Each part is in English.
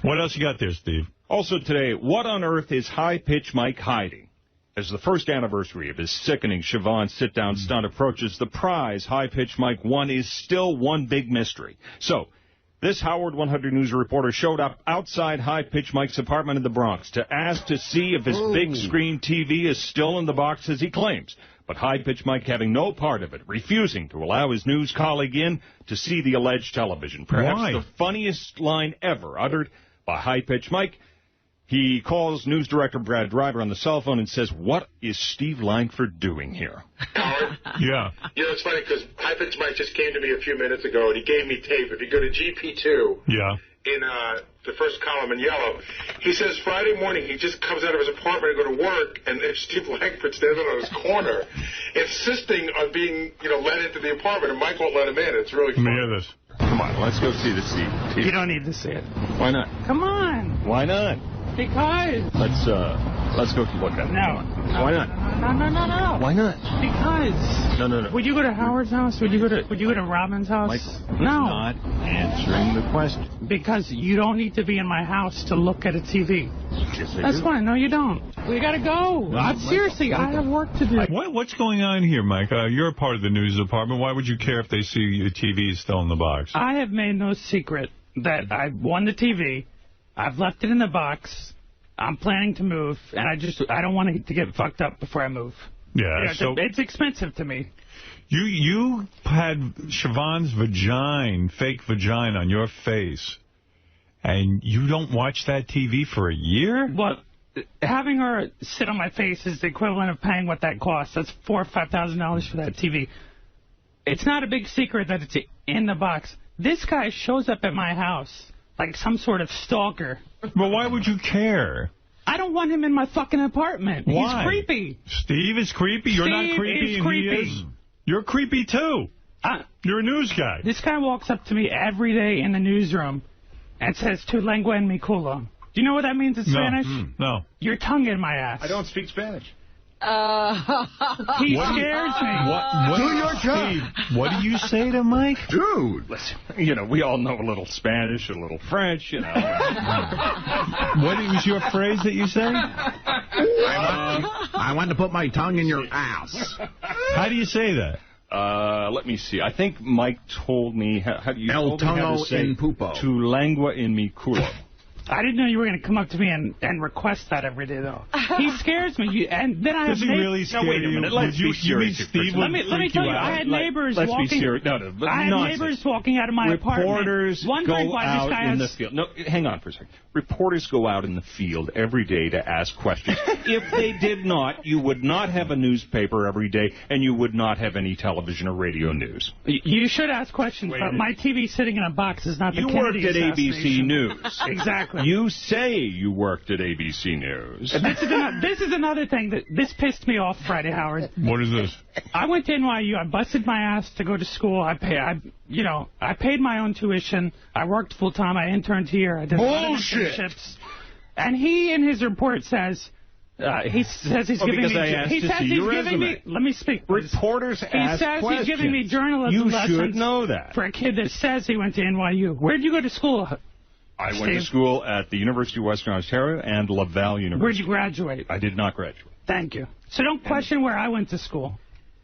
What else you got there, Steve? Also today, what on earth is High-Pitch Mike hiding? As the first anniversary of his sickening Siobhan sit-down stunt approaches, the prize High-Pitch Mike won is still one big mystery. So, this Howard 100 News reporter showed up outside High-Pitch Mike's apartment in the Bronx to ask to see if his big screen TV is still in the box as he claims. But High-Pitch Mike having no part of it, refusing to allow his news colleague in to see the alleged television. Perhaps the funniest line ever uttered by High-Pitch Mike. He calls news director Brad Driver on the cell phone and says, "What is Steve Langford doing here?" Howard? Yeah. You know, it's funny because High-Pitch Mike just came to me a few minutes ago, and he gave me tape. If you go to GP2, in the first column in yellow, he says Friday morning he just comes out of his apartment to go to work, and there's Steve Langford standing on his corner, insisting on being, let into the apartment, and Mike won't let him in. It's really funny. Let me hear this. Come on, let's go see the TV. You don't need to see it. Why not? Come on. Why not? Because. Let's go look at it. No. Why not? No. Why not? Because. No. Would you go to Howard's house? Would you go to Robin's house? Mike, no. Not answering the question. Because you don't need to be in my house to look at a TV. Yes, That's fine. No, you don't. We got to go. Seriously, I have work to do. What's going on here, Mike? You're a part of the news department. Why would you care if they see your TV is still in the box? I have made no secret that I won the TV. I've left it in the box. I'm planning to move, and I don't want it to get fucked up before I move. Yeah, so it's expensive to me. You had Siobhan's fake vagina on your face, and you don't watch that TV for a year? Well, having her sit on my face is the equivalent of paying what that costs. That's $4,000 or $5,000 for that TV. It's not a big secret that it's in the box. This guy shows up at my house like some sort of stalker. Well, why would you care? I don't want him in my fucking apartment. Why? He's creepy. Steve is creepy? You're not creepy, and he is? You're creepy, too. You're a news guy. This guy walks up to me every day in the newsroom and says, "Tu lengua en mi culo." Do you know what that means in Spanish? No. Your tongue in my ass. I don't speak Spanish. He scares me. Do your job. What do you say to Mike? Dude. Listen, we all know a little Spanish, a little French, What was your phrase that you said? I want to put my tongue in your ass. How do you say that? Let me see. I think Mike told me how do you El tongo en pupo. Tu lengua en mi culo. I didn't know you were going to come up to me and request that every day, though. He scares me. And then I have Does he really scare you? Wait a minute. Let's be serious. Let me tell you, I had neighbors walking. Let's be serious. No, I had neighbors walking out of my apartment. Reporters go out in the field. No, hang on for a second. Reporters go out in the field every day to ask questions. If they did not, you would not have a newspaper every day, and you would not have any television or radio news. You should ask questions, but my TV sitting in a box is not the Kennedy assassination. You worked at ABC News. Exactly. You say you worked at ABC News. This is another thing this pissed me off Friday, Howard. What is this? I went to NYU. I busted my ass to go to school. I paid my own tuition. I worked full time. I interned here. I did Bullshit. internships. And he, in his report, says he says he's giving me. He says he's giving me. Let me speak. Please. Reporters ask questions. He says he's giving me journalism lessons. You should know that. For a kid that says he went to NYU. Where did you go to school? I went to school at the University of Western Ontario and Laval University. Where did you graduate? I did not graduate. Thank you. So don't question where I went to school.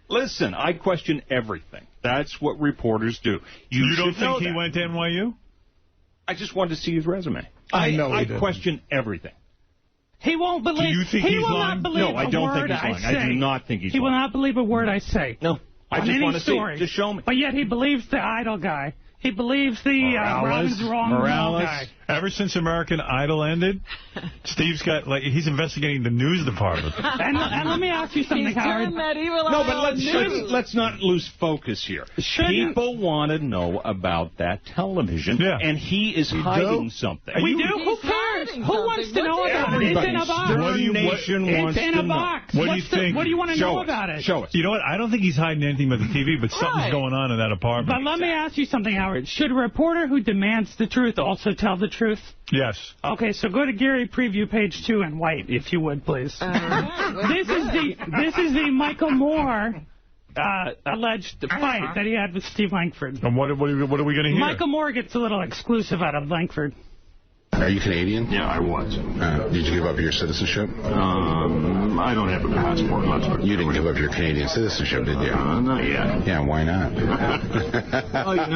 Listen, I question everything. That's what reporters do. You don't think he went to NYU? I just wanted to see his resume. I question everything. He won't believe. Do you think he he's will lying? not believe No, I don't think he's lying. I do not think he's lying. He will not believe a word I say. No, I just want to see it. Just show me. But yet he believes the Idol guy. He believes the Robin's wrong guy. Ever since American Idol ended, Steve's got, he's investigating the news department. And let me ask you something, Howard. No, but let's not lose focus here. People want to know about that television, and he is hiding something. We do? Who cares? Who wants to know about it? It's in a box. It's in a box. What do you think? What do you want to know about it? Show us. You know what? I don't think he's hiding anything but the TV, but something's going on in that apartment. But let me ask you something, Howard. Should a reporter who demands the truth also tell the truth? Yes. Okay, so go to Gary Preview page 2 in white, if you would, please. This is the Michael Moore alleged fight that he had with Steve Langford. And what are we going to hear? Michael Moore gets a little exclusive out of Langford. Are you Canadian? Yeah, I was. Did you give up your citizenship? I don't have a passport. You didn't give up your Canadian citizenship, did you? Not yet. Yeah, why not? Oh, you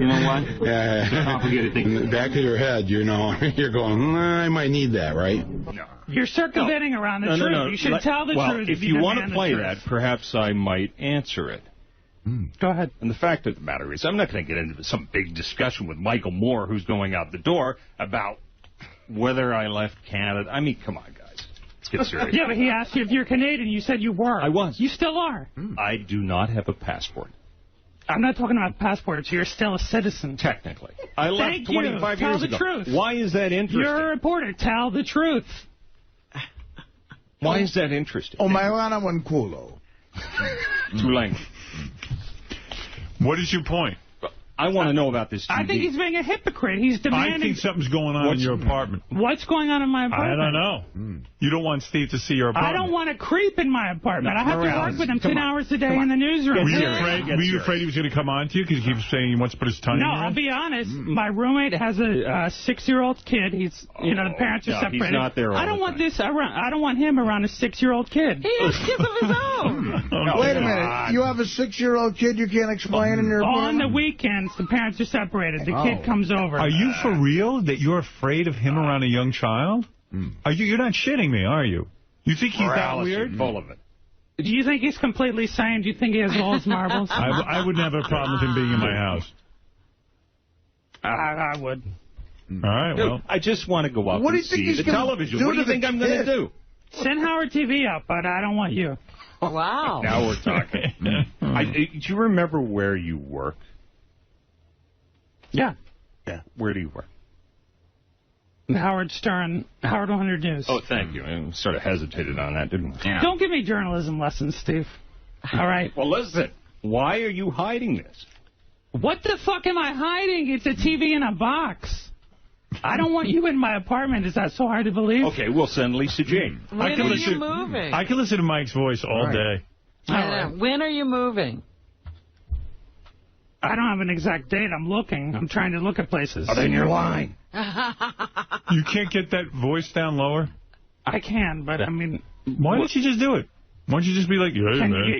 know what? Yeah. It's a complicated thing. In the back of your head, you're going, I might need that, right? No. You're circumventing around the truth. No. You should tell the truth. If you want to play that, perhaps I might answer it. Go ahead. And the fact of the matter is, I'm not going to get into some big discussion with Michael Moore, who's going out the door, about whether I left Canada. I mean, come on, guys. Let's get serious. Yeah, but he asked you if you're Canadian. You said you were. I was. You still are. I do not have a passport. I'm not talking about passports. You're still a citizen. Technically. I left 25 years ago. Tell the truth. Why is that interesting? You're a reporter. Tell the truth. Why is that interesting? Omairana Wankulo. Tulane. What is your point? I want to know about this TV. I think he's being a hypocrite. He's demanding... I think something's going on in your apartment. What's going on in my apartment? I don't know. You don't want Steve to see your apartment. I don't want a creep in my apartment. I have to work with him 10 hours a day in the newsroom. Were you afraid he was going to come on to you because he keeps saying he wants to put his tongue in your No, I'll be honest. My roommate has a 6-year-old kid. He's, the parents are separated. He's not there all I don't want this around. I don't want him around a 6-year-old kid. He has kids of his own. Wait a minute. You have a 6-year-old kid you can't explain in your apartment? On the weekends, the parents are separated. The kid comes over. Are you for real that you're afraid of him around a young child? You're not shitting me, are you? You think he's that weird? Full of it. Do you think he's completely sane? Do you think he has all his marbles? I wouldn't have a problem with him being in my house. I would. All right, well. I just want to go up and see the television. What do you think I'm going to do? Send Howard TV up, but I don't want you. Wow. Now we're talking. Do you remember where you work? Yeah. Where do you work? Howard Stern, Howard 100 News. Oh, thank you. I sort of hesitated on that, didn't I? Don't give me journalism lessons, Steve. All right? Well, listen. Why are you hiding this? What the fuck am I hiding? It's a TV in a box. I don't want you in my apartment. Is that so hard to believe? Okay, we'll send Lisa G. When are you moving? I can listen to Mike's voice all day. When are you moving? I don't have an exact date. I'm looking. I'm trying to look at places. Then you're lying. You can't get that voice down lower? I can, but I mean... Why don't you just do it? Why don't you just be like,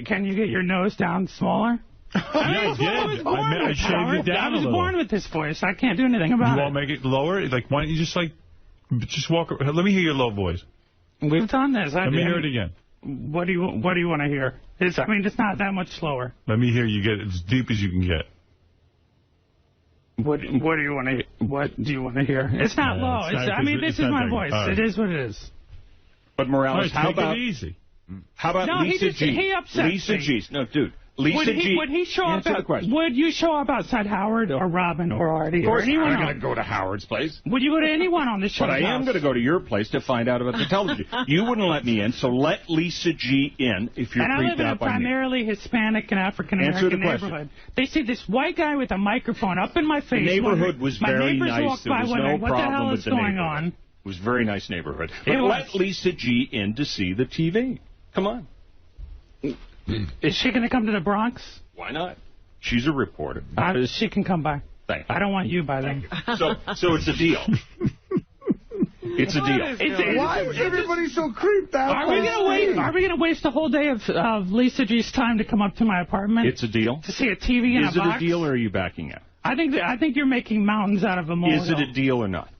can you get your nose down smaller? Yeah, I did. I shaved it down a little. I was born with this voice. I can't do anything about it. You won't make it lower? Like, why don't you just walk... Let me hear your low voice. We've done this. Let me hear it again. What do you want to hear? It's not that much slower. Let me hear you get it as deep as you can get. What do you want to hear? It's not low. This is my voice. Right. It is what it is. But Morales, how about it easy? How about Lisa G? He upsets Lisa me. G. No, dude. Lisa G. Would he show up? Would you show up outside Howard or Robin or Artie? Of course, or anyone I'm not going to go to Howard's place. Would you go to anyone on the show? But I am going to go to your place to find out about the television. You wouldn't let me in, so let Lisa G in if you're creeped out by me. And I live in a primarily Hispanic and African-American neighborhood. They see this white guy with a microphone up in my face. The neighborhood was very nice. My neighbors walk by wondering what the hell is going on. It was a very nice neighborhood. But let Lisa G in to see the TV. Come on. Is she going to come to the Bronx? Why not? She's a reporter. She can come by. Thank you. I don't want you by then. So it's a deal. It's a deal. Why is everybody so creeped out? Are we going to waste a whole day of Lisa G's time to come up to my apartment? It's a deal. To see a TV in a box? Is it a deal or are you backing out? I think you're making mountains out of a molehill. Is it a deal or not?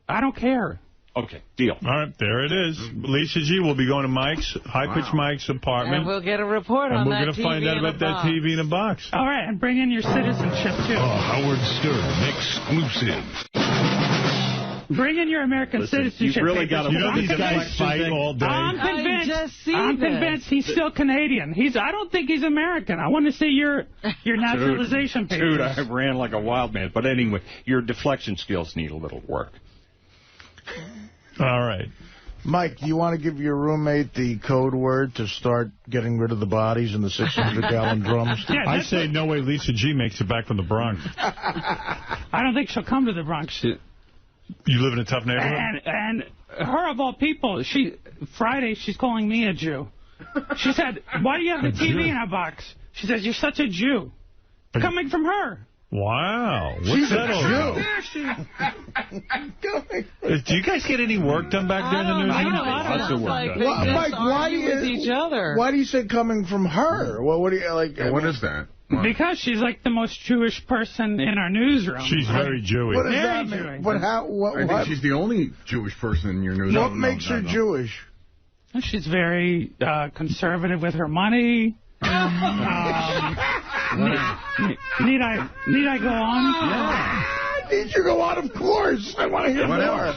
I don't care. Okay, deal. All right, there it is. Lisa G will be going to Mike's, high-pitched Mike's apartment. And we'll get a report on that TV. And we're going to find out about that TV in a box. All right, and bring in your citizenship, too. Howard Stern exclusive. Bring in your American citizenship. You've really got to... You know these guys fight all day. I'm convinced he's still Canadian. I don't think he's American. I want to see your naturalization papers. Dude, I ran like a wild man. But anyway, your deflection skills need a little work. All right. Mike, do you want to give your roommate the code word to start getting rid of the bodies in the 600-gallon drums? Yeah, I say no way Lisa G makes it back from the Bronx. I don't think she'll come to the Bronx. You live in a tough neighborhood? And her, of all people, Friday, she's calling me a Jew. She said, why do you have the TV in a box? She says, you're such a Jew. Coming from her. Wow. She's a Jew. Do you guys get any work done back there in the newsroom? Lots of work. Mike, why do you say coming from her? Well, what do you like? What is that? Because she's like the most Jewish person in our newsroom. She's very Jewish. What does that mean? But how? I think she's the only Jewish person in your newsroom. What makes her Jewish? She's very conservative with her money. Need I go on? Yeah. Need you to go on, of course. I want to hear more.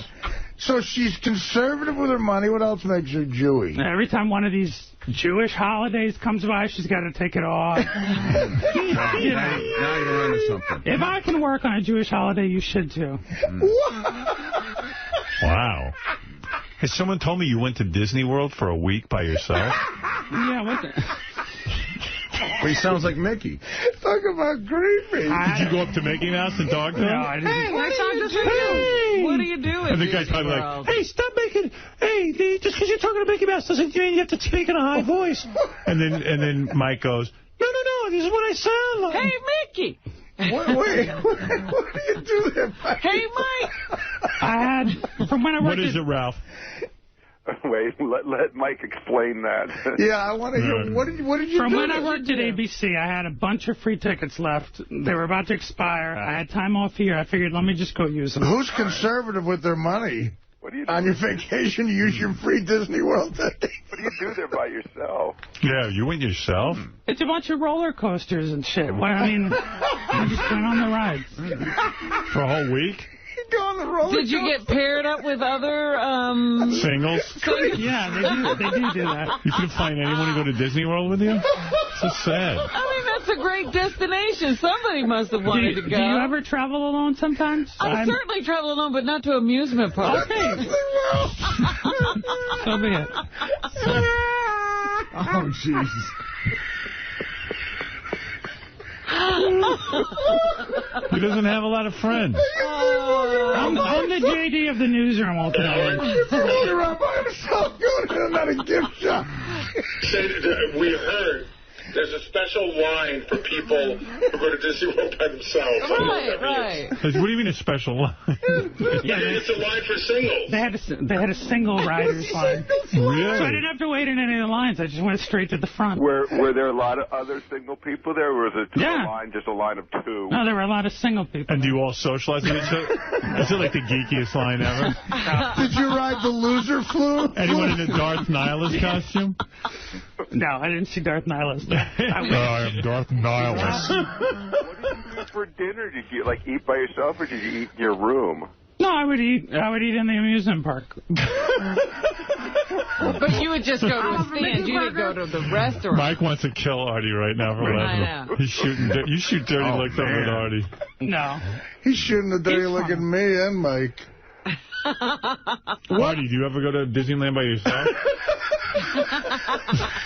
So she's conservative with her money. What else makes her Jewish? Every time one of these Jewish holidays comes by, she's got to take it off. Now you're onto something. If I can work on a Jewish holiday, you should too. Wow. Has someone told me you went to Disney World for a week by yourself? Yeah, what the... But he sounds like Mickey. Talk about creepy. Did you go up to Mickey Mouse and talk to him? No, I didn't. Hey, what are you doing? And the guy's probably like, hey, stop making... Hey, just because you're talking to Mickey Mouse doesn't mean you have to speak in a high voice. And then Mike goes, no, this is what I sound like. Hey, Mickey. Wait, what do you do there, Mike? Hey, Mike. What is it, Ralph? Wait, let Mike explain that. Yeah, I want to hear. What did you do? From when I worked at ABC, I had a bunch of free tickets left. They were about to expire. I had time off here. I figured, let me just go use them. Who's conservative with their money? What do you do? On your vacation, you use your free Disney World ticket. What do you do there by yourself? Yeah, you went yourself? It's a bunch of roller coasters and shit. Well, I mean, I just went on the rides. For a whole week? Go on the roller Did you get paired up with other... Singles? Yeah, they do that. You couldn't find anyone to go to Disney World with you? So sad. I mean, that's a great destination. Somebody must have wanted to go. Do you ever travel alone sometimes? I certainly travel alone, but not to amusement parks. Okay. So be it. Oh, Jesus. He doesn't have a lot of friends. I'm the JD of the newsroom, okay? He's rolling around by himself going in and out of gift shop. We heard there's a special line for people who go to Disney World by themselves. Right. What do you mean a special line? Yeah, it's a line for singles. They had a single riders line. Really? So I didn't have to wait in any of the lines. I just went straight to the front. Were there a lot of other single people there, or was it just a line of two? No, there were a lot of single people. And do you all socialize with each other? Is it like the geekiest line ever? Did you ride the loser flu? Anyone in a Darth Nihilus costume? No, I didn't see Darth Nihilus. I am Darth Nihilus. What did you do for dinner? Did you eat by yourself, or did you eat in your room? No, I would eat in the amusement park. But you would just go to a stand. You didn't go to the restaurant. Mike wants to kill Artie right now for laughing. He's shooting. You shoot dirty looks over at Artie. No. He's shooting a dirty look at me and Mike. Artie, do you ever go to Disneyland by yourself?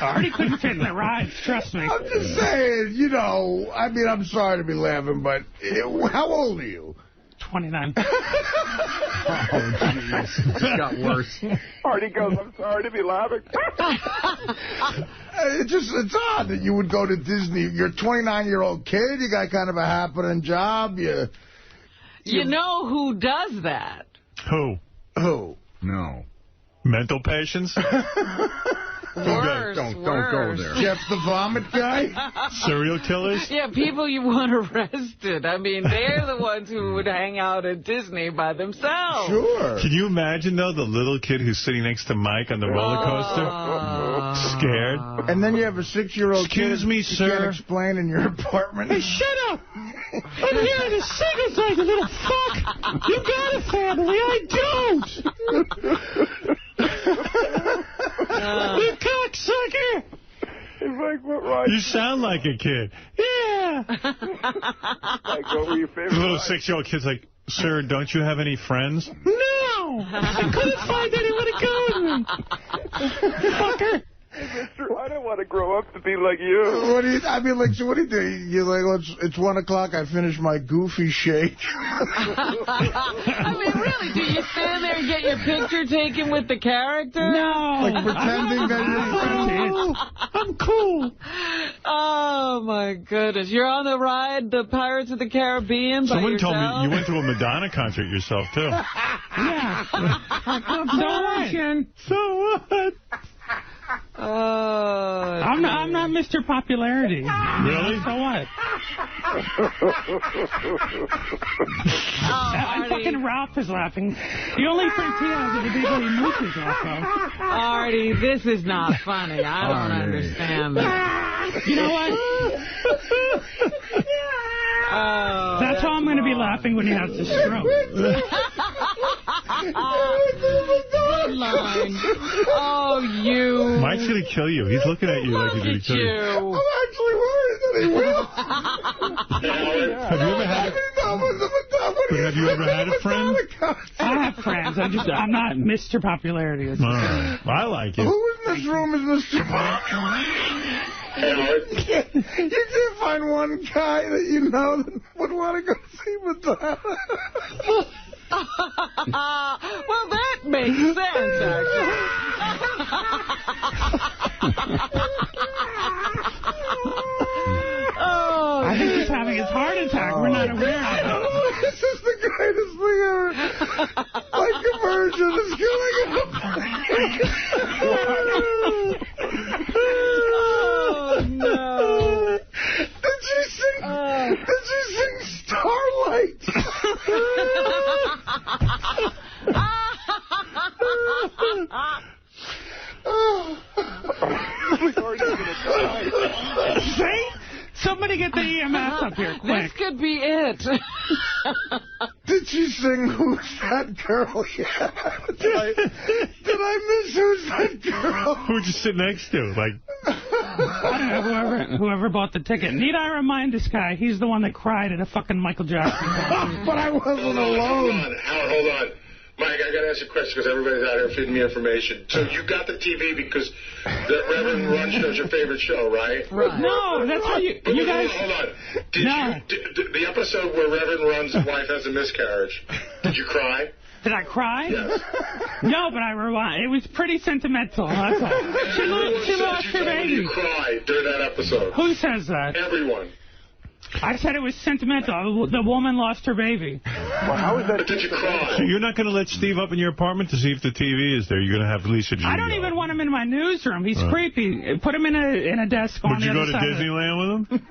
Artie couldn't fit in the rides, trust me. I'm just saying, I mean, I'm sorry to be laughing, but how old are you? 29. Oh, jeez. It just got worse. Artie goes, I'm sorry to be laughing. It's odd that you would go to Disney. You're a 29-year-old kid. You got kind of a happening job. You know who does that? Who? No. Mental patients? Worse. Don't go there. Jeff the vomit guy? Serial killers? Yeah, people you want arrested. I mean, they're the ones who would hang out at Disney by themselves. Sure. Can you imagine, though, the little kid who's sitting next to Mike on the roller coaster? Scared. And then you have a 6-year-old kid. Excuse me, sir. You can't explain in your apartment. Hey, shut up! I'm here in a single side, you little fuck! You got a family, I don't! You cocksucker! You sound like a kid. Yeah. What were your favorite The little 6-year-old kid's like, sir, don't you have any friends? No! I couldn't find anyone to go with me. Fucker. Mister, I don't want to grow up to be like you. What do you? I mean, like, so what do you do? You're like, well, it's 1 o'clock. I finished my goofy shake. I mean, really, do you stand there and get your picture taken with the character? No. Like pretending that you're I'm cool. Oh, my goodness. You're on the ride, the Pirates of the Caribbean, by Someone yourself? told me you went to a Madonna concert yourself, too. Yeah. So what? I'm not Mr. Popularity. Really? So what? And fucking Ralph is laughing. The only friends he has are the big lady mooches also. Artie, this is not funny. I don't understand that. You know what? That's how I'm going to be laughing when he has the stroke. Good line. Oh, you. Mike's going to kill you. He's looking at you like he's going to kill you. I'm actually worried that he will. Have you ever had a friend? I have friends. I'm not Mr. Popularity. I like it. Who in this room is Mr. Popularity? You can't find one guy that you know that would want to go see Madonna. Well, that makes sense, actually. I think he's having his heart attack. We're not aware of it. This is the greatest thing ever. Like a virgin is killing him. Oh, no. Did you sing Starlight? See? Somebody get the EMS up here, quick. This could be it. Did she sing Who's That Girl yet? Did I miss Who's That Girl? Who'd you sit next to? Like, I don't know, whoever bought the ticket. Need I remind this guy, he's the one that cried at a fucking Michael Jackson concert. But I wasn't alone. Hold on. Mike, I got to ask you a question because everybody's out here feeding me information. So you got the TV because the Reverend Run Show's your favorite show, right? Right. No, that's how you guys... Hold on. The episode where Reverend Run's wife has a miscarriage, did you cry? Did I cry? Yes. No, but I rewind. It was pretty sentimental. That's all. She lost her baby. You cried during that episode. Who says that? Everyone. I said it was sentimental. The woman lost her baby. Well, how is that? Did you cry? so you're not going to let Steve up in your apartment to see if the TV is there? You're going to have Lisa G. I don't even want him in my newsroom. He's creepy. Put him in a desk on the other side. Would you go to Disneyland with him?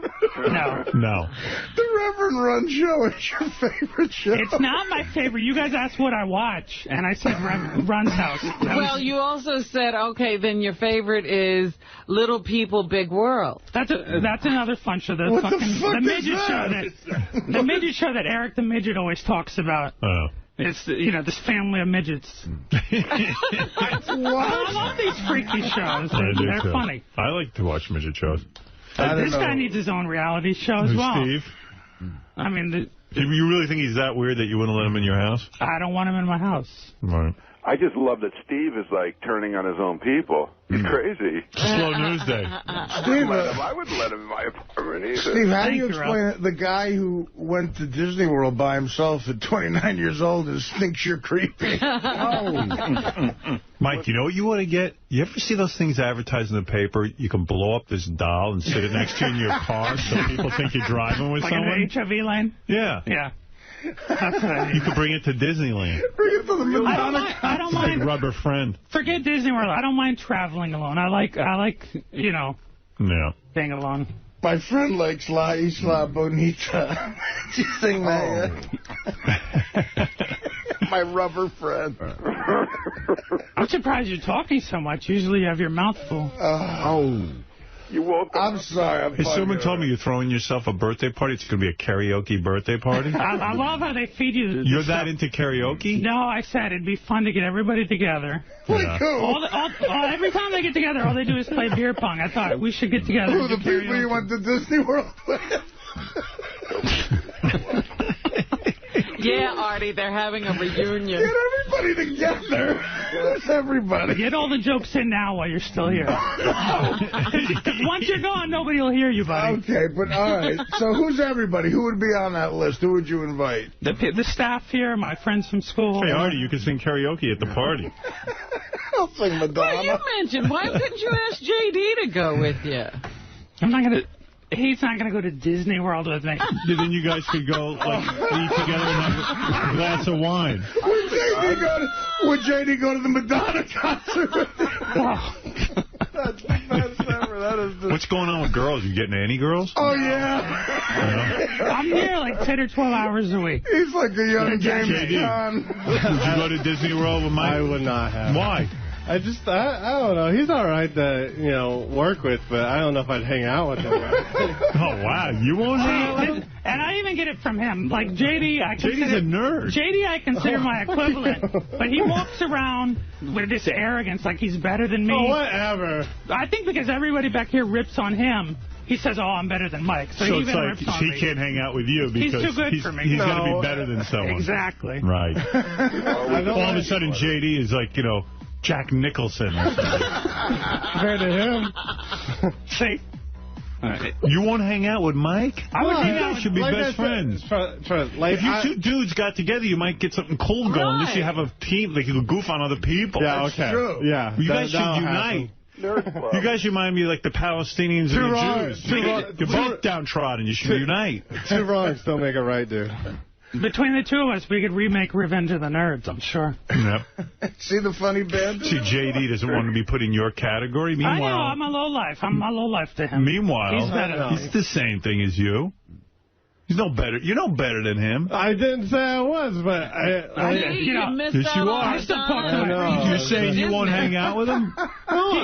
No. No. The Reverend Run Show is your favorite show. It's not my favorite. You guys asked what I watch, and I said Run's House. Well, you also said, okay, then your favorite is Little People, Big World. That's another fun show. The midget show the midget show that Eric the Midget always talks about. Oh. It's, this family of midgets. I love these freaky shows. They're funny. I like to watch midget shows. This guy needs his own reality show as well. Steve? I mean... You really think he's that weird that you wouldn't let him in your house? I don't want him in my house. Right. I just love that Steve is, like, turning on his own people. He's crazy. Slow news day. Steve, I wouldn't let him in my apartment either. Steve, how do you explain it? The guy who went to Disney World by himself at 29 years old thinks you're creepy. Mike, you know what you want to get? You ever see those things advertised in the paper? You can blow up this doll and sit it next to you in your car so people think you're driving with someone? Like an HIV line? Yeah. Yeah. That's what I mean. You could bring it to Disneyland. Bring it to the Madonna. I don't mind. Big rubber friend. Forget Disney World. I don't mind traveling alone. I like Yeah. being alone. My friend likes La Isla Bonita. Did you sing that yet? My rubber friend. I'm surprised you're talking so much. Usually you have your mouth full. You woke up. I'm sorry. Hey, someone told me you're throwing yourself a birthday party. It's going to be a karaoke birthday party. I love how they feed you. You're that into karaoke? No, I said it'd be fun to get everybody together. Yeah. Every time they get together, all they do is play beer pong. I thought we should get together. Who, the people you went to Disney World with? Yeah, Artie, they're having a reunion. Get everybody together. Who's everybody? Get all the jokes in now while you're still here. Because once you're gone, nobody will hear you, buddy. Okay, but all right. So who's everybody? Who would be on that list? Who would you invite? The staff here, my friends from school. Hey, Artie, you can sing karaoke at the party. I'll sing Madonna. Well, you mentioned, why couldn't you ask J.D. to go with you? I'm not going to... He's not going to go to Disney World with me. Then you guys could go, like, eat together and have a glass of wine. Would J.D. go to the Madonna concert with you? Oh. That's the best ever. That is the... What's going on with girls? You getting any girls? Oh, yeah. I'm here like 10 or 12 hours a week. He's like a young James Caan. Would you go to Disney World with Mike? I would not have. Why? I don't know. He's all right to, work with, but I don't know if I'd hang out with him. Oh, wow. You won't hang out with him? And I even get it from him. Like, J.D., JD's a nerd. J.D. I consider my equivalent. But he walks around with this arrogance like he's better than me. Oh, whatever. I think because everybody back here rips on him, he says, oh, I'm better than Mike. So he it's even like rips on he me. can't hang out with you because he's too good for me. He's got to be better than someone. Exactly. Right. All of a sudden, J.D. is like, Jack Nicholson or something. Compared to him. See? You won't hang out with Mike? I would hang out. You should be best friends. If you two dudes got together, you might get something cool going. At least you have a team. Like, you can goof on other people. Yeah, okay. That's true. Yeah. You guys should unite. You guys remind me like the Palestinians and the Jews. You're both downtrodden. You should unite. Two wrongs don't make a right, dude. Between the two of us, we could remake Revenge of the Nerds, I'm sure. Yep. See the funny bit? See, J.D. doesn't want to be put in your category. Meanwhile, I know, I'm a lowlife. I'm a lowlife to him. Meanwhile, he's the same thing as you. He's no better. You're no better than him. I didn't say I was, but you missed yes, you out are. You're saying you won't hang out with him? No,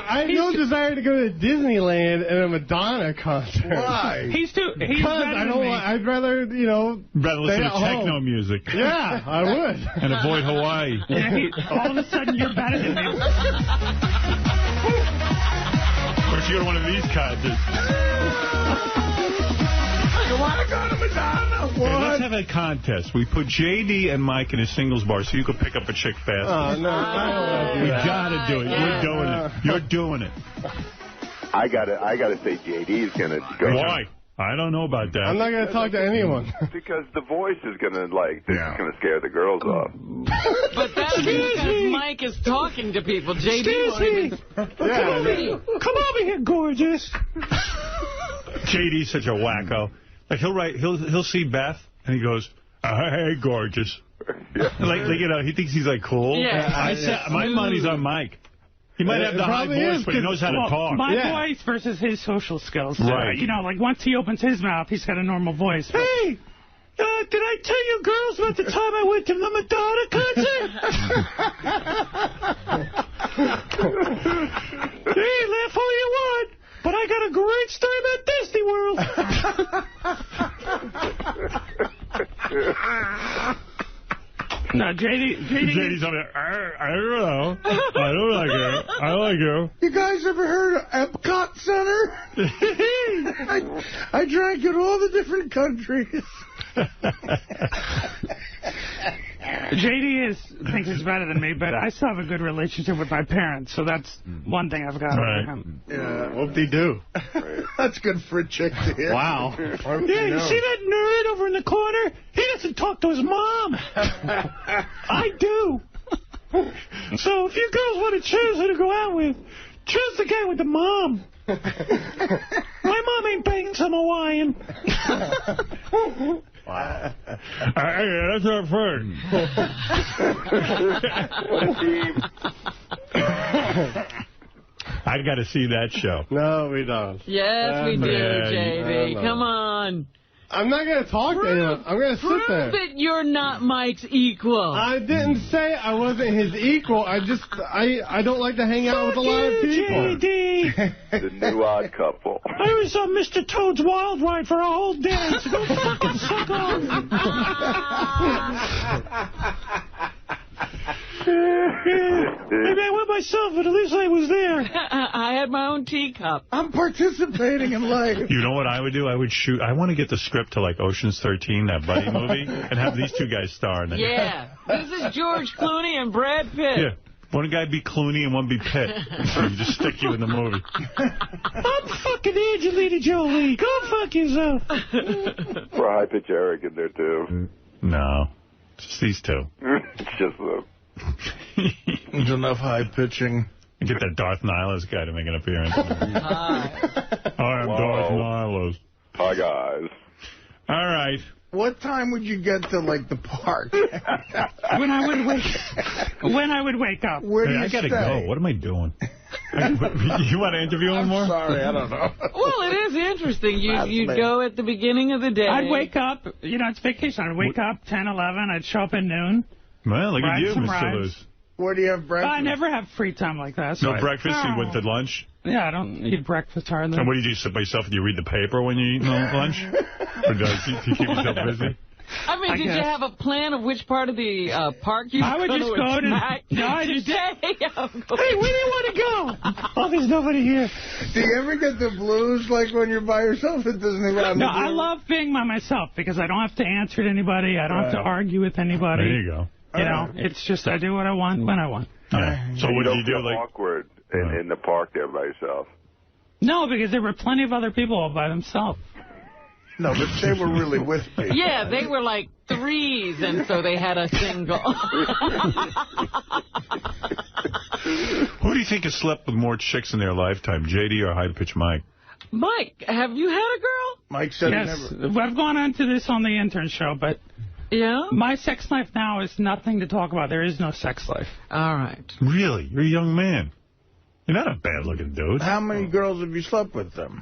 I have no desire to go to Disneyland and a Madonna concert. Why? He's better than me. I'd rather, rather listen to techno music. Yeah, I would. And avoid Hawaii. Yeah, all of a sudden, you're better than me. Or if you go to one of these concerts. You want to go to Madonna? Hey, let's have a contest. We put J.D. and Mike in a singles bar so you could pick up a chick fast. Oh, no, I don't want to do that. You got to do it. You're doing it. You're doing it. I gotta say JD's gonna go. Why? I don't know about that. I'm not going to talk to anyone. Because the voice is gonna gonna scare the girls off. But that's because Mike is talking to people. J.D. won't even... Come over here, gorgeous. JD's such a wacko. Like he'll see Beth and he goes, hey, gorgeous. Yeah. Like he thinks he's like cool. Yeah. My money's on Mike. He might have the high voice, but he knows how to talk. My voice versus his social skills. Right. Like once he opens his mouth, he's got a normal voice. Hey, did I tell you girls about the time I went to the Madonna concert? Hey, laugh all you want. But I got a great story about Disney World. No, JD's over there. I don't know. I don't like her. I like her. You guys ever heard of Epcot Center? I drank in all the different countries. JD thinks he's better than me, but I still have a good relationship with my parents, so that's one thing I've got over him. Yeah, whoop-de-doo. That's good for a chick to hear. Wow. Yeah, you see that nerd over in the corner? He doesn't talk to his mom. I do. So if you girls want to choose who to go out with, choose the guy with the mom. My mom ain't banging some Hawaiian. Wow. That's our friend. I got to see that show. No, we don't. Yes, we do, JD. Come on. I'm not going to talk to anyone. I'm going to sit there. Prove that you're not Mike's equal. I didn't say I wasn't his equal. I don't like to hang out with a lot of people. JD. The new odd couple. I was on Mr. Toad's Wild Ride for a whole day, so go fucking suck off. Maybe I went myself, but at least I was there. I had my own teacup. I'm participating in life. You know what I would do? I would shoot. I want to get the script to like Ocean's 13, that buddy movie, and have these two guys star in it. Yeah. This is George Clooney and Brad Pitt. Yeah. One guy be Clooney and one be Pitt. So just stick you in the movie. I'm fucking Angelina Jolie. Go fuck yourself. For High Pitch Eric in there, too. No. Just these two. It's just them. There's enough high pitching. Get that Darth Nihilus guy to make an appearance. Hi, I'm Darth Nihilus. Hi, guys. All right. What time would you get to, like, the park? When I would wake up. Where do you I gotta stay? go. What am I doing? You want to interview him more? Sorry, I don't know. Well, it is interesting. You'd go at the beginning of the day. I'd wake up. You know, it's vacation. I'd wake up 10, 11. I'd show up at noon. Well, look at you, Mr. Lewis. Where do you have breakfast? I never have free time like that. So No breakfast? You went to lunch? Yeah, I don't eat breakfast hardly. And what do you do? Sit by yourself and you read the paper when you eat lunch? Or do you keep yourself busy? I mean, did you have a plan of which part of the park you I would just go to... No, I just... Hey, where do you want to go? Oh, there's nobody here. Do you ever get the blues, like, when you're by yourself at Disneyland? No, I love being by myself because I don't have to answer to anybody. I don't have to argue with anybody. There you go. You know, it's just I do what I want when I want. Yeah. So what do you do? Like awkward in the park there by yourself? No, because there were plenty of other people all by themselves. No, but they were really with people. Yeah, they were like threes, and so they had a single. Who do you think has slept with more chicks in their lifetime, JD or High Pitch Mike? Mike, have you had a girl? Mike said yes, never. I've gone into this on the intern show, but yeah, my sex life now is nothing to talk about. There is no sex life. All right. Really? You're a young man. You're not a bad-looking dude. How many girls have you slept with them?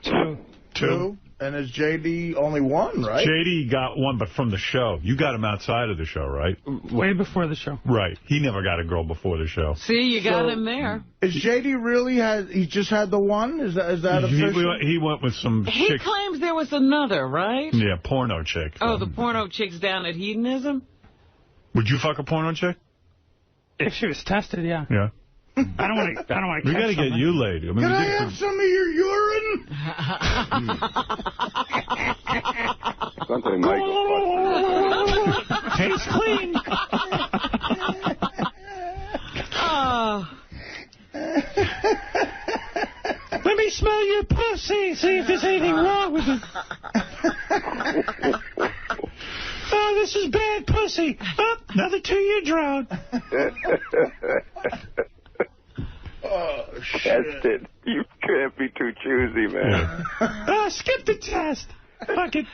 Two. And is JD only one, right? JD got one, but from the show. You got him outside of the show, right? Way before the show. Right. He never got a girl before the show. See, you got him there. Is JD really he just had the one? Is that official? He went with some He chick. claims there was another, right? Yeah, porno chick. Oh, the porno chicks down at Hedonism? Would you fuck a porno chick? If she was tested, yeah. Yeah. I don't want to. We got to get you laid. I mean, Can I have some of your urine? Something Michael. Tastes clean. Let me smell your pussy. See if there's anything wrong with it. Oh, this is bad pussy. Oh, another 2-year drought. Oh, shit. Test it. You can't be too choosy, man. Skip the test. Fuck it.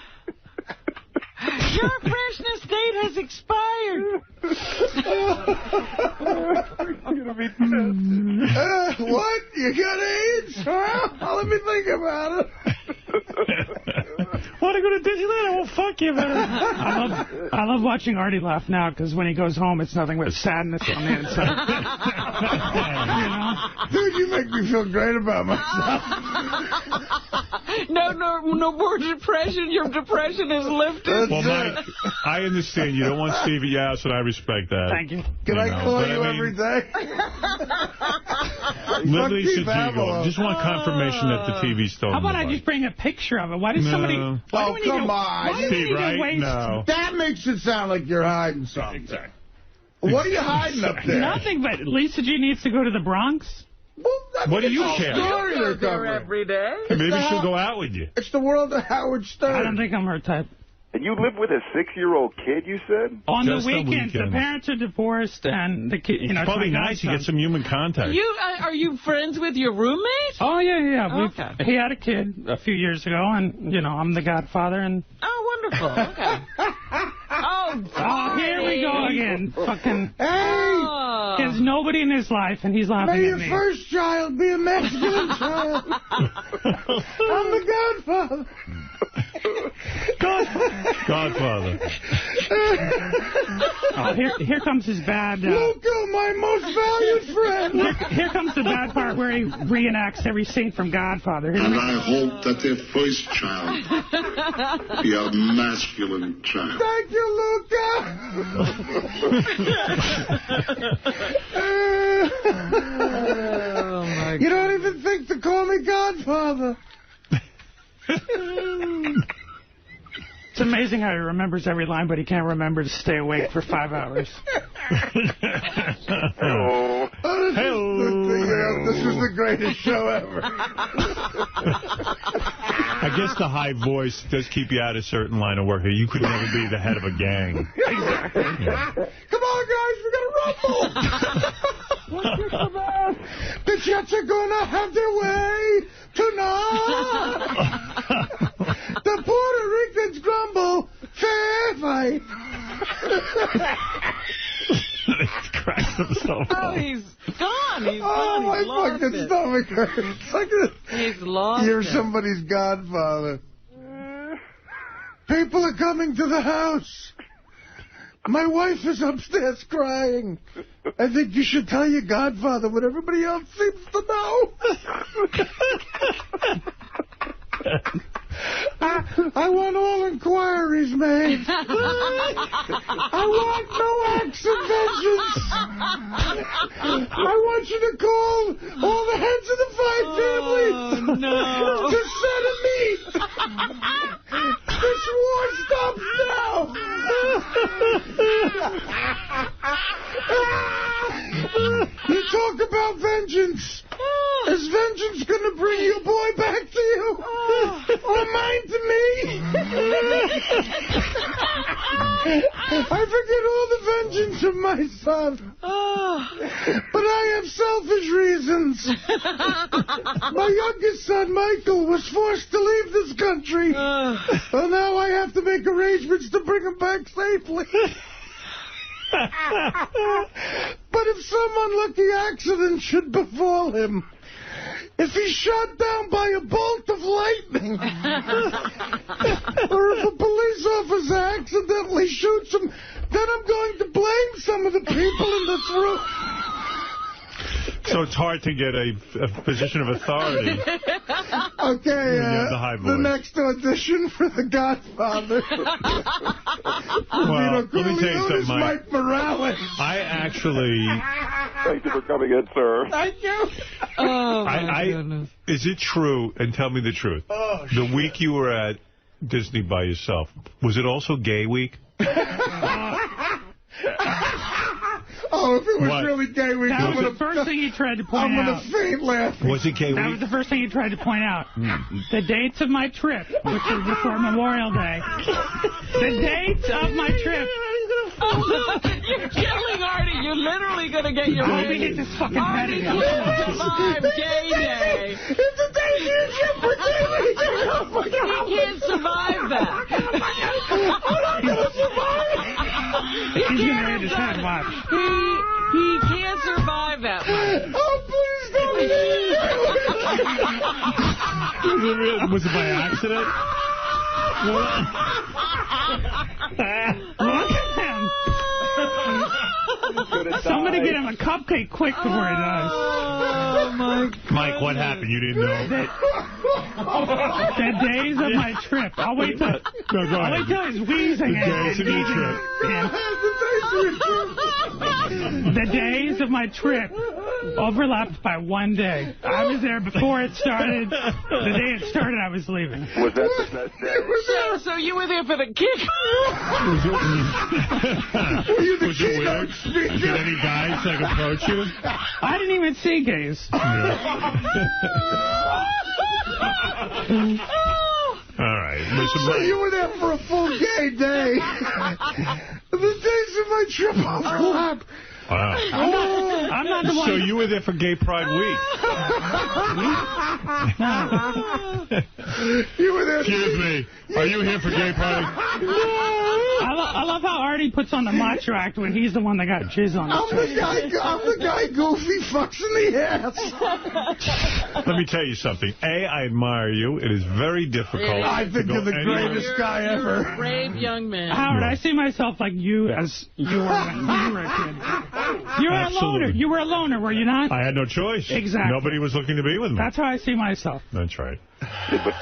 Your freshness date has expired. You're gonna be tested. What? You got AIDS? Well, let me think about it. Want to go to Disneyland? I won't fuck you, man. I love watching Artie laugh now because when he goes home, it's nothing but sadness on the inside. You know? Dude, you make me feel great about myself. No more depression. Your depression is lifted. Well, Mike, I understand you don't want Steve at your house, and I respect that. Thank you. Can I call you every day? Literally, just want confirmation that the TV's still How on. about I just bring a picture of it? Why does somebody... Oh, come on. Steve, right? No. That makes it sound like you're hiding something. What are you hiding up there? Nothing, but Lisa G needs to go to the Bronx. Well, what do you care? Story they're There covering. every day. Maybe she'll go out with you. It's the world of Howard Stern. I don't think I'm her type. And you live with a 6-year-old kid, you said? On Just the on weekends, the weekends. parents are divorced, and the kid, you know, It's probably my nice to godson. get some human contact. Are you friends with your roommate? Oh, yeah. Okay. He had a kid a few years ago, and, you know, I'm the godfather, and... Oh, wonderful. Okay. Oh, here we go again. Fucking... Hey! He has nobody in his life, and he's laughing May at your me. first child be a masculine child. I'm the godfather. Godfather. Oh, here comes his bad... Luca, my most valued friend. Here comes the bad part where he reenacts every scene from Godfather. And I hope that their first child be a masculine child. Thank you, Luca. Oh, my God. You don't even think to call me Godfather. It's amazing how he remembers every line, but he can't remember to stay awake for 5 hours. Hello. This is the greatest show ever. I guess the high voice does keep you out of certain line of work. You could never be the head of a gang. Exactly. Yeah. Come on, guys, we got to rumble. The Jets are going to have their way tonight. The Puerto Ricans grumble. Fair fight. Cracked himself. Oh, he's gone. He's gone. My fucking stomach hurts. I He's lost You're it. somebody's Godfather. People are coming to the house. My wife is upstairs crying. I think you should tell your Godfather what everybody else seems to know. I want all inquiries made. I want no acts of vengeance. I want you to call all the heads of the 5 families to set a meet. This war stops now. You talk about vengeance. Is vengeance going to bring your boy back to you? Or mine to me? I forget all the vengeance of my son. But I have selfish reasons. My youngest son, Michael, was forced to leave this country. Well, now I have to make arrangements to bring him back safely. But if some unlucky accident should befall him, if he's shot down by a bolt of lightning, or if a police officer accidentally shoots him, then I'm going to blame some of the people in this room. So it's hard to get a position of authority. Okay, the next audition for The Godfather. Well, let me tell you something, Mike Morales. I actually... Thank you for coming in, sir. Thank you. Oh, my goodness. Is it true, and tell me the truth, the week you were at Disney by yourself, was it also gay week? Oh, if it was really gay week, that was the first thing you tried to point out. I'm going to faint laughing. Was it gay week? That was the first thing you tried to point out. The dates of my trip, which was before Memorial Day. The dates of my trip. Oh, look, you're killing Artie. You're literally going to get your Artie hit this fucking Artie can't survive gay day. It's a day you trip for gay week. He can't survive that. I'm not going to survive it. He's going to hit his head, watch. He can't survive that one. Oh, please don't. Was it by accident? Look at him. Somebody get him a cupcake quick before he dies. Oh, my God. Mike, what happened? You didn't know? The days of my trip. I'll wait till he's wheezing. The days of your trip. The days of my trip overlapped by one day. I was there before it started. The day it started, I was leaving. Was that the best day? So you were there for the kick? Were you the Was it weird? Did any guys approach you? I didn't even see gays. All right. Listen, So you were there for a full gay day. The days of my trip overlap. Wow. I'm not the one. So you were there for Gay Pride Week. You were there. Excuse me. Are you here for Gay Pride? I love how Artie puts on the macho act when he's the one that got jizz on I'm his the guy Goofy fucks in the ass. Let me tell you something. I admire you. It is very difficult. I think you're the greatest guy ever. You're a brave young man. Howard, I see myself like you as you were when you were a kid. You're were a loner. You were a loner, were you not? I had no choice. Exactly. Nobody was looking to be with me. That's how I see myself. That's right.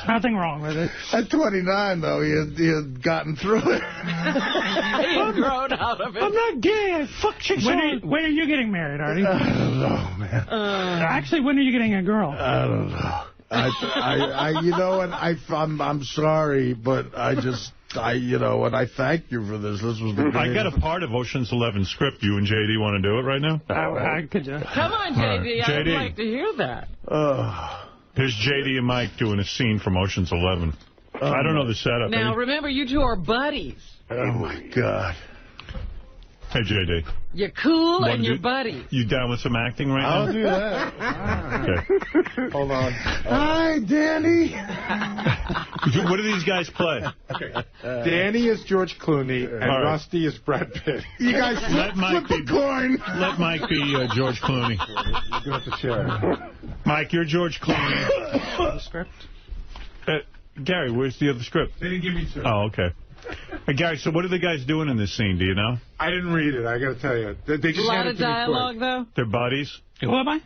Nothing wrong with it. At 29, though, he had gotten through it. He had grown out of it. I'm not gay. Fuck chicks. When are you getting married, Artie? I don't know, man. Actually, when are you getting a girl? I don't know. You know what? I'm sorry, but you know what? I thank you for this. This was the I got a part of Ocean's 11 script. You and J.D. want to do it right now? I could. Come on, J.D. I'd like to hear that. Here's J.D. and Mike doing a scene from Ocean's 11. I don't know the setup. Now, remember, you two are buddies. Oh, my God. Hey, J.D. You're cool and you're buddies. You down with some acting right now? I'll do that. Okay. Hold on. Hi, Danny. What do these guys play? Danny is George Clooney, and Rusty is Brad Pitt. You guys flip the coin. Let Mike be George Clooney. Get off the chair. Mike, you're George Clooney. The script? Gary, where's the other script? They didn't give me two. Oh, okay. Gary, so what are the guys doing in this scene? Do you know? I didn't read it. I got to tell you. They just a lot of dialogue, though? They're buddies? Who am I?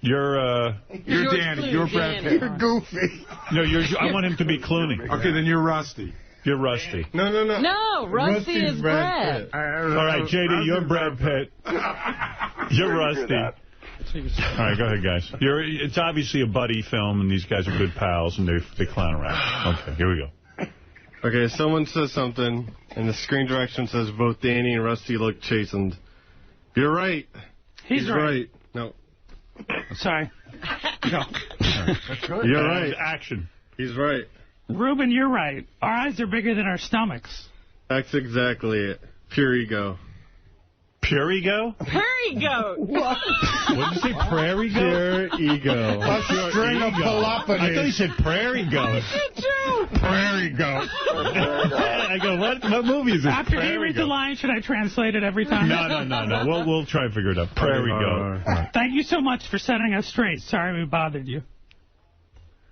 You're Danny. You're Brad Pitt. You're Goofy. No, I want him to be Clooney. Okay, then you're Rusty. You're Rusty. No. No, Rusty is Brad. All right, J.D., you're Brad Pitt. You're Rusty. All right, go ahead, guys. It's obviously a buddy film, and these guys are good pals, and they clown around. Okay, here we go. Okay, someone says something, and the screen direction says both Danny and Rusty look chastened. You're right. He's right. No. Sorry. No. You're right. Action. He's right. Ruben, you're right. Our eyes are bigger than our stomachs. That's exactly it. Pure ego. Pure ego? Prairie goat. What did you say, prairie goat? Pure ego. A string of palopines. I thought you said prairie goat. Prairie goat. I go, what movie is this? After he reads the line, should I translate it every time? No. We'll try and figure it out. Prairie goat. Thank you so much for setting us straight. Sorry we bothered you.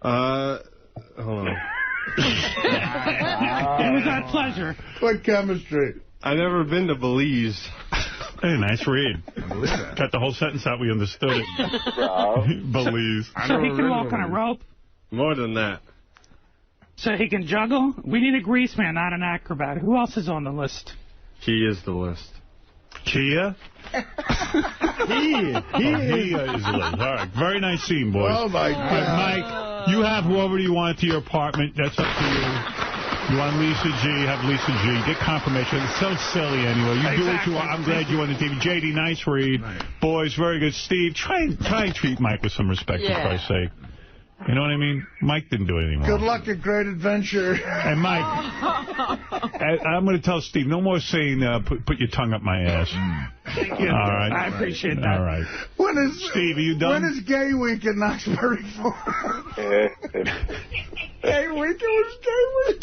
Hold on. It was our pleasure. What chemistry? I've never been to Belize. Hey, nice read. Got the whole sentence out. We understood it. Belize. So he can walk on a rope? More than that. So he can juggle? We need a grease man, not an acrobat. Who else is on the list? He is the list. Kia? He is the list. All right. Very nice scene, boys. Oh, my God. Mike, you have whoever you want to your apartment. That's up to you. You want Lisa G, have Lisa G. Get confirmation. It's so silly anyway. You do what you want. I'm glad you won the TV. J.D., nice read. Boys, very good. Steve, try and treat Mike with some respect, for Christ's sake. You know what I mean? Mike didn't do anything wrong. Good luck at Great Adventure. And Mike, I'm going to tell Steve, no more saying, put your tongue up my ass. Thank you. All right. I appreciate that. All right. Steve, are you done? When is Gay Week in Knoxbury for? Gay Week? It was Gay Week.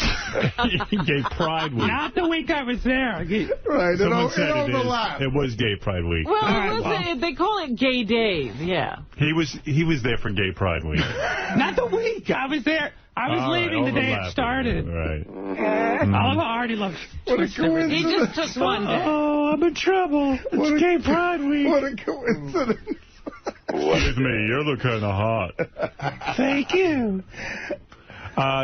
Gay Pride Week. Not the week I was there. Right. Someone said it was Gay Pride Week. Well, they call it Gay Days, yeah. He was there for Gay Pride Week. Not the week. I was there. I was leaving the day it started. Right. Oliver already loves Twister. He just took one day. Oh, I'm in trouble. It's Gay Pride Week. What a coincidence. With me, you look kind of hot. Thank you.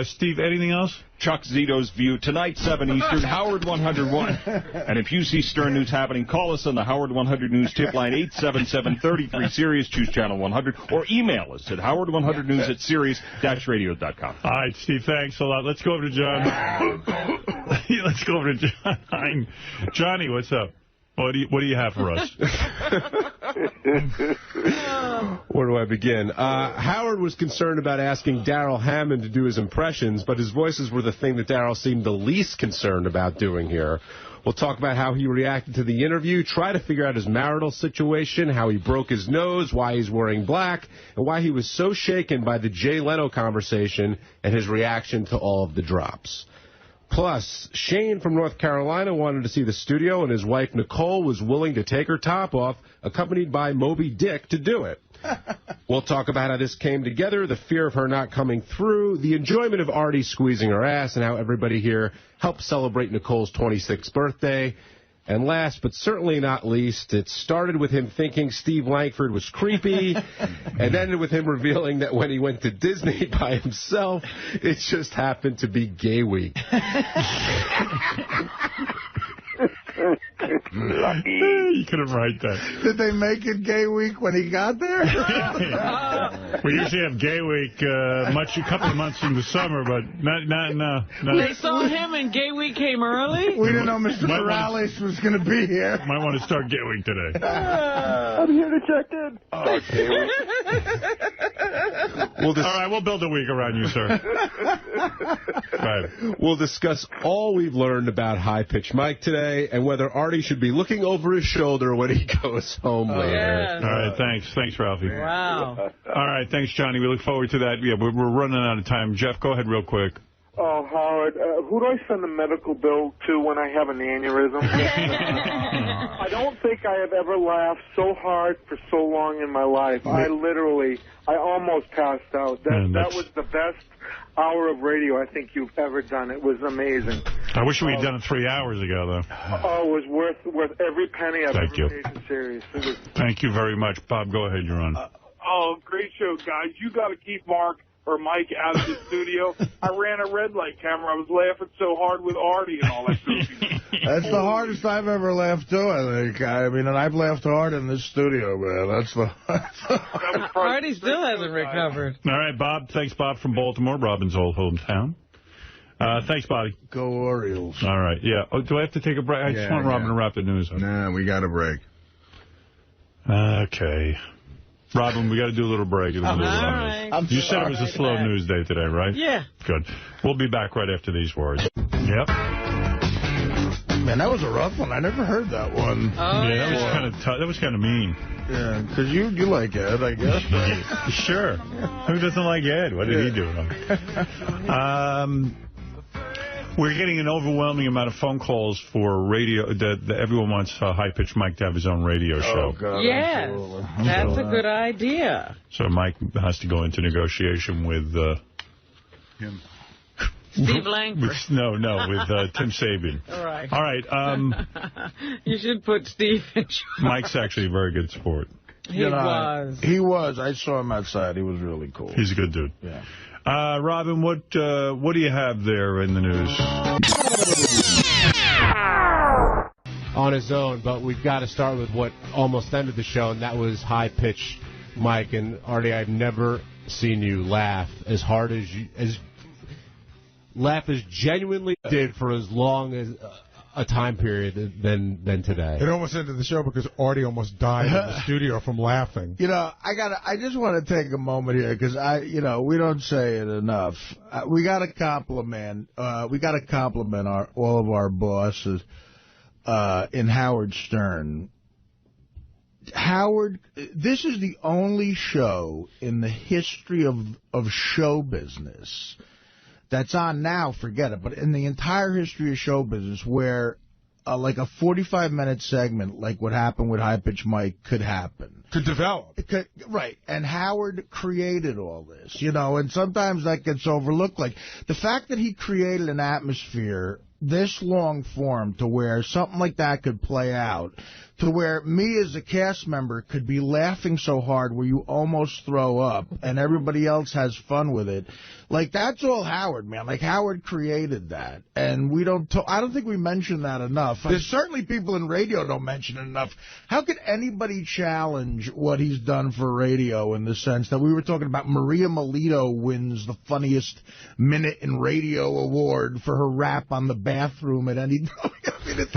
Steve, anything else? Chuck Zito's View, tonight, 7 Eastern, Howard 101. And if you see Stern News happening, call us on the Howard 100 News tip line, 877-33-SIRIUS, choose channel 100, or email us at howard100news@sirius-radio.com. All right, Steve, thanks a lot. Let's go over to John. Let's go over to John. Johnny, what's up? What do you have for us? Where do I begin? Howard was concerned about asking Darrell Hammond to do his impressions, but his voices were the thing that Darrell seemed the least concerned about doing here. We'll talk about how he reacted to the interview, try to figure out his marital situation, how he broke his nose, why he's wearing black, and why he was so shaken by the Jay Leno conversation and his reaction to all of the drops. Plus, Shane from North Carolina wanted to see the studio, and his wife Nicole was willing to take her top off, accompanied by Moby Dick to do it. We'll talk about how this came together, the fear of her not coming through, the enjoyment of Artie squeezing her ass, and how everybody here helped celebrate Nicole's 26th birthday. And last but certainly not least, it started with him thinking Steve Langford was creepy, and ended with him revealing that when he went to Disney by himself, it just happened to be Gay Week. You could have write that. Did they make it Gay Week when he got there? We usually have Gay Week a couple of months in the summer, but not. They saw him and Gay Week came early? We didn't know Mr. Morales was going to be here. Might want to start Gay Week today. I'm here to check in. Oh, Gay Week. All right, we'll build a week around you, sir. Right. We'll discuss all we've learned about High-Pitched Mike today and whether Artie should be looking over his shoulder when he goes home later. Yes. All right, thanks. Thanks, Ralphie. Wow. All right, thanks, Johnny. We look forward to that. Yeah, we're running out of time. Jeff, go ahead real quick. Oh, Howard, who do I send the medical bill to when I have an aneurysm? I don't think I have ever laughed so hard for so long in my life. I almost passed out. That was the best hour of radio I think you've ever done. It was amazing. I wish we'd done it 3 hours ago, though. Oh, it was worth every penny I've ever paid in Sirius. Thank you very much. Bob, go ahead. You're on. Great show, guys. You got to keep Mark or Mike out of the studio. I ran a red light camera. I was laughing so hard with Artie and all that stuff. That's the hardest I've ever laughed, too, I think. I mean, and I've laughed hard in this studio, man. Artie still hasn't recovered. All right, Bob. Thanks, Bob, from Baltimore, Robin's old hometown. Thanks, Bobby. Go Orioles. All right, yeah. Oh, do I have to take a break? I just want Robin to wrap the news up. Nah, we got a break. Okay. Robin, we got to do a little break. Right. You said it was a slow news day today, right? Yeah. Good. We'll be back right after these words. Yep. Man, that was a rough one. I never heard that one. Oh, yeah, that was kind of tough. That was kind of mean. Yeah, because you like Ed, I guess. Sure. Who doesn't like Ed? What did he do? We're getting an overwhelming amount of phone calls for radio. That everyone wants High-Pitched Mike to have his own radio show. Oh, God. Yes, that's a good idea. So Mike has to go into negotiation with him. Steve Langford. With Tim Sabian. All right. All right. You should put Steve in charge. Mike's actually a very good sport. He was. He was. I saw him outside. He was really cool. He's a good dude. Yeah. Robin, what do you have there in the news? On his own, but we've got to start with what almost ended the show, and that was High-Pitched Mike. And Artie, I've never seen you laugh as hard as genuinely did for as long as a time period than today. It almost ended the show because Artie almost died in the studio from laughing. You know, I just want to take a moment here because we don't say it enough. We got to compliment all of our bosses in Howard Stern. Howard, this is the only show in the history of show business that's on now, forget it, but in the entire history of show business where like a 45-minute segment like what happened with High-Pitched Mike could happen. Could develop. Right, and Howard created all this, and sometimes that gets overlooked. Like, the fact that he created an atmosphere this long form to where something like that could play out, to where me as a cast member could be laughing so hard where you almost throw up and everybody else has fun with it. Like, that's all Howard, man. Like, Howard created that. And I don't think we mention that enough. There's certainly people in radio don't mention it enough. How could anybody challenge what he's done for radio in the sense that we were talking about Maria Melito wins the funniest minute in radio award for her rap on the bathroom at any time. I mean,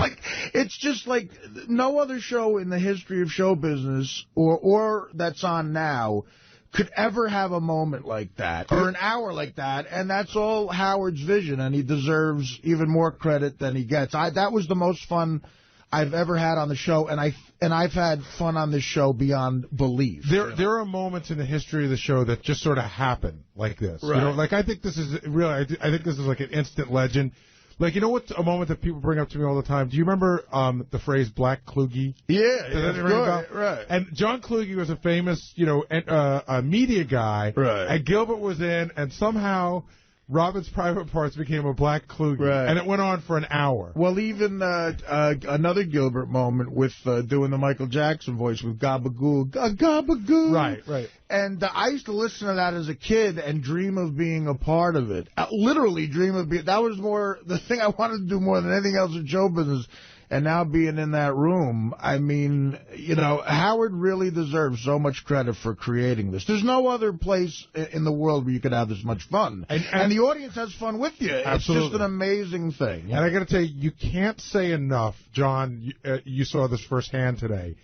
it's just like no other show in the history of show business or that's on now could ever have a moment like that or an hour like that, and that's all Howard's vision, and he deserves even more credit than he gets. That was the most fun I've ever had on the show, and I've had fun on this show beyond belief. There are moments in the history of the show that just sort of happen like this. Right. Like I think this is really, I think this is like an instant legend. Like, you know what's a moment that people bring up to me all the time? Do you remember the phrase Black Kluge? Yeah, right. And John Kluge was a famous, a media guy. Right. And Gilbert was in, and somehow Robin's private parts became a black Kluge, and it went on for an hour. Well, even another Gilbert moment with doing the Michael Jackson voice with Gabagool, Gabagool. Right. And I used to listen to that as a kid and dream of being a part of it. Literally dream of being. That was more the thing I wanted to do more than anything else in show business. And now being in that room, I mean, you know, Howard really deserves so much credit for creating this. There's no other place in the world where you could have this much fun. And the audience has fun with you. Absolutely. It's just an amazing thing. And I got to tell you, you can't say enough, John, you saw this firsthand today,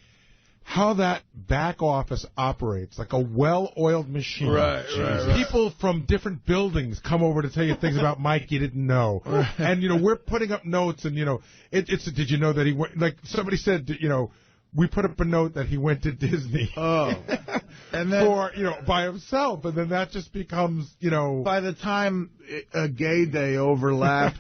how that back office operates like a well-oiled machine. Right. People from different buildings come over to tell you things about Mike you didn't know. And, you know, we're putting up notes and, you know, it's did you know that he went, like somebody said, you know, we put up a note that he went to Disney. And then, for, you know, by himself. And then that just becomes, you know. By the time a gay day overlapped,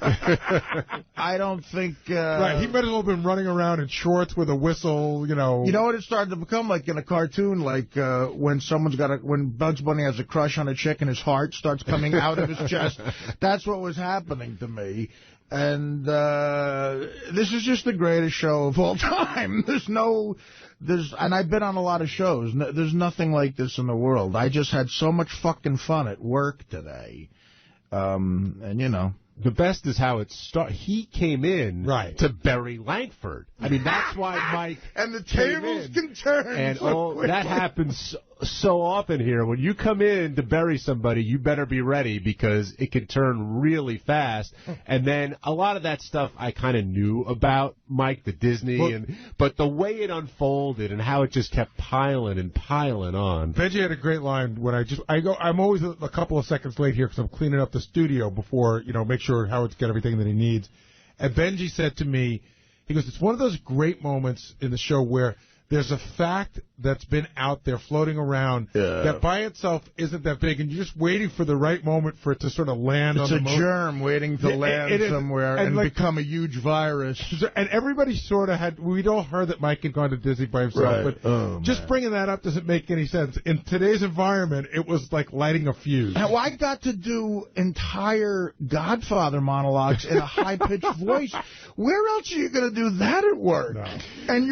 I don't think. Right. He might as well have been running around in shorts with a whistle, you know. You know what it started to become like in a cartoon? Like when when Bugs Bunny has a crush on a chick and his heart starts coming out of his chest. That's what was happening to me. And this is just the greatest show of all time. And I've been on a lot of shows. There's nothing like this in the world. I just had so much fucking fun at work today. And, you know. The best is how it started. He came in to bury Langford. I mean, that's why Mike and the tables can turn. And that happens so often here. When you come in to bury somebody, you better be ready because it can turn really fast. And then a lot of that stuff I kind of knew about Mike, the Disney, but the way it unfolded and how it just kept piling and piling on. Benji had a great line when I'm always a couple of seconds late here because I'm cleaning up the studio before, you know, make sure Howard's got everything that he needs. And Benji said to me, he goes, it's one of those great moments in the show where there's a fact that's been out there floating around that by itself isn't that big, and you're just waiting for the right moment for it to sort of land on the It's a germ waiting to land somewhere and like, become a huge virus. And everybody sort of we'd all heard that Mike had gone to Disney by himself, but just bringing that up doesn't make any sense. In today's environment, it was like lighting a fuse. Now, I got to do entire Godfather monologues in a high-pitched voice. Where else are you going to do that at work? No. And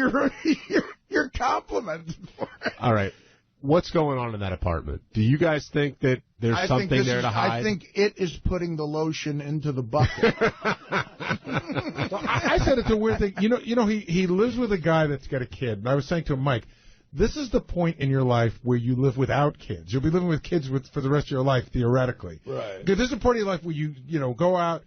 you're complimented for it. All right. What's going on in that apartment? Do you guys think that there's something there to hide? I think it is putting the lotion into the bucket. I said it's a weird thing. You know, he lives with a guy that's got a kid. And I was saying to him, Mike, this is the point in your life where you live without kids. You'll be living with kids for the rest of your life, theoretically. Right. Because this is a point in your life where you go out,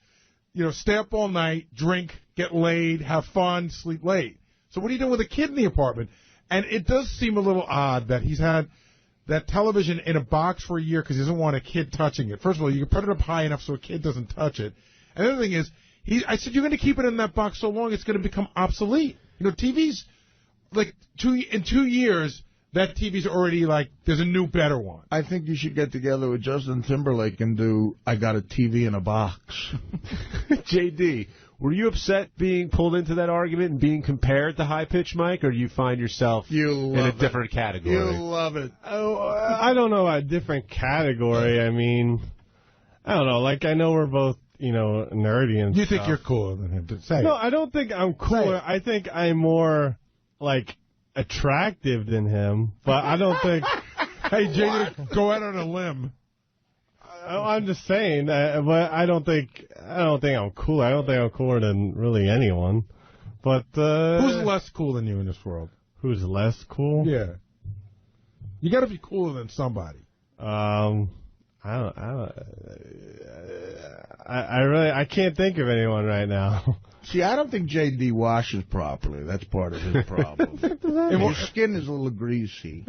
you know, stay up all night, drink, get laid, have fun, sleep late. So what are you doing with a kid in the apartment? And it does seem a little odd that he's had that television in a box for a year because he doesn't want a kid touching it. First of all, you can put it up high enough so a kid doesn't touch it. And the other thing is, I said, you're going to keep it in that box so long it's going to become obsolete. You know, TV's, like, in 2 years, that TV's already, like, there's a new, better one. I think you should get together with Justin Timberlake and do I Got a TV in a Box. J.D., were you upset being pulled into that argument and being compared to High Pitch Mike, or do you find yourself in a different category? You love it. Oh, I don't know, a different category. I mean, I don't know. Like, I know we're both, you know, nerdy and You think you're cooler than him. Say No, I don't think I'm cooler. I think I'm more, like, attractive than him, but I don't think... Hey, Jay, go out on a limb. I'm just saying, but I don't think I'm cool. I don't think I'm cooler than really anyone. But who's less cool than you in this world? Who's less cool? Yeah, you got to be cooler than somebody. I can't think of anyone right now. See, I don't think J.D. washes properly. That's part of his problem. His skin is a little greasy.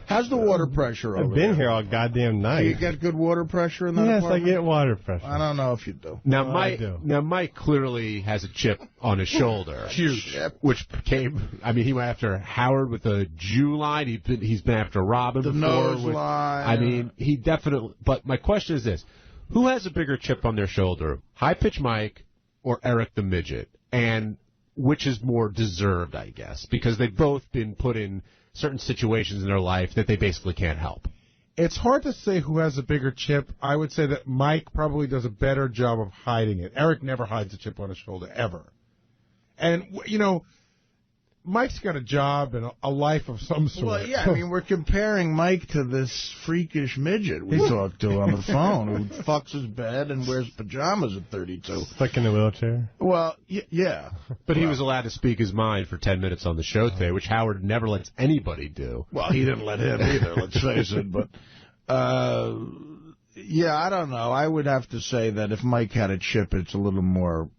How's the water pressure over there? I've been here all goddamn night. Do you get good water pressure in that apartment? Yes, I get water pressure. I don't know if you do. Now, Mike clearly has a chip on his shoulder. Huge. Which came, I mean, he went after Howard with a Jew line. He's been after Robin before. The nose line. I mean, he definitely, but my question is this. Who has a bigger chip on their shoulder? High Pitch Mike or Eric the Midget? And which is more deserved, I guess, because they've both been put in certain situations in their life that they basically can't help. It's hard to say who has a bigger chip. I would say that Mike probably does a better job of hiding it. Eric never hides a chip on his shoulder, ever. And, you know, Mike's got a job and a life of some sort. Well, yeah, I mean, we're comparing Mike to this freakish midget we talked to on the phone who fucks his bed and wears pajamas at 32. Stuck in a wheelchair. Well, yeah. But he was allowed to speak his mind for 10 minutes on the show today, which Howard never lets anybody do. Well, he didn't let him either, let's face it. But, yeah, I don't know. I would have to say that if Mike had a chip, it's a little more,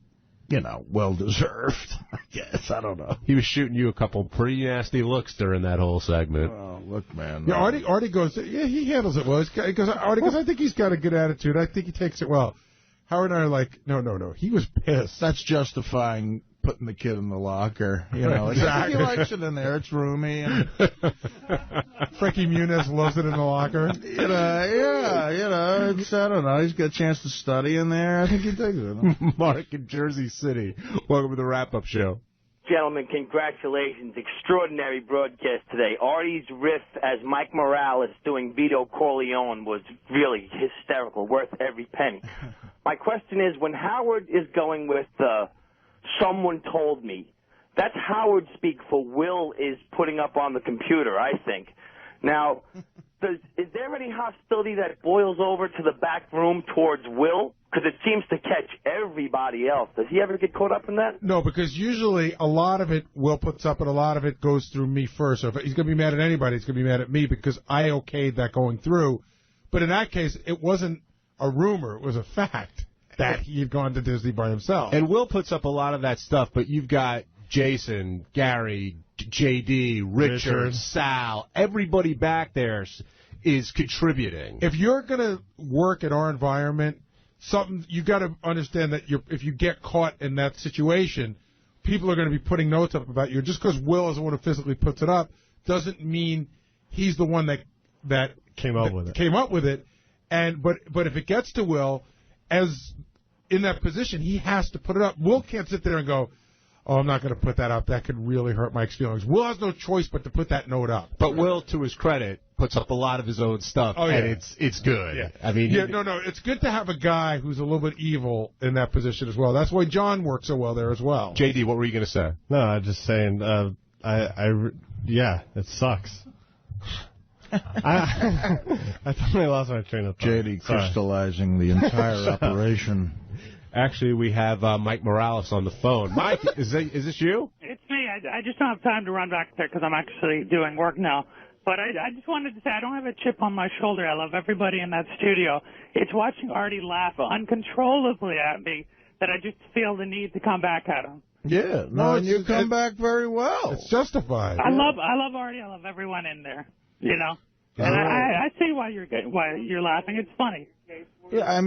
you know, well-deserved, I guess. I don't know. He was shooting you a couple pretty nasty looks during that whole segment. Oh, look, man. Yeah, Artie goes, yeah, he handles it well. Artie goes, I think he's got a good attitude. I think he takes it well. Howard and I are like, no. He was pissed. That's justifying putting the kid in the locker. You know, exactly. He likes it in there. It's roomy. And Frankie Muniz loves it in the locker. It's, I don't know. He's got a chance to study in there. I think he digs it. Mark in Jersey City. Welcome to the wrap-up show. Gentlemen, congratulations. Extraordinary broadcast today. Artie's riff as Mike Morales doing Vito Corleone was really hysterical, worth every penny. My question is, when Howard is going with someone told me, that's Howard speak for Will is putting up on the computer, I think. Now, is there any hostility that boils over to the back room towards Will? Because it seems to catch everybody else. Does he ever get caught up in that? No, because usually a lot of it Will puts up and a lot of it goes through me first. So if he's going to be mad at anybody, he's going to be mad at me because I okayed that going through. But in that case, it wasn't a rumor. It was a fact that he had gone to Disney by himself. And Will puts up a lot of that stuff, but you've got Jason, Gary, J.D., Richard, Sal, everybody back there is contributing. If you're going to work in our environment, you got to understand that if you get caught in that situation, people are going to be putting notes up about you. Just because Will is the one who physically puts it up doesn't mean he's the one that came up with it. And but if it gets to Will, as in that position, he has to put it up. Will can't sit there and go, oh, I'm not going to put that up. That could really hurt Mike's feelings. Will has no choice but to put that note up. But Will, to his credit, puts up a lot of his own stuff, and it's good. Yeah. I mean, it's good to have a guy who's a little bit evil in that position as well. That's why John works so well there as well. J.D., what were you going to say? No, I'm just saying, it sucks. I totally lost my train of thought. J.D. crystallizing the entire operation. Actually, we have Mike Morales on the phone. Mike, is this you? It's me. I just don't have time to run back there because I'm actually doing work now. But I just wanted to say I don't have a chip on my shoulder. I love everybody in that studio. It's watching Artie laugh uncontrollably at me that I just feel the need to come back at him. Yeah, and you come back very well. It's justified. I love Artie. I love everyone in there. You know, and I see why you're laughing. It's funny. Yeah,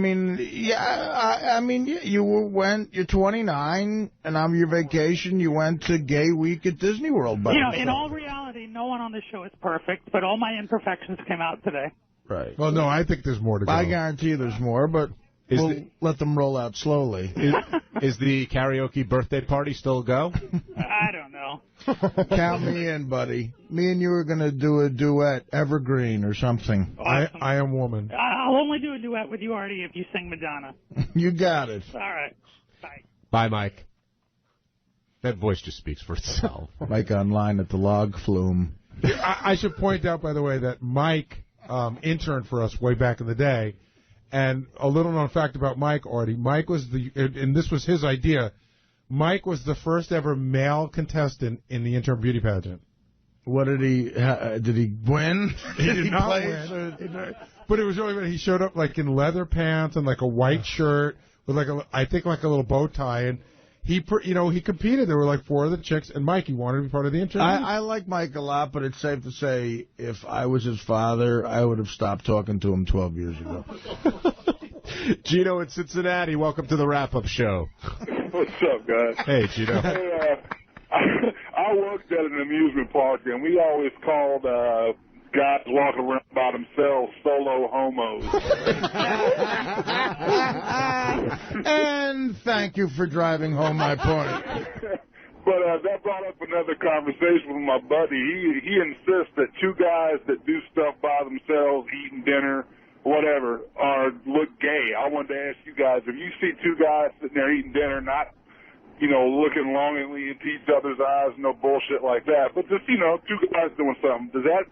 you're 29, and on your vacation, you went to Gay Week at Disney World. In all reality, no one on the show is perfect, but all my imperfections came out today. Right. Well, no, I think there's more to go. I guarantee there's more, but we'll let them roll out slowly. Is the karaoke birthday party still a go? I don't know. Count me in, buddy. Me and you are going to do a duet, Evergreen or something. Awesome. I Am Woman. I'll only do a duet with you, Artie, if you sing Madonna. You got it. All right. Bye. Bye, Mike. That voice just speaks for itself. Mike online at the log flume. I should point out, by the way, that Mike interned for us way back in the day. And a little known fact about Mike, Artie, Mike was and this was his idea, Mike was the first ever male contestant in the interim beauty pageant. What did he win? He did not win. But it was really funny. He showed up like in leather pants and like a white shirt with like a little bow tie, and he competed. There were like 4 of the chicks, and Mike, he wanted to be part of the interim. I like Mike a lot, but it's safe to say if I was his father, I would have stopped talking to him 12 years ago. Gino in Cincinnati, welcome to the wrap-up show. What's up, guys? Hey, Gino. Hey, I worked at an amusement park, and we always called guys walking around by themselves solo homos. And thank you for driving home my point. But that brought up another conversation with my buddy. He insists that two guys that do stuff by themselves, eating dinner, whatever, look gay. I wanted to ask you guys, if you see two guys sitting there eating dinner, not, looking longingly into each other's eyes, no bullshit like that, but just, two guys doing something, does that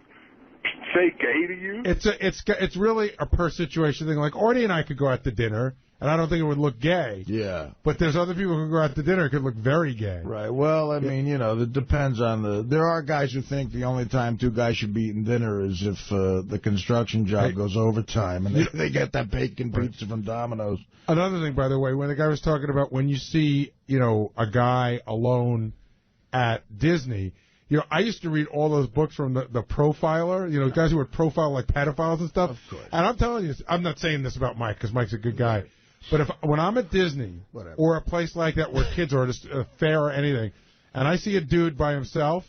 say gay to you? It's really a per situation thing. Like Artie and I could go out to dinner, and I don't think it would look gay. Yeah. But there's other people who go out to dinner it could look very gay. Right. Well, I mean, it depends on there are guys who think the only time two guys should be eating dinner is if the construction job goes overtime and they get that bacon pizza from Domino's. Another thing, by the way, when the guy was talking about when you see, a guy alone at Disney, I used to read all those books from the profiler, guys who would profile like pedophiles and stuff. Of course. And I'm telling you, I'm not saying this about Mike because Mike's a good guy. But when I'm at Disney or a place like that where kids are just a fair or anything, and I see a dude by himself,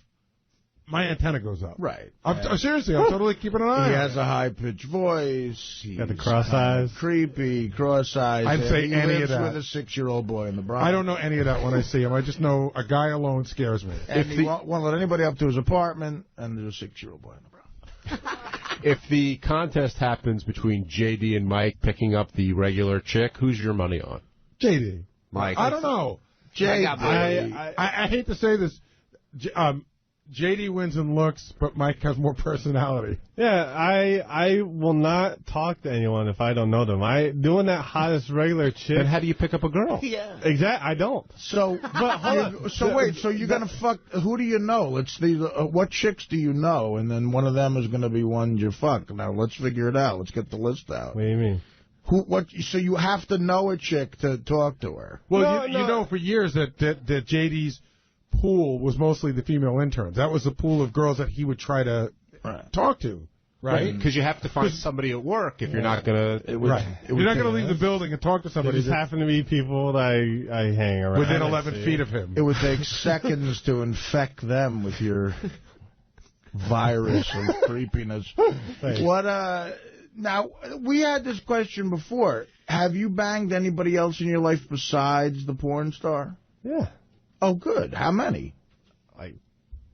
my antenna goes up. Right. Seriously, I'm totally keeping an eye on it. He has a high-pitched voice. He's got the cross eyes. Creepy, cross eyes. I'd say any of that. He lives with a 6-year-old boy in the Bronx. I don't know any of that when I see him. I just know a guy alone scares me. And he won't let anybody up to his apartment, and there's a 6-year-old boy in the Bronx. If the contest happens between J.D. and Mike picking up the regular chick, who's your money on? J.D. Mike. I don't know. I hate to say this. J.D. wins in looks, but Mike has more personality. Yeah, I will not talk to anyone if I don't know them. Doing that hottest regular chick. Then how do you pick up a girl? Yeah. Exactly, I don't. So, so you're going to fuck, who do you know? What chicks do you know? And then one of them is going to be one you fuck. Now, let's figure it out. Let's get the list out. What do you mean? So you have to know a chick to talk to her. Well, you know for years that J.D.'s pool was mostly the female interns. That was the pool of girls that he would try to talk to, right? Because you have to find somebody at work if you're not going to... You're not going to leave the building and talk to somebody. There just happen to be people that I hang around. Within 11 feet of him. It would take seconds to infect them with your virus and creepiness. Now, we had this question before. Have you banged anybody else in your life besides the porn star? Yeah. Oh, good. How many? Like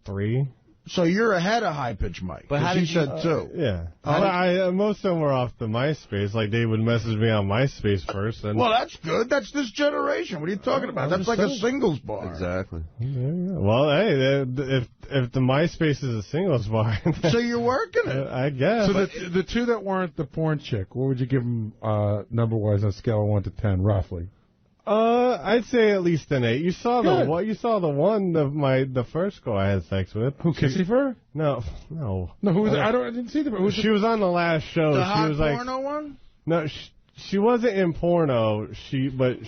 3. So you're ahead of High Pitch Mike. But how did you said 2? Yeah. Most of them were off the MySpace. Like, they would message me on MySpace first. And well, that's good. That's this generation. What are you talking about? That's like a singles bar. Exactly. Yeah. Well, hey, if the MySpace is a singles bar... So you're working it. I guess. So the 2 that weren't the porn chick, what would you give them number-wise on a scale of 1 to 10, roughly? I'd say at least an 8. You saw the one of the first girl I had sex with. Who, Kissy Fur? No. No, who was it? I didn't see the. She was on the last show. The she was like porno one? No, she wasn't in porno. She wasn't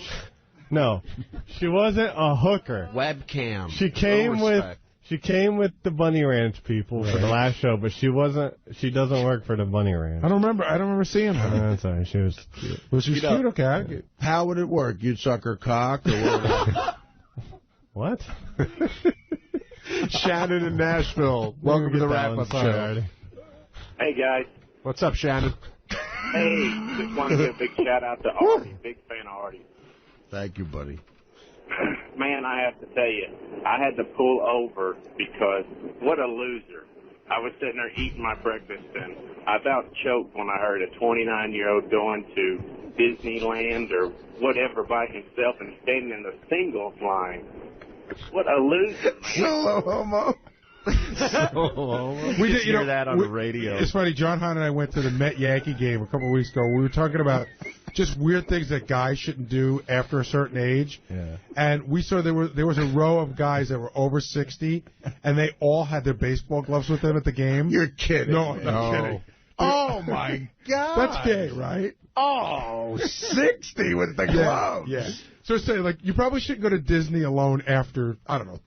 a hooker. Webcam. She came with the Bunny Ranch people for the last show, but she doesn't work for the Bunny Ranch. I don't remember seeing her. I'm sorry. She was cute. Okay. How would it work? You'd suck her cock or what? Shannon in Nashville. Welcome to the wrap-up show. Hey, guys. What's up, Shannon? Hey, just want to give a big shout-out to Artie. Big fan of Artie. Thank you, buddy. Man, I have to tell you, I had to pull over because what a loser. I was sitting there eating my breakfast, and I about choked when I heard a 29-year-old going to Disneyland or whatever by himself and standing in the singles line. What a loser, man. Hello, homo. We did hear that on the radio. It's funny, John Hahn and I went to the Met-Yankee game a couple of weeks ago. We were talking about just weird things that guys shouldn't do after a certain age. Yeah. And we saw there was a row of guys that were over 60, and they all had their baseball gloves with them at the game. You're kidding. No, I'm not kidding. Oh, my God. That's gay, right? Oh, 60 with the gloves. Yeah. So say, like, you probably shouldn't go to Disney alone after,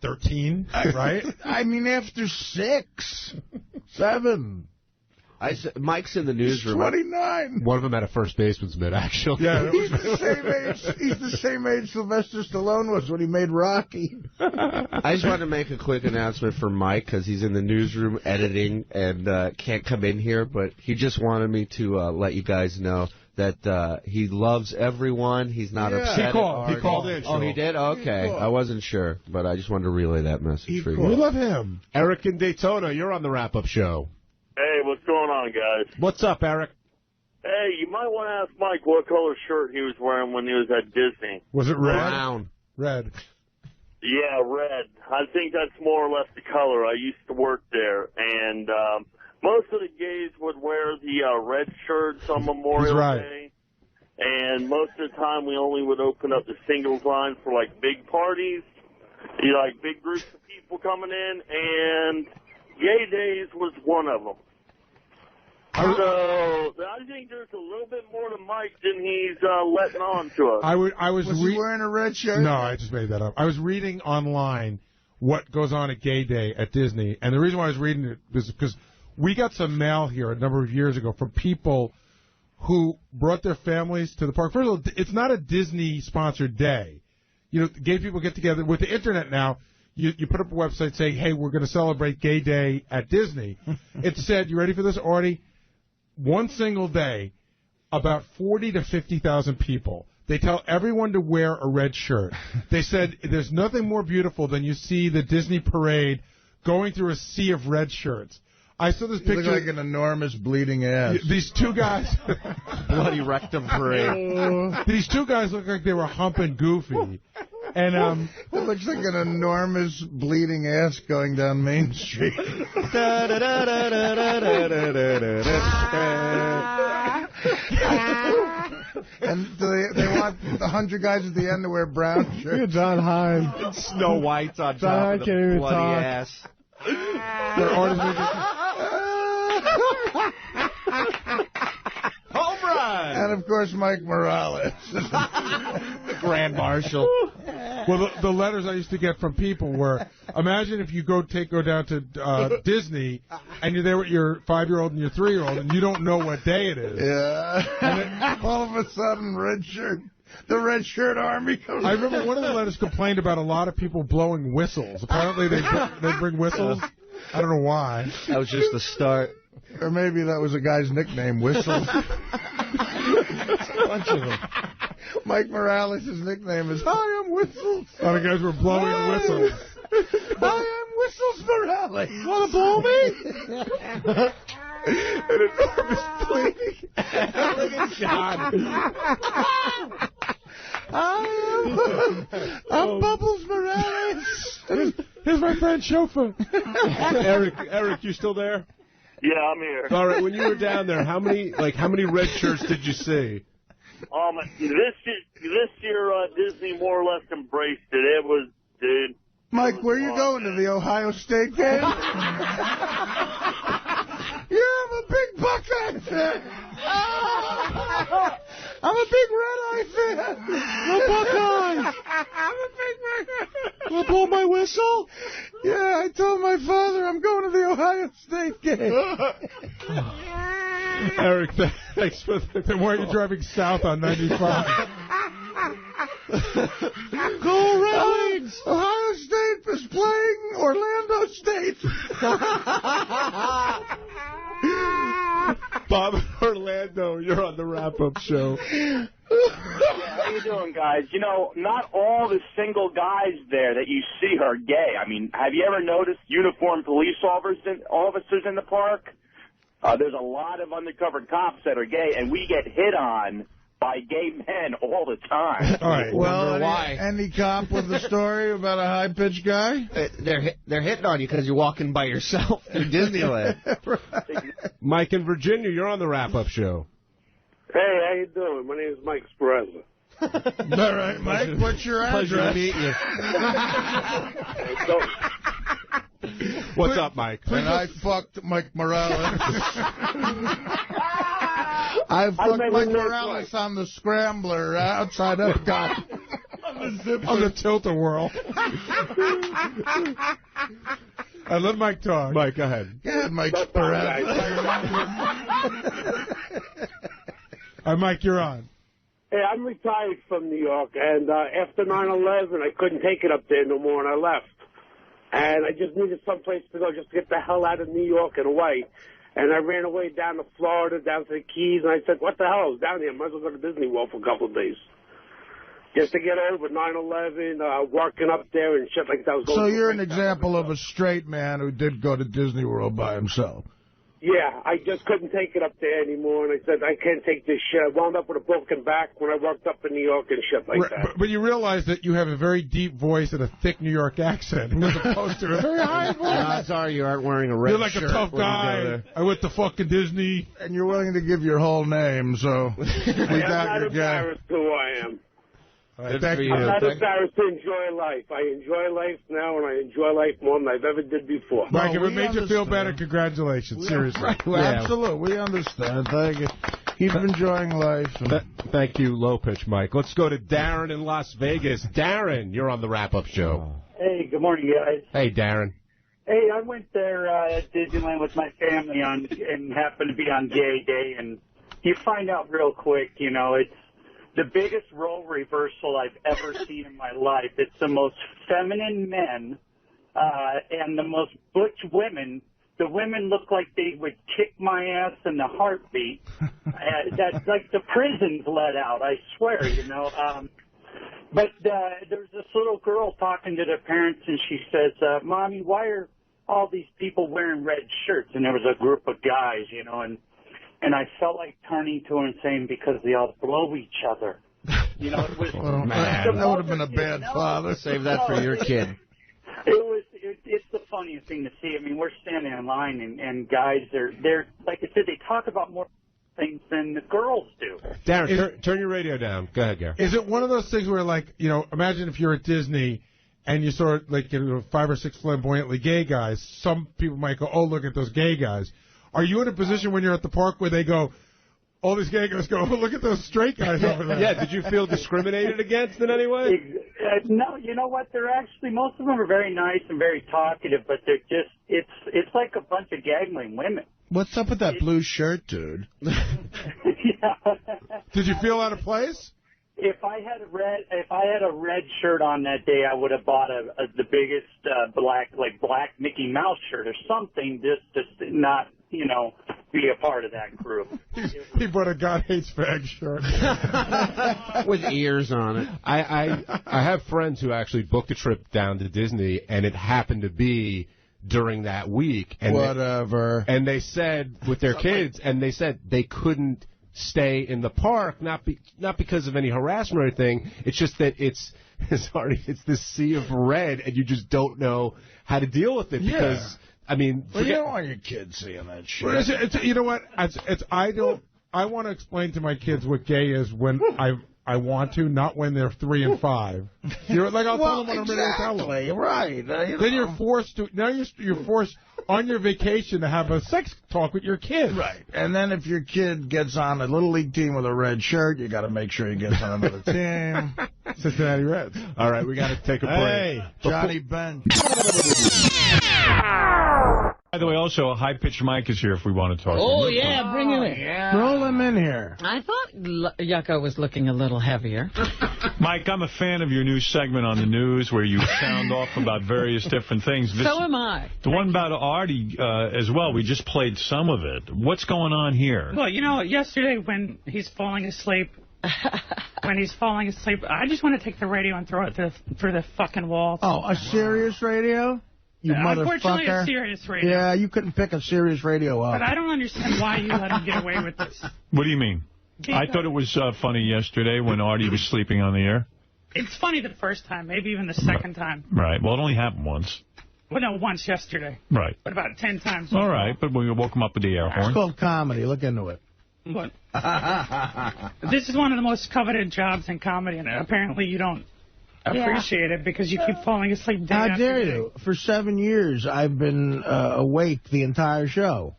13, right? I mean, after 6, 7. Mike's in the newsroom. He's 29. One of them had a first baseman's mitt, actually. Yeah, he's the same age. He's the same age Sylvester Stallone was when he made Rocky. I just wanted to make a quick announcement for Mike because he's in the newsroom editing and can't come in here, but he just wanted me to let you guys know that he loves everyone. He's not upset. He called in. Oh, he did? Okay. I wasn't sure, but I just wanted to relay that message for you. We love him. Eric in Daytona, you're on the wrap-up show. Hey, what's going on, guys? What's up, Eric? Hey, you might want to ask Mike what color shirt he was wearing when he was at Disney. Was it red? Brown. Red. Yeah, red. I think that's more or less the color. I used to work there, and most of the gays would wear the red shirts on Memorial Day. And most of the time, we only would open up the singles line for, like, big parties, like big groups of people coming in, and Gay Days was one of them. So I think there's a little bit more to Mike than he's letting on to us. Was he wearing a red shirt? No, I just made that up. I was reading online what goes on at Gay Day at Disney, and the reason why I was reading it was because we got some mail here a number of years ago from people who brought their families to the park. First of all, it's not a Disney-sponsored day. You know, gay people get together. With the Internet now, you put up a website saying, hey, we're going to celebrate Gay Day at Disney. It said, you ready for this, Artie? One single day, about 40 to 50,000 people. They tell everyone to wear a red shirt. They said there's nothing more beautiful than you see the Disney parade going through a sea of red shirts. I saw this picture. You look like an enormous bleeding ass. These two guys. Bloody rectum parade. These two guys look like they were humping Goofy. And it looks like an enormous bleeding ass going down Main Street. And they want the 100 guys at the end to wear brown shirts. John Hine. Snow White's on top of the bloody ass. Home run! And, of course, Mike Morales. The Grand Marshal. Well, the letters I used to get from people were, imagine if you go down to Disney, and you're there with your 5-year-old and your 3-year-old, and you don't know what day it is. Yeah. And all of a sudden, the red shirt army comes. I remember one of the letters complained about a lot of people blowing whistles. Apparently, they bring whistles. I don't know why. That was just the start. Or maybe that was a guy's nickname, Whistle. A bunch of them. Mike Morales' nickname is I am Whistles. A lot of guys were blowing whistles. I am Whistles Morales. Want to blow me? And it's always bleeding. Look at John. I'm Bubbles Morales. Here's my friend Chauffeur. Eric, you still there? Yeah, I'm here. All right, when you were down there, how many red shirts did you see? This year Disney more or less embraced it. It was, dude. Mike, where you going to the Ohio State game? Yeah, I'm a big Buckeye fan. I'm a big Red-Eye fan. The Buckeyes. I'm a big Red-Eye fan. Want to blow my whistle? Yeah, I told my father I'm going to the Ohio State game. Eric, thanks for that. Then why are you driving south on 95? Go Red Wings! Ohio State is playing Orlando State. Bob Orlando, you're on the wrap-up show. How you doing, guys? You know, not all the single guys there that you see are gay. I mean, have you ever noticed uniformed police officers in the park? There's a lot of undercover cops that are gay, and we get hit on by gay men all the time. All right. Well, why? Any cop with a story about a high-pitched guy? They're hitting on you because you're walking by yourself through Disneyland. Right. Mike in Virginia, you're on the wrap-up show. Hey, how you doing? My name is Mike Sperezza. All right, Mike, what's your address? Pleasure to meet you. What's up, Mike? And I fucked Mike Morales. I fucked Mike Morales on the Scrambler outside Epcot. On the Tilt-A-Whirl. I let Mike talk. Mike, go ahead. Yeah, Mike Sperezza. All right, Mike, you're on. Hey, I'm retired from New York, and after 9/11, I couldn't take it up there no more, and I left. And I just needed someplace to go just to get the hell out of New York and away. And I ran away down to Florida, down to the Keys, and I said, what the hell? I was down here. I might as well go to Disney World for a couple of days. Just to get over 9/11, working up there and shit like that. So you're an example of a straight man who did go to Disney World by himself. Yeah, I just couldn't take it up there anymore, and I said, I can't take this shit. I wound up with a broken back when I worked up in New York and shit like that. But you realize that you have a very deep voice and a thick New York accent, as opposed to a very high voice. Odds are you aren't wearing a red shirt. You're like a tough guy. I went to fucking Disney. And you're willing to give your whole name, so we got your guy. I'm not embarrassed who I am. I'm not embarrassed to enjoy life. I enjoy life now, and I enjoy life more than I've ever did before. Mike, if it made you feel better, congratulations. Seriously. Absolutely. We understand. Thank you. Keep enjoying life. Thank you, Low Pitch Mike. Let's go to Darren in Las Vegas. Darren, you're on the wrap-up show. Hey, good morning, guys. Hey, Darren. Hey, I went there at Disneyland with my family and happened to be on Gay Day, and you find out real quick, you know, it's the biggest role reversal I've ever seen in my life. It's the most feminine men and the most butch women. The women look like they would kick my ass in the heartbeat. That's like the prisons let out, I swear, you know. But there's this little girl talking to their parents, and she says, Mommy, why are all these people wearing red shirts? And there was a group of guys, you know, and I felt like turning to her and saying, because they all blow each other. You know, it was... Well, man, that would have been a bad father. Save that for your kid. It's the funniest thing to see. I mean, we're standing in line, and guys, they're like I said, they talk about more things than the girls do. Darren, turn your radio down. Go ahead, Gary. Is it one of those things where, like, you know, imagine if you're at Disney and you saw, like, you know, 5 or 6 flamboyantly gay guys. Some people might go, oh, look at those gay guys. Are you in a position when you're at the park where they go, all these gay guys go, oh, look at those straight guys over there? Yeah, did you feel discriminated against in any way? No, you know what? They're actually, most of them are very nice and very talkative, but they're just, it's like a bunch of gaggling women. What's up with that blue shirt, dude? Yeah. Did you feel out of place? If I had a red shirt on that day, I would have bought the biggest black Mickey Mouse shirt or something, just to not, you know, be a part of that group. He bought a God Hates Fag shirt. With ears on it. I have friends who actually booked a trip down to Disney, and it happened to be during that week. And whatever. And they said, with their kids, and they said they couldn't stay in the park, not because of any harassment or anything. It's just that it's this sea of red, and you just don't know how to deal with it because, I mean, well, you don't want your kids seeing that shit. Well, it's, you know what? I want to explain to my kids what gay is when I want to, not when they're 3 and 5. You're like, I'll tell them when I'm ready to tell them. Right. Then you're forced to. Now you're forced on your vacation to have a sex talk with your kids. Right. And then if your kid gets on a Little League team with a red shirt, you got to make sure he gets on another team. Cincinnati Reds. All right, we got to take a break. Hey, Johnny Bench. By the way, also, High Pitch Mike is here if we want to talk to him. Oh, yeah, bring him in. Yeah. Roll him in here. I thought Yucca was looking a little heavier. Mike, I'm a fan of your new segment on the news where you sound off about various different things. So am I. The one about Artie as well, we just played some of it. What's going on here? Well, you know, yesterday when he's falling asleep, I just want to take the radio and throw it through the fucking wall. Oh, a Sirius radio? You motherfucker. Unfortunately, a Sirius radio. Yeah, you couldn't pick a Sirius radio up. But I don't understand why you let him get away with this. What do you mean? I thought it was funny yesterday when Artie was sleeping on the air. It's funny the first time, maybe even the second time. Right. Well, it only happened once. Well, no, once yesterday. Right. But about 10 times. All right, but we woke him up with the air horn. It's called comedy. Look into it. What? This is one of the most coveted jobs in comedy, and apparently you don't appreciate it because you keep falling asleep day after day. How dare you? For 7 years, I've been awake the entire show.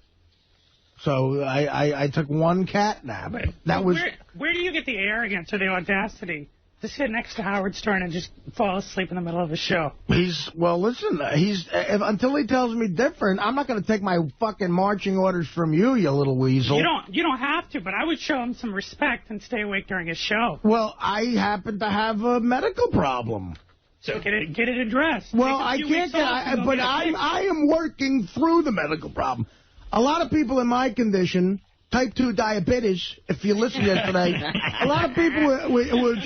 So I took one cat nap. Where do you get the arrogance or the audacity to sit next to Howard Stern and just fall asleep in the middle of a show? Until he tells me different, I'm not going to take my fucking marching orders from you, you little weasel. You don't have to, but I would show him some respect and stay awake during his show. Well, I happen to have a medical problem. So get it addressed. Well, I can't get, but I am working through the medical problem. A lot of people in my condition, type 2 diabetes, if you listened yesterday, a lot of people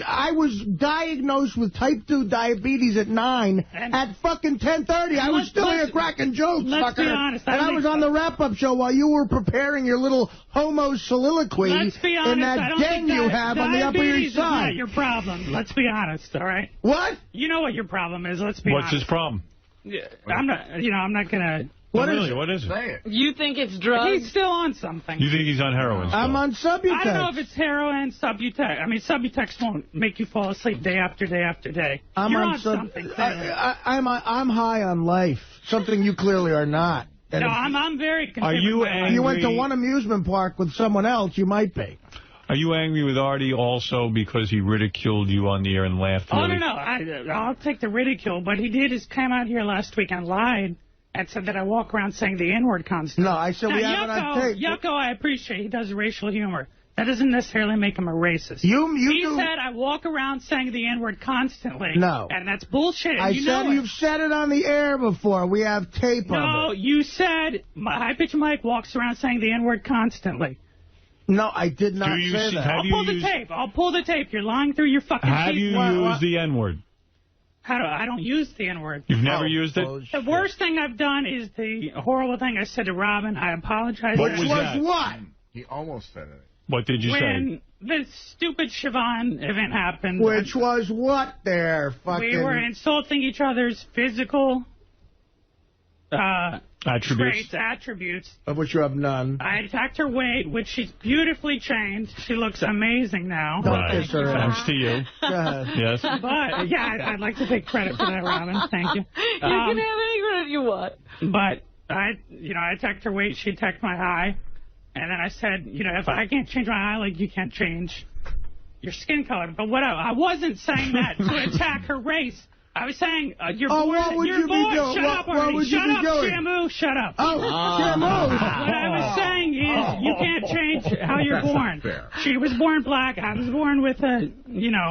I was diagnosed with type 2 diabetes at 9. At fucking 10:30, I was still here cracking jokes, let's fucker. be honest, and I was on the wrap-up show while you were preparing your little homo soliloquy let's be honest, in that den you have on the Upper East Side. Diabetes is not your problem. Let's be honest, all right? What? You know what your problem is. Let's be honest. What's his problem? Yeah, I'm not going to... What is it? You think it's drugs? He's still on something. You think he's on heroin still? I'm on Subutex. I don't know if it's heroin, Subutex. I mean, Subutex won't make you fall asleep day after day after day. You're on something. I'm high on life, something you clearly are not. And no, I'm very confused. Are you angry? You went to one amusement park with someone else, you might be. Are you angry with Artie also because he ridiculed you on the air and laughed? Oh, really? no. I'll take the ridicule. What he did is came out here last week and lied. And said that I walk around saying the N-word constantly. No, I said we have it on tape. Yucko, I appreciate he does racial humor. That doesn't necessarily make him a racist. He said I walk around saying the N-word constantly. No. And that's bullshit. I said you've said it on the air before. We have tape of it. No, you said High-Pitched Mike walks around saying the N-word constantly. No, I did not say that. I'll pull the tape. I'll pull the tape. You're lying through your fucking teeth. Have you used the N-word? I don't use the N-word. You've never used it? The worst thing I've done is the horrible thing I said to Robin. I apologize. What was that? What? He almost said it. What did you say? When the stupid Siobhan event happened. Which was what there? Fucking... We were insulting each other's physical attributes. Of which you have none. I attacked her weight, which she's beautifully changed. She looks amazing now. Right. Thanks to you. Yes. But, yeah, I'd like to take credit for that, Robin. Thank you. You can have any credit you want. But, I attacked her weight. She attacked my eye. And then I said, if I can't change my eye, like, you can't change your skin color. But whatever. I wasn't saying that to attack her race. I was saying, you're born. What would you be doing? Shut up, Artie. Shut up, Shamu. Shut up. Oh, Shamu. What I was saying is, you can't change how you're born. She was born black. I was born with a,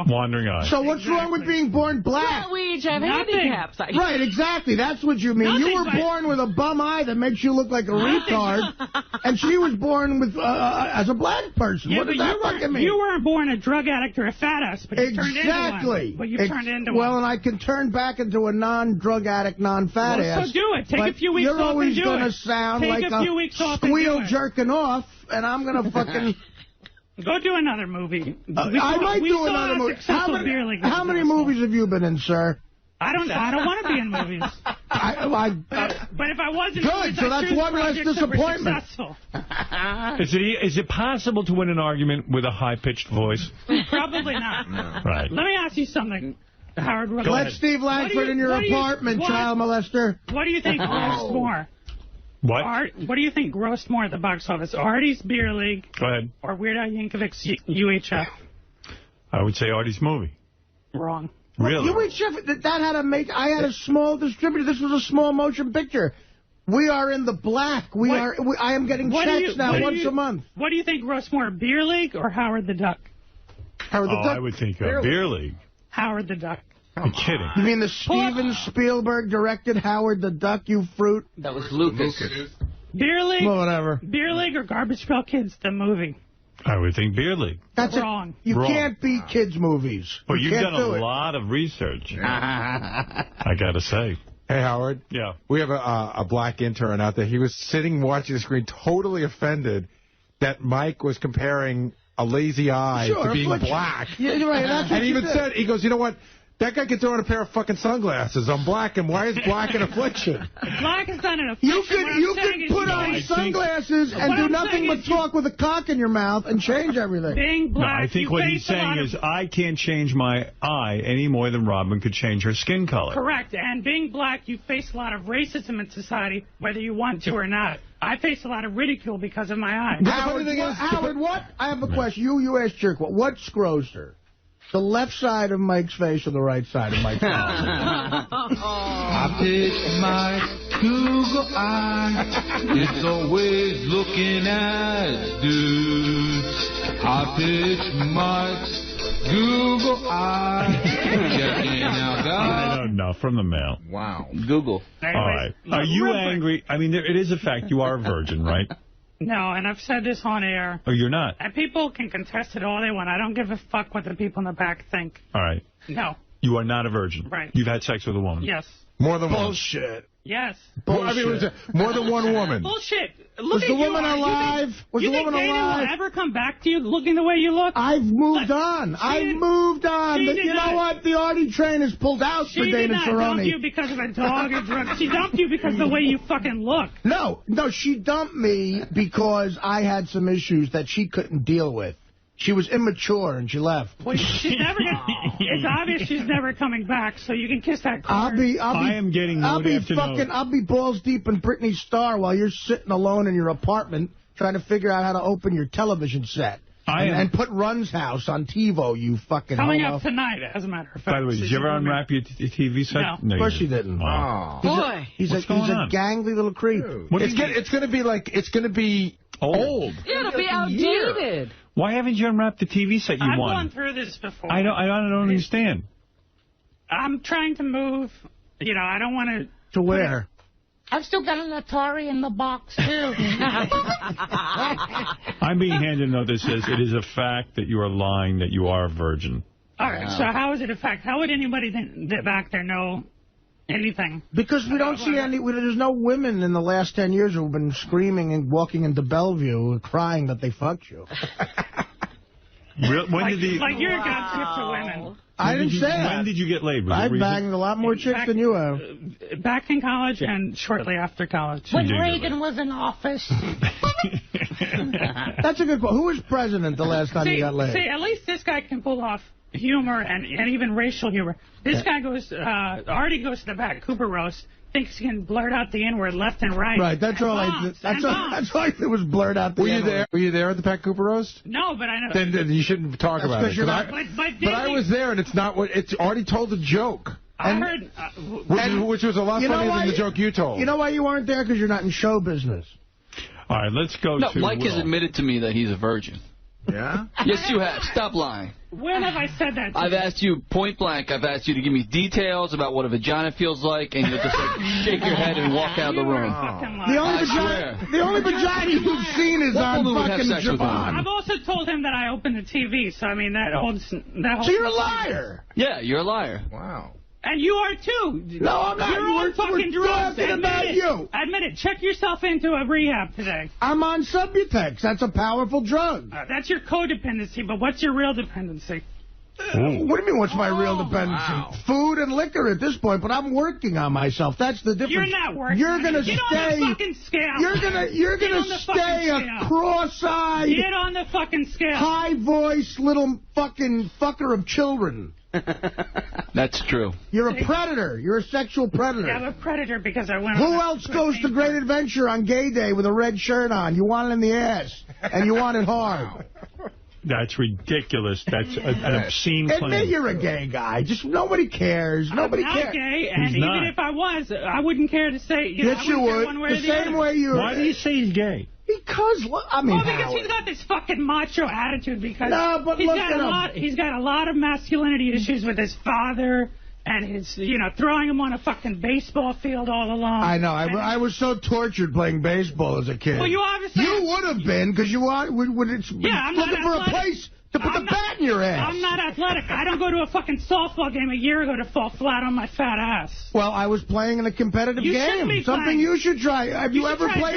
wandering eye. So what's wrong with being born black? Well, we each have handicaps. Right, exactly. That's what you mean. You were born with a bum eye that makes you look like a retard, and she was born with as a black person. Yeah, what does that fucking mean? You weren't born a drug addict or a fat ass, but you turned into one. But you turned into one. Well, and I can turn back into a non-drug addict, non-fat ass. So do it. Take a few weeks off You're always going to sound like a squeal jerking off, and I'm going to fucking... Go do another movie. I might do another movie. How many movies have you been in, sir? I don't want to be in movies. But if I wasn't... Good, so that's one less disappointment. Is it possible to win an argument with a high-pitched voice? Probably not. No. Right. Let me ask you something. Howard, let Steve Langford in your apartment, child molester. What do you think grossed more? What? What do you think grossed more at the box office? Artie's Beer League Go ahead. Or Weird Al Yankovic's UHF? I would say Artie's movie. Wrong. Really? UHF, that had to make... I had a small distributor. This was a small motion picture. We are in the black. I am getting checks now once a month. What do you think grossed more, Beer League or Howard the Duck? Howard the Duck? I would think Beer League. Howard the Duck. You're kidding. You mean the Steven Spielberg directed Howard the Duck, you fruit? That was Lucas. Beer League? Well, whatever. Beer League or Garbage Pail Kids, the movie? I would think Beer League. That's wrong. You can't beat kids' movies. Well, you've done a lot of research. I got to say. Hey, Howard. Yeah. We have a black intern out there. He was sitting watching the screen totally offended that Mike was comparing a lazy eye to being black. Yeah, you're right. That's and he even said, he goes, you know what? That guy could throw on a pair of fucking sunglasses. I'm black, and why is black an affliction? Black is not an affliction. You could put on sunglasses and do nothing but talk with a cock in your mouth and change everything. Being black, I think what he's saying is I can't change my eye any more than Robin could change her skin color. Correct. And being black, you face a lot of racism in society, whether you want to or not. I face a lot of ridicule because of my eye. Howard, what? I have a question. You asked Jerk, what's grosser? The left side of Mike's face or the right side of Mike's face? I pitch my Google eye. It's always looking at dudes. I pitch Mike's Google eye. I don't know. From the mail. Wow. Google. All right. Are you angry? I mean, it is a fact. You are a virgin, right? No, and I've said this on air. Oh, you're not? And people can contest it all they want. I don't give a fuck what the people in the back think. All right. No. You are not a virgin. Right. You've had sex with a woman. Yes. More than Bullshit. Yes. I mean, was it more than one woman? Bullshit. Look Was at the you. woman alive? Was you the think woman Dana alive? will ever come back to you looking the way you look? I've moved on. I've moved on. But you know what? The Artie train is pulled out for Dana She did not dump Cerrone. you because of a dog or drug. She dumped you because of the way you fucking look. No, she dumped me because I had some issues that she couldn't deal with. She was immature and she left. Well, she's never gonna, it's obvious she's never coming back, so you can kiss that car. I am getting I'll be note after note. I'll be balls deep in Britney's Star while you're sitting alone in your apartment trying to figure out how to open your television set. And put Run's house on TiVo, you fucking Coming homo. up tonight, as a matter of fact. By the way, did you ever unwrap your TV set? No. Of course she didn't. Oh. Boy. He's a gangly little creep. It's going to be like, it's going to be old. Yeah, it'll be outdated. Why haven't you unwrapped the TV set you I've won? gone through this before. I don't understand. I'm trying to move. You know, I don't want to... To where? I've still got an Atari in the box, too. I'm being handed a note that says it is a fact that you are lying, that you are a virgin. All right, so how is it a fact? How would anybody back there know anything? Because we don't see any... There's no women in the last 10 years who have been screaming and walking into Bellevue crying that they fucked you. When did the... Like you're a gossip to women. I didn't say that. When did you get laid? I banged a lot more chicks than you have. Back in college and shortly after college. When Reagan was in office. That's a good point. Who was president the last time you got laid? See, at least this guy can pull off humor and even racial humor. This guy goes, Artie goes to the back, Cooper roast, thinks he can blurt out the N-word left and right. Right, that's all I did. That's all I did was blurt out the N-word. Were you there at the Pat Cooper roast? No, but I know. Then you shouldn't talk about it. But I was there, and it's not what... It's Artie told a joke. I heard... which was a lot funnier than the joke you told. You know why you weren't there? Because you're not in show business. All right, let's go to Mike Will. has admitted to me that he's a virgin. Yeah? Yes, you have. Stop lying. When have I said that to I've you? asked you point blank. I've asked you to give me details about what a vagina feels like, and you'll just shake your head and walk out of the room. The only vagina you've seen is on fucking Javon. I've also told him that I opened the TV, so I mean that holds. So you're a liar. Yeah, you're a liar. Wow. And you are too. No, I'm not. You're on fucking drugs. Talking about you. Admit it. Check yourself into a rehab today. I'm on Subutex. That's a powerful drug. That's your codependency, but what's your real dependency? What do you mean, what's my real dependency? Wow. Food and liquor at this point, but I'm working on myself. That's the difference. You're not working. You're going to stay. On the fucking scale. You're going to stay a cross-eyed. Get on the fucking scale. High-voiced little fucking fucker of children. That's true. You're a predator. You're a sexual predator. Yeah, I'm a predator because I went Who else goes to Great Adventure on gay day with a red shirt on? You want it in the ass, and you want it hard. That's ridiculous. That's an obscene claim. Admit you're a gay guy. Just nobody cares. Nobody cares. I'm not gay, and even if I was, I wouldn't care to say. Yes, you would. The same way you. Why do you say he's gay? Because, I mean, because he's got this fucking macho attitude. Because no, but he's got a lot of masculinity issues with his father and his, throwing him on a fucking baseball field all along. I know. I was so tortured playing baseball as a kid. Well, you obviously... You would have been, because you are looking for a place to put the bat in your ass. I'm not athletic. I don't go to a fucking softball game a year ago to fall flat on my fat ass. Well, I was playing in a competitive game. Something you should try. Have you ever played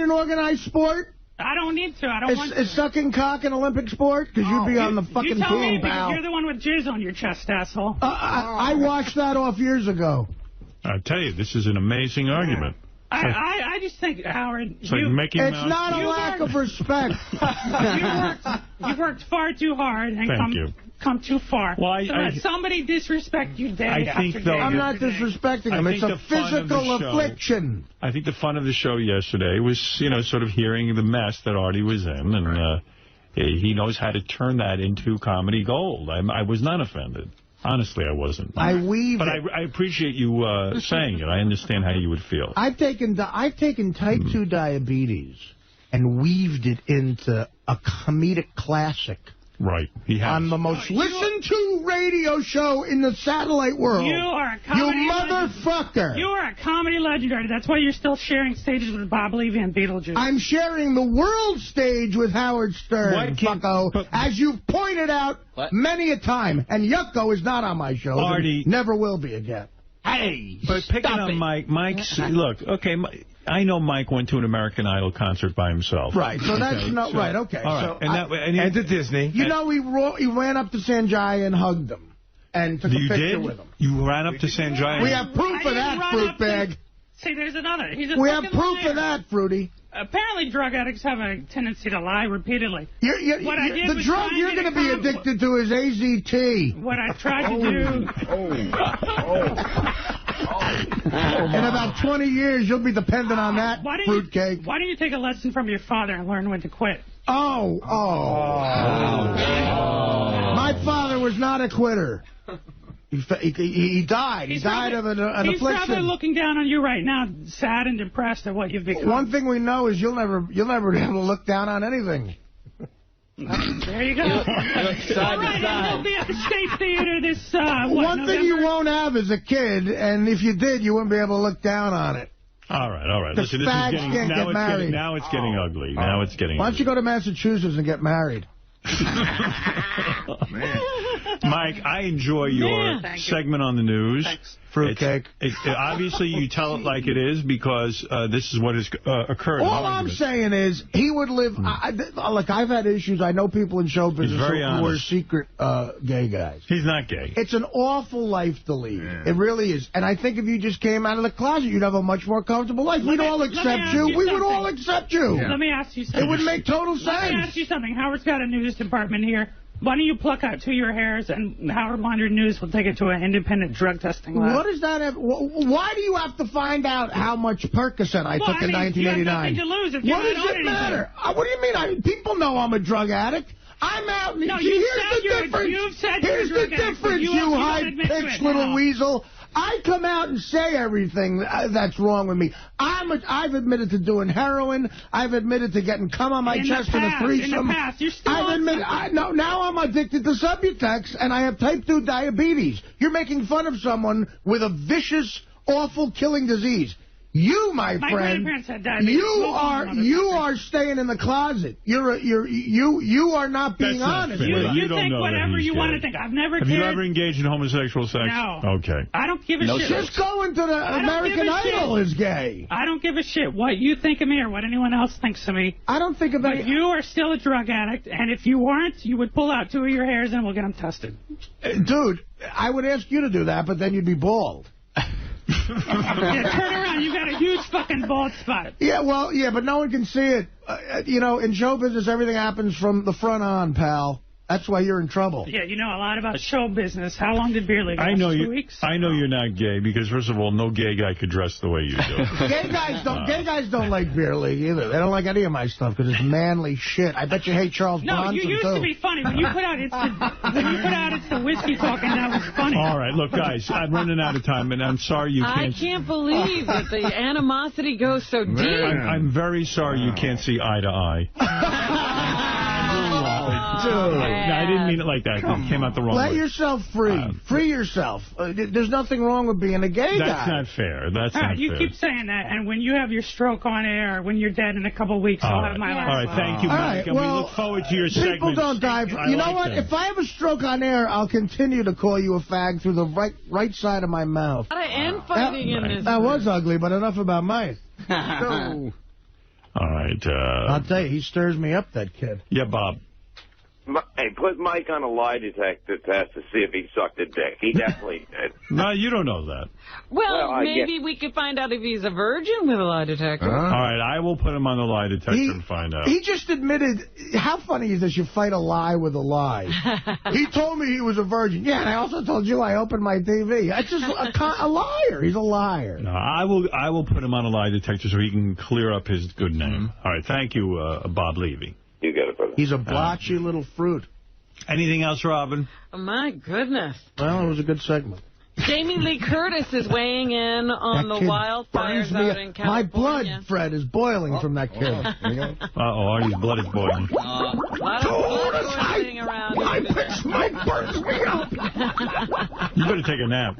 an organized sport? I don't need to. I don't want to. Is sucking cock an Olympic sport? Because you'd be on the fucking you tell me, team, because pal. you're the one with jizz on your chest, asshole. I washed that off years ago. I tell you, this is an amazing argument. I just think, Howard, it's not a lack of respect. You've worked far too hard and come too far. Well, let somebody disrespect you day after day. I'm not disrespecting him. It's a physical affliction. I think the fun of the show yesterday was, sort of hearing the mess that Artie was in, and he knows how to turn that into comedy gold. I was not offended. Honestly, I wasn't. I appreciate you saying it. I understand how you would feel. I've taken type 2 diabetes and weaved it into a comedic classic. Right. He has. On the most listened to radio show in the satellite world. You are a comedy You motherfucker. Legend. You are a comedy legend, Artie. That's why you're still sharing stages with Bob Levy and Beetlejuice. I'm sharing the world stage with Howard Stern, fucko, as you've pointed out many a time. And Yucko is not on my show. Artie. Never will be again. Hey, but picking on Mike's, look, okay, I know Mike went to an American Idol concert by himself. Right, so that's not right, okay. All right, So and to Disney. You know, he ran up to Sanjay and hugged him and took a picture with him. You ran up to Sanjay? We have proof of that, fruit bag. See, there's another. We have proof of that, Fruity. Apparently, drug addicts have a tendency to lie repeatedly. The drug you're going to be addicted to is AZT. What I tried to do... In about 20 years, you'll be dependent on that fruitcake. Why don't you take a lesson from your father and learn when to quit? My father was not a quitter. He died. He died of an affliction. He's probably looking down on you right now, sad and depressed at what you've become. One thing we know is you'll never be able to look down on anything. There you go. Side to side. We'll be at the State Theater this One thing you won't have is a kid, and if you did, you wouldn't be able to look down on it. All right. The fags can't get married. Now it's getting ugly. Now it's getting Why don't you go to Massachusetts and get married? Mike, I enjoy your segment on the news. Thanks. Fruitcake. Obviously, you tell it like it is because this is what has occurred. All I'm saying is he would live... Look, I've had issues. I know people in show business who are secret gay guys. He's not gay. It's an awful life to lead. Yeah. It really is. And I think if you just came out of the closet, you'd have a much more comfortable life. We'd all accept you. We would all accept you. Let me ask you something. It would make total sense. Let me ask you something. Howard's got a news department here. Why don't you pluck out 2 of your hairs and Howard Laundry News will take it to an independent drug testing lab? What does that have? Why do you have to find out how much Percocet I took in 1989? You have nothing to lose if what does it matter? What do you mean? People know I'm a drug addict. I'm out. No, here's the difference, you high-pitched little weasel. I come out and say everything that's wrong with me. I've admitted to doing heroin. I've admitted to getting cum on my chest in a threesome. In the past, you're still now I'm addicted to Subutex, and I have type 2 diabetes. You're making fun of someone with a vicious, awful, killing disease. You, my friend, grandparents had diabetes. You are staying in the closet. You are not being honest. You think whatever you want to think. I've never cared. Have you ever engaged in homosexual sex? No. Okay. I don't give a shit. Just going to the American Idol is gay. I don't give a shit what you think of me or what anyone else thinks of me. I don't think of that. You are still a drug addict, and if you weren't, you would pull out 2 of your hairs and we'll get them tested. Dude, I would ask you to do that, but then you'd be bald. Yeah, turn around. You got a huge fucking bald spot. Yeah, but no one can see it. In show business, everything happens from the front on, pal. That's why you're in trouble. Yeah, you know a lot about show business. How long did Beer League last? 2 weeks? I know you're not gay because, first of all, no gay guy could dress the way you do. Gay guys don't like Beer League either. They don't like any of my stuff because it's manly shit. I bet you hate Charles Bronson, you used to be funny. When you put out It's the Whiskey Talking, that was funny. All right, look, guys, I'm running out of time, and I'm sorry you can't... I can't believe that the animosity goes so deep. I'm very sorry you can't see eye to eye. Dude. No, I didn't mean it like that. It came out the wrong way. Let yourself free. Free yourself. There's nothing wrong with being a gay guy. That's not fair. That's not fair. You keep saying that, and when you have your stroke on air, when you're dead in a couple of weeks, I'll have my last. All right, thank you, Mike. And we look forward to your segment. People don't die. You know what? If I have a stroke on air, I'll continue to call you a fag through the right side of my mouth. I am fighting in this. That was ugly, but enough about Mike. All right. I'll tell you, he stirs me up, that kid. Yeah, Bob. Hey, put Mike on a lie detector test to see if he sucked a dick. He definitely did. No, you don't know that. Well, maybe we could find out if he's a virgin with a lie detector. All right, I will put him on the lie detector and find out. He just admitted, how funny is this? You fight a lie with a lie. He told me he was a virgin. Yeah, and I also told you I opened my TV. That's just a liar. He's a liar. No, I will put him on a lie detector so he can clear up his good name. All right, thank you, Bob Levy. You got it, brother. He's a blotchy little fruit. Anything else, Robin? Oh, my goodness. Well, it was a good segment. Jamie Lee Curtis is weighing in on the wildfires out in California. My blood, Fred, is boiling from that kid. Uh-oh, Artie's blood is boiling. A lot of blood going around. Mike burns me up. You better take a nap.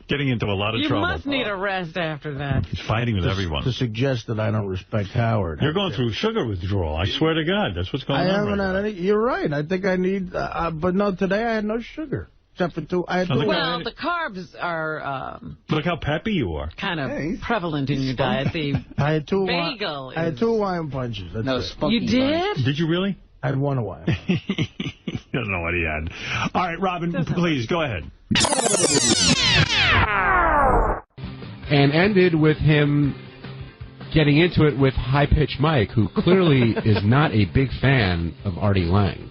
Getting into a lot of trouble. You must need a rest after that. He's fighting with everyone. To suggest that I don't respect Howard. You're going through sugar withdrawal. I swear to God, that's what's going on. I haven't had any. You're right. I think I need. But no, today I had no sugar. Except for two. Well, the carbs are. Look how peppy you are. Kind of prevalent in your diet. The I had two. Bagel. I had 2 Hawaiian punches. That's You did? Did you really? I had 1 Hawaiian. He doesn't know what he had. All right, Robin, please, go ahead. And ended with him getting into it with High-Pitched Mike, who clearly is not a big fan of Artie Lang.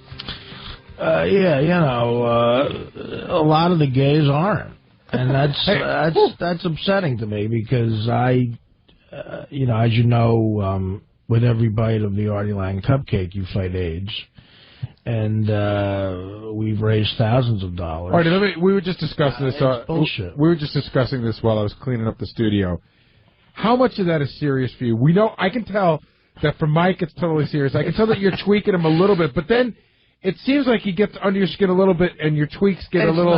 Yeah, a lot of the gays aren't. And that's upsetting to me because as you know, with every bite of the Artie Lang cupcake, you fight AIDS. And we've raised thousands of dollars. Artie, we were just discussing this. Bullshit. We were just discussing this while I was cleaning up the studio. How much of that is serious for you? We know I can tell that for Mike it's totally serious. I can tell that you're tweaking him a little bit, but then it seems like he gets under your skin a little bit, and your tweaks get a little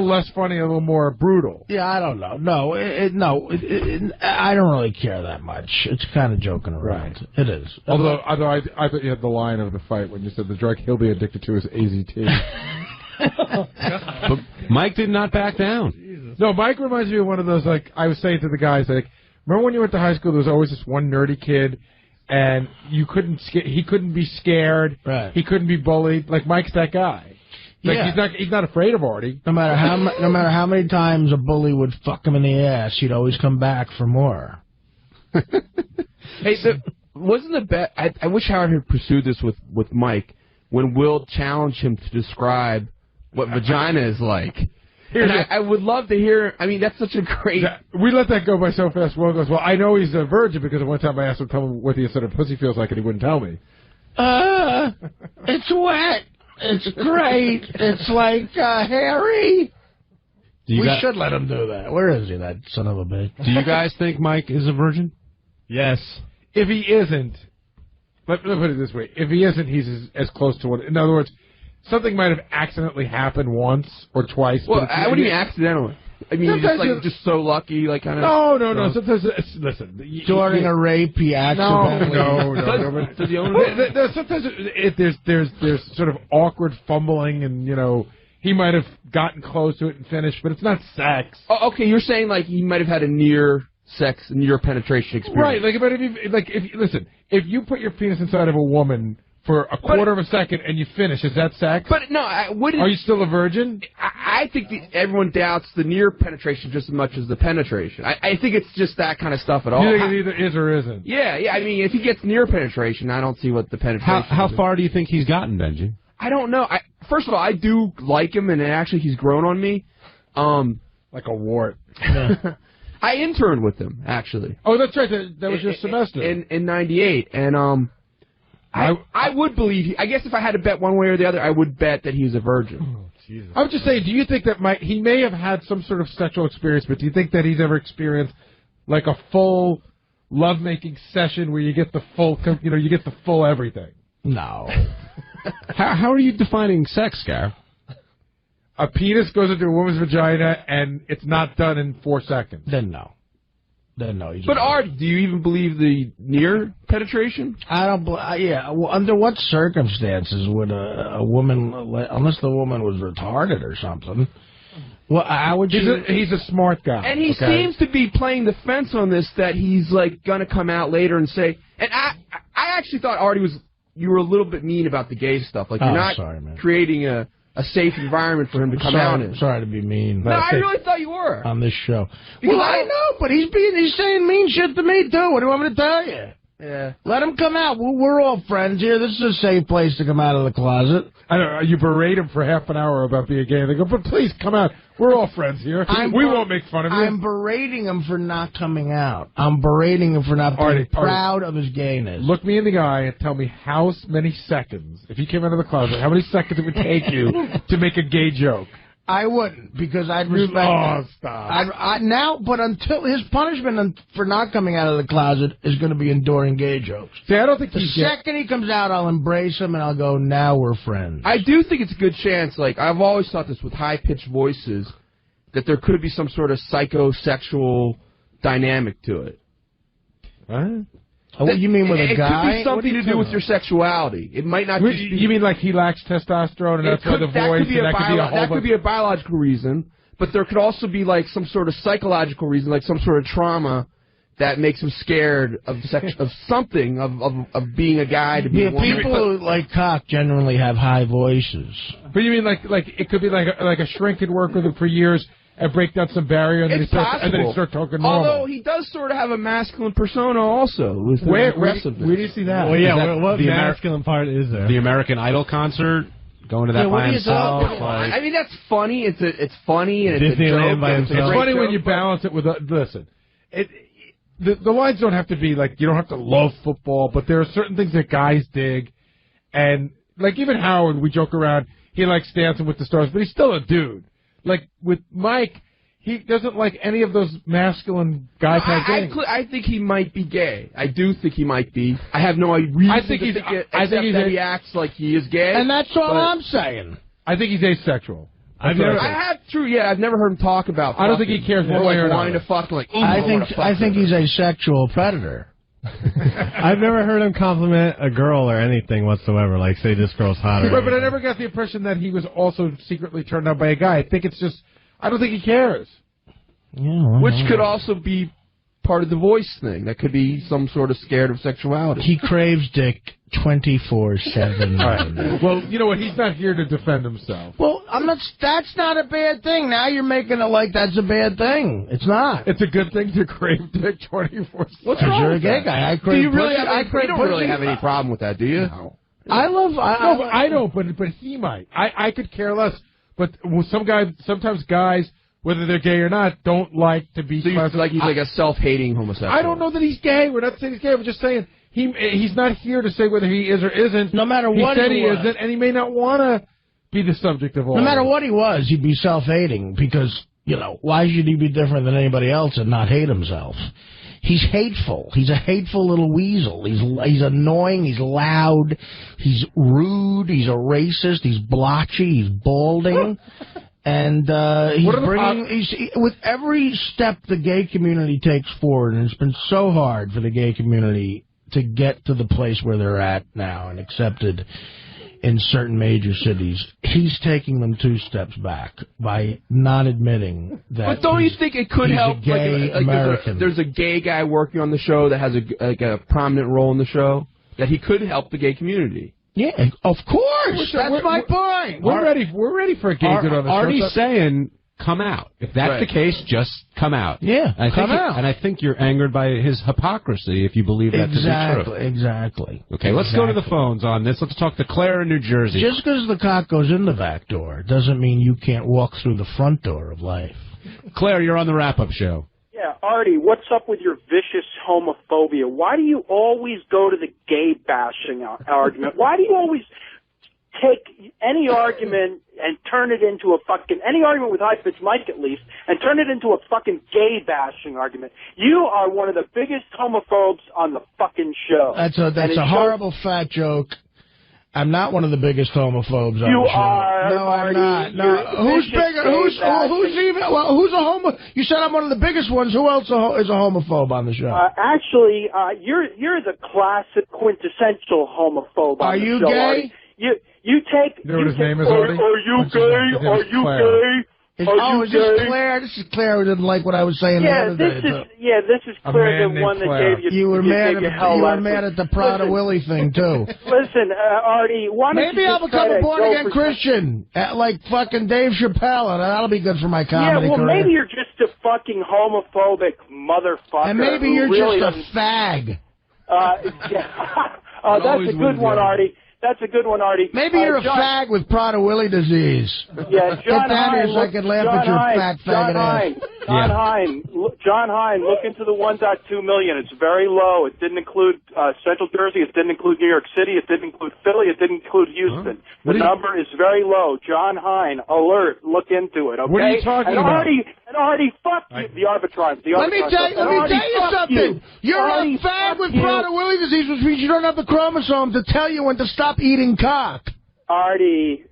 less funny, a little more brutal. Yeah, I don't know. No, I don't really care that much. It's kind of joking around. Right. It is. Although I thought you had the line of the fight when you said the drug he'll be addicted to is AZT. But Mike did not back down. Jesus. No, Mike reminds me of one of those, like, I was saying to the guys, like, remember when you went to high school, there was always this one nerdy kid, and he couldn't be scared. Right. He couldn't be bullied. Like, Mike's that guy. Like, yeah. He's not afraid of Artie. No matter how many times a bully would fuck him in the ass, he'd always come back for more. Hey, wasn't the bet? I wish Howard had pursued this with Mike when Will challenged him to describe what vagina is like. And I would love to hear. I mean, that's such a great. We let that go by so fast. Will goes, well, I know he's a virgin because one time I asked him to tell me what the instead pussy feels like, and he wouldn't tell me. It's wet. It's great. It's like hairy. We should let him do that. Where is he, that son of a bitch? Do you guys think Mike is a virgin? Yes. If he isn't, let me put it this way: if he isn't, he's as close to one. In other words, something might have accidentally happened once or twice. Well, what do you mean accidentally? I mean, you're just so lucky, like kind of. No. Sometimes, listen. During a rape, he accidentally. No. Does he own it? Sometimes there's sort of awkward fumbling, and he might have gotten close to it and finished, but it's not sex. Oh, okay, you're saying like he might have had a near penetration experience, right? Like, if you put your penis inside of a woman for a quarter of a second and you finish, is that sex? But no, are you still a virgin? I think everyone doubts the near penetration just as much as the penetration. I think it's just that kind of stuff at all. You think it either is or isn't? Yeah. I mean, if he gets near penetration, I don't see what the penetration. How far do you think he's gotten, Benji? I don't know. First of all, I do like him, and actually, he's grown on me. Like a wart. I interned with him, actually. Oh, that's right. That was your semester. In 98, and I would believe. I guess if I had to bet one way or the other, I would bet that he was a virgin. Oh, Jesus. I'm just saying. Do you think that he may have had some sort of sexual experience, but do you think that he's ever experienced like a full lovemaking session where you get the full, you get the full everything? No. How are you defining sex, Gar? A penis goes into a woman's vagina and it's not done in 4 seconds. Then no. But Artie, do you even believe the near penetration? I don't. Yeah. Well, under what circumstances would a woman, unless the woman was retarded or something? Well, how would you? He's a smart guy, and he seems to be playing the fence on this. That he's like gonna come out later and say. And I actually thought Artie you were a little bit mean about the gay stuff. Like you're not creating a safe environment for him to come out in. Sorry to be mean. No, I really thought you were. On this show. Well, I know, but he's saying mean shit to me, too. What do you want me to tell you? Yeah. Let him come out. We're all friends here. This is a safe place to come out of the closet. I don't know. You berate him for half an hour about being gay. They go, but please come out. We're all friends here. We won't make fun of you. I'm berating him for not coming out. I'm berating him for not being proud of his gayness. Look me in the eye and tell me how many seconds, if you came out of the closet, how many seconds it would take you to make a gay joke? I wouldn't, because I'd respect him. Stop. But until his punishment for not coming out of the closet is going to be enduring gay jokes. See, I don't think the second he comes out, I'll embrace him and I'll go, now we're friends. I do think it's a good chance. Like, I've always thought this with high-pitched voices, that there could be some sort of psychosexual dynamic to it. What? Oh, you mean with a guy? It could be something to do with your sexuality. It might not just be... You mean like he lacks testosterone and that's why the voice... That could be a biological reason, but there could also be like some sort of psychological reason, like some sort of trauma that makes him scared of something, of being a guy to be a woman. People who like cock generally have high voices. But you mean like it could be like a shrink could work with him for years and break down some barrier, and then he start talking normal. Although he does sort of have a masculine persona also. With where do you see that? Well, yeah, what masculine part is there? The American Idol concert, going to that by himself. I mean, that's funny. It's funny, and Disneyland by himself. It's funny when you balance it with listen. The lines don't have to be like, you don't have to love football, but there are certain things that guys dig, and like even Howard, we joke around. He likes Dancing with the Stars, but he's still a dude. Like, with Mike, he doesn't like any of those masculine guy-type things. I think he might be gay. I do think he might be. I have no reason to think that he acts like he is gay. And that's all I'm saying. I think he's asexual. I've never heard him talk about fucking. I don't think he cares one way or another. To fuck, like, I think he's a sexual predator. I've never heard him compliment a girl or anything whatsoever, like say this girl's hot or but I never got the impression that he was also secretly turned on by a guy. I think it's just, I don't think he cares. Yeah, which could also be part of the voice thing. That could be some sort of scared of sexuality. He craves dick 24/7. Right. Well, you know what? He's not here to defend himself. Well, that's not a bad thing. Now you're making it like that's a bad thing. It's not. It's a good thing to crave dick 24/7. What's wrong? You're a gay guy. I crave. Do you really? You don't really have any problem with that, do you? No. I don't. But he might. I could care less. But sometimes guys, whether they're gay or not, don't like to be. So you feel like he's like a self-hating homosexual? I don't know that he's gay. We're not saying he's gay. We're just saying he's not here to say whether he is or isn't. No matter what he said he isn't, and he may not want to be the subject of all. No matter what he was, he'd be self-hating because why should he be different than anybody else and not hate himself? He's hateful. He's a hateful little weasel. He's annoying. He's loud. He's rude. He's a racist. He's blotchy. He's balding. And with every step the gay community takes forward, and it's been so hard for the gay community to get to the place where they're at now and accepted in certain major cities, he's taking them 2 steps back by not admitting that. But don't you think it could help? A gay American. There's a gay guy working on the show that has a prominent role in the show that he could help the gay community. Yeah, of course. That's my point. We're ready for a gay dude on the show. Artie's saying, come out. If that's the case, just come out. Yeah, come out. And I think you're angered by his hypocrisy if you believe that to be true. Exactly. Okay, let's go to the phones on this. Let's talk to Claire in New Jersey. Just because the cock goes in the back door doesn't mean you can't walk through the front door of life. Claire, you're on the wrap-up show. Yeah, Artie, what's up with your vicious homophobia? Why do you always go to the gay bashing argument? Why do you always take any argument and turn it into any argument with high-pitched Mike at least, and turn it into a fucking gay bashing argument? You are one of the biggest homophobes on the fucking show. That's a horrible fat joke. I'm not one of the biggest homophobes on the show. You are. No, I'm not. No. Who's bigger? Who's even? Well, who's a homo? You said I'm one of the biggest ones. Who else is a homophobe on the show? Actually, you're the classic quintessential homophobe on the show. Are you gay? Artie. You take. You know what his name is, Artie? Are you gay? Are you gay? Is this Claire? This is Claire who didn't like what I was saying the other day. This is Claire, the one that gave you. You were mad at the Prada Willie thing too. Listen, Artie, why don't maybe I'll become a born-again Christian, like fucking Dave Chappelle, and that'll be good for my comedy career. Maybe you're just a fucking homophobic motherfucker. And maybe you're just a fag. That's a good one, Artie. That's a good one, Artie. Maybe you're a fag with Prader-Willi disease. Yeah, John Get down here Hine, so I can laugh at your fat faggot ass. John Hine, look into the 1.2 million. It's very low. It didn't include Central Jersey. It didn't include New York City. It didn't include Philly. It didn't include Houston. The number is very low. John Hine, alert. Look into it, okay? What are you talking about? And Artie, fuck you, the Arbitron. Let me tell you something. You're a fag with Prader-Willi disease, which means you don't have the chromosome to tell you when to stop eating cock. Artie,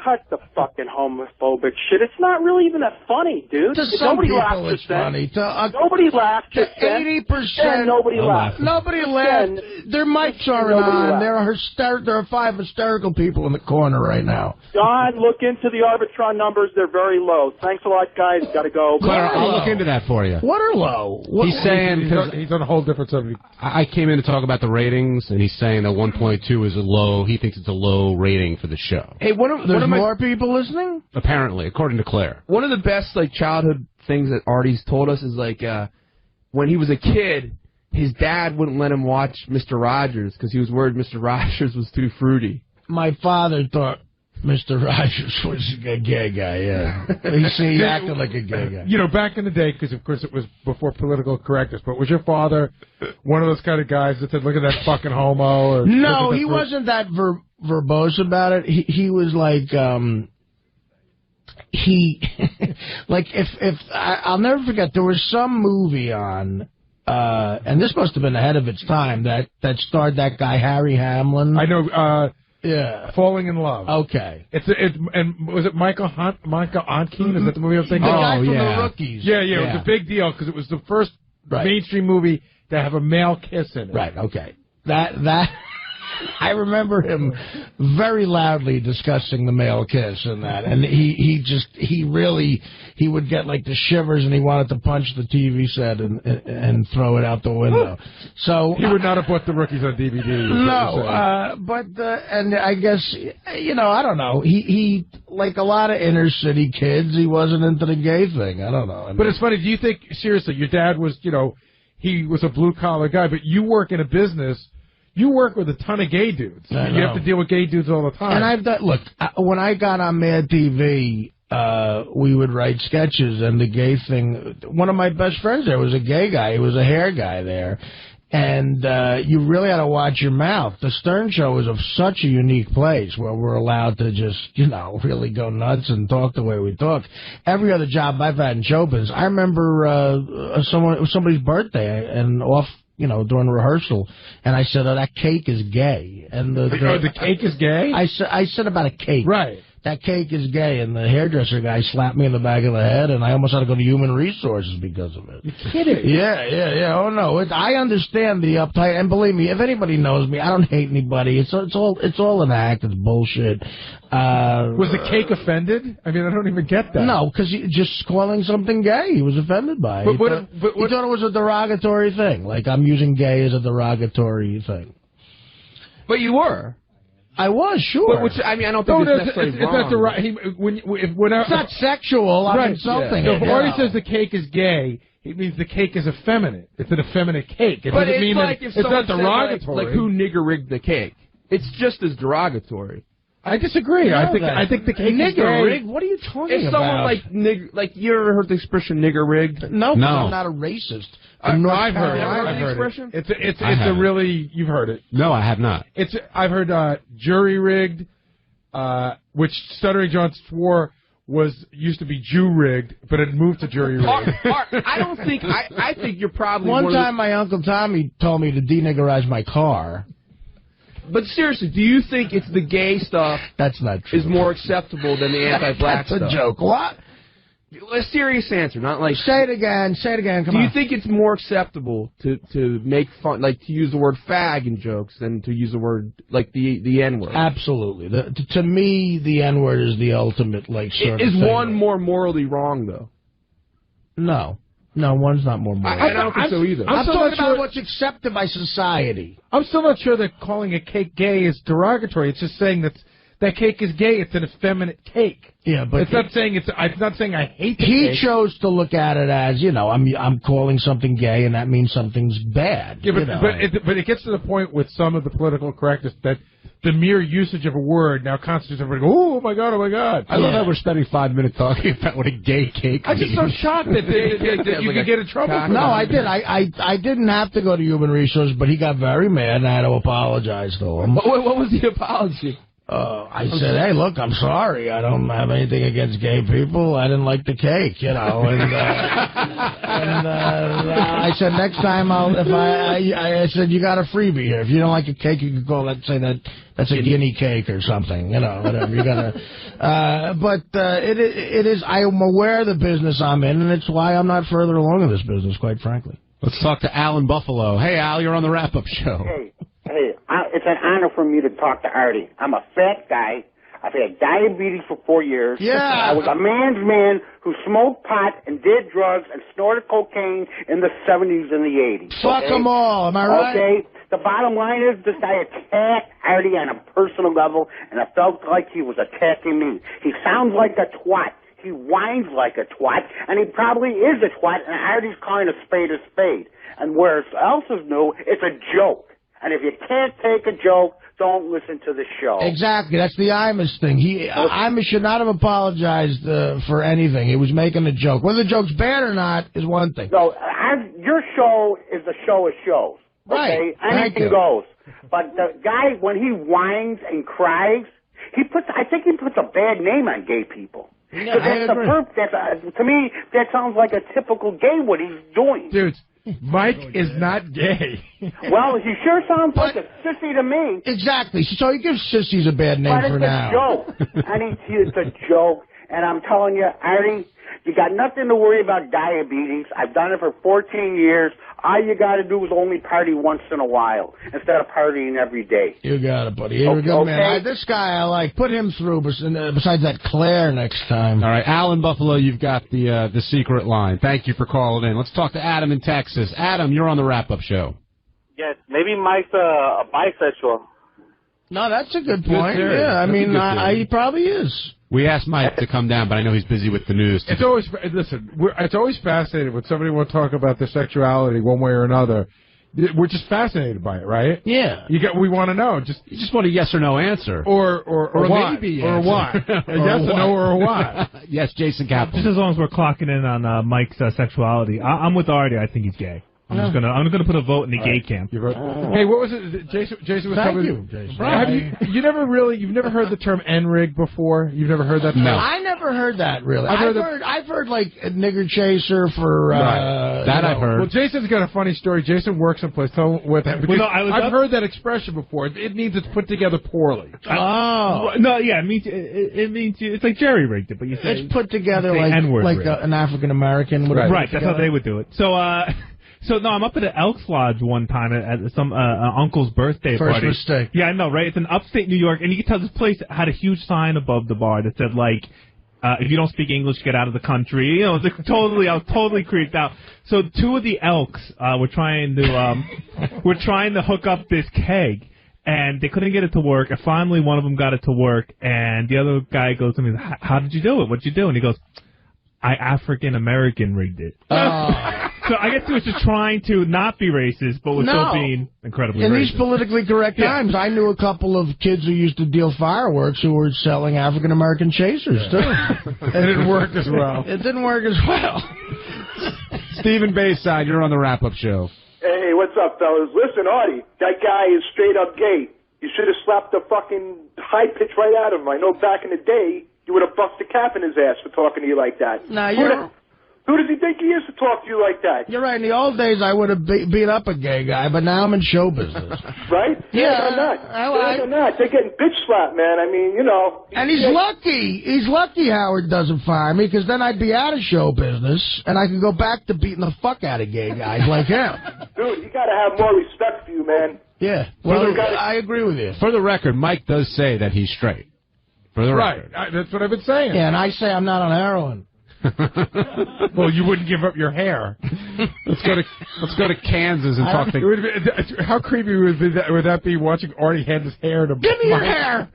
cut the fucking homophobic shit. It's not really even that funny, dude. To some Nobody people, laughs it's funny. Nobody laughed. To 80%, nobody laughed. Nobody laughed. Their mics aren't on. There are 5 hysterical people in the corner right now. John, look into the Arbitron numbers. They're very low. Thanks a lot, guys. Got to go. Clara, I'll look into that for you. What are low? He's saying he's on a whole different subject. I came in to talk about the ratings, and he's saying that 1.2 is a low. He thinks it's a low rating for the show. Hey, There's more people listening? Apparently, according to Claire. One of the best childhood things that Artie's told us is when he was a kid, his dad wouldn't let him watch Mr. Rogers because he was worried Mr. Rogers was too fruity. My father thought Mr. Rogers was a gay guy, yeah. He acted like a gay guy. You know, back in the day, because, of course, it was before political correctness, but was your father one of those kind of guys that said, look at that fucking homo? Or no, he wasn't that verbose about it. He was like, I'll never forget, there was some movie on, and this must have been ahead of its time, that starred that guy, Harry Hamlin. I know, yeah. Falling in Love. Okay. And was it Michael Ontkean? Is that the movie I'm thinking? The guy from The Rookies. Yeah, it was a big deal because it was the first mainstream movie to have a male kiss in it. Right, okay. That I remember him very loudly discussing the male kiss and that, and he would get like the shivers and he wanted to punch the TV set and throw it out the window. So he would not have put The Rookies on DVD. No, and I guess I don't know. He like a lot of inner city kids, he wasn't into the gay thing. I don't know. But it's funny. Do you think seriously your dad was he was a blue collar guy, but you work in a business. You work with a ton of gay dudes. You have to deal with gay dudes all the time. And I've done, look, when I got on Mad TV, we would write sketches, and the gay thing, one of my best friends there was a gay guy. He was a hair guy there. And you really had to watch your mouth. The Stern Show is of such a unique place where we're allowed to just, really go nuts and talk the way we talk. Every other job I've had in show business, I remember it was somebody's birthday, and during rehearsal, and I said, "Oh, that cake is gay." And the cake is gay? I said about a cake. Right. That cake is gay, and the hairdresser guy slapped me in the back of the head, and I almost had to go to Human Resources because of it. You're kidding? Yeah. Oh no, I understand the uptight, and believe me, if anybody knows me, I don't hate anybody. It's all an act. It's bullshit. Was the cake offended? I mean, I don't even get that. No, because just calling something gay, he was offended by it. He thought it was a derogatory thing. Like I'm using gay as a derogatory thing. But you were. I was, sure. Which, I mean, I don't think it's necessarily wrong. It's not sexual. I'm insulting it. If Artie says the cake is gay, it means the cake is effeminate. It's an effeminate cake. It doesn't mean that it's not derogatory. Like who nigger rigged the cake? It's just as derogatory. I disagree. I think the cake is gay. Rigged? What are you talking about? If someone like you ever heard the expression nigger rigged? No, I'm not a racist. I've heard it. It's a really, you've heard it. No, I have not. I've heard jury rigged, which Stuttering John swore used to be Jew rigged, but it moved to jury rigged. I don't think. I think you're probably one time. My Uncle Tommy told me to deniggerize my car. But seriously, do you think it's the gay stuff that's not true. Is more acceptable than the anti-black stuff? That's a joke. What? A serious answer, not like... Say it again. Come on. Do you think it's more acceptable to make fun, like to use the word fag in jokes than to use the word, like the N-word? Absolutely. To me, the N-word is the ultimate, sort of thing. Is one more morally wrong, though? No. No, one's not more moral. I don't think so either. I'm talking about what's accepted by society. I'm still not sure that calling a cake gay is derogatory. It's just saying that's that cake is gay. It's an effeminate cake. Yeah, but it's not saying I hate the he cake. chose to look at it as, you know, I'm calling something gay, and that means something's bad. Yeah, but, you know? but it gets to the point with some of the political correctness that the mere usage of a word now constitutes everybody go, oh my God, oh my God. I love that we're spending 5 minutes talking about what a gay cake I'm just so shocked that you could get in trouble. No, I did. I didn't have to go to Human Resources, but he got very mad, and I had to apologize to him. What was the apology? I said, hey, look, I'm sorry. I don't have anything against gay people. I didn't like the cake, you know. And I said, next time I said, you got a freebie here. If you don't like a cake, you can call that, say that's a guinea cake or something, you know, whatever. You gotta. But it is. I am aware of the business I'm in, and it's why I'm not further along in this business, quite frankly. Let's talk to Al in Buffalo. Hey, Al, you're on the wrap-up show. Hey, it's an honor for me to talk to Artie. I'm a fat guy. I've had diabetes for 4 years. Yeah. I was a man's man who smoked pot and did drugs and snorted cocaine in the 70s and the 80s. Fuck them all, am I right? Okay. The bottom line is this guy attacked Artie on a personal level, and I felt like he was attacking me. He sounds like a twat. He whines like a twat, and he probably is a twat, and Artie's calling a spade. And where else is new, it's a joke. And if you can't take a joke, don't listen to the show. Exactly. That's the Imus thing. Imus should not have apologized for anything. He was making a joke. Whether the joke's bad or not is one thing. No, your show is the show of shows. Okay? Right. Anything goes. But the guy, when he whines and cries, I think he puts a bad name on gay people. Yeah, to me, that sounds like a typical gay, what he's doing. Dude, Mike is not gay. Well, he sure sounds like a sissy to me. Exactly. So he gives sissies a bad name for now. But it's a joke. And it's a joke. And I'm telling you, Artie, you got nothing to worry about diabetes. I've done it for 14 years. All you got to do is only party once in a while instead of partying every day. You got it, buddy. Here we go, man. This guy I like. Put him through besides that Claire next time. All right, Al in Buffalo, you've got the secret line. Thank you for calling in. Let's talk to Adam in Texas. Adam, you're on the wrap-up show. Yes, maybe Mike's a bisexual. No, that's a good point. Yeah, I mean, he probably is. We asked Mike to come down, but I know he's busy with the news. It's always it's always fascinating when somebody wants to talk about their sexuality one way or another. We're just fascinated by it, right? Yeah. We want to know. You just want a yes or no answer, or a maybe or what? A yes or no or a what? Yes, Jason Kaplan. Just as long as we're clocking in on Mike's sexuality, I'm with Artie. I think he's gay. I'm gonna put a vote in the gay camp. Hey, what was it? Jason was Thank talking. you, Jason. You've never heard the term N-rig before? You've never heard that? No, I never heard that really. I've heard like a nigger chaser for that I've heard. Well, Jason's got a funny story. Jason works someplace. Tell him what that. I've heard that expression before. It means it's put together poorly. No, yeah, it means it's like jerry rigged it, but you say it's put together like an African American. Right, that's how they would do it. So no, I'm up at an Elks Lodge one time at some uncle's birthday party. First mistake. Yeah, I know, right? It's in upstate New York, and you can tell this place had a huge sign above the bar that said like, if you don't speak English, get out of the country. You know, it's like I was totally creeped out. So two of the Elks were trying to hook up this keg. And they couldn't get it to work. And finally, one of them got it to work. And the other guy goes to me, "How did you do it? What'd you do?" And he goes, "I African American rigged it." So I guess he was just trying to not be racist, but was still being incredibly racist. In these politically correct times, I knew a couple of kids who used to deal fireworks who were selling African American chasers too. It didn't work as well. It didn't work as well. Stephen Bayside, you're on the wrap-up show. Hey, what's up, fellas? Listen, Artie, that guy is straight up gay. You should have slapped the fucking high pitch right out of him. I know back in the day, you would have bust a cap in his ass for talking to you like that. Who does he think he is to talk to you like that? You're right. In the old days, I would have beat up a gay guy, but now I'm in show business. Right? Yeah. They're not. They're getting bitch slapped, man. I mean, you know. And he's lucky. He's lucky Howard doesn't fire me, because then I'd be out of show business, and I could go back to beating the fuck out of gay guys like him. Dude, you got to have more respect for you, man. Yeah. Well, I agree with you. For the record, Mike does say that he's straight. For the record. Right. That's what I've been saying. Yeah, and I say I'm not on heroin. Well, you wouldn't give up your hair. Let's go to Kansas and talk to. How creepy would that be watching Artie hand his hair to Give me your hair.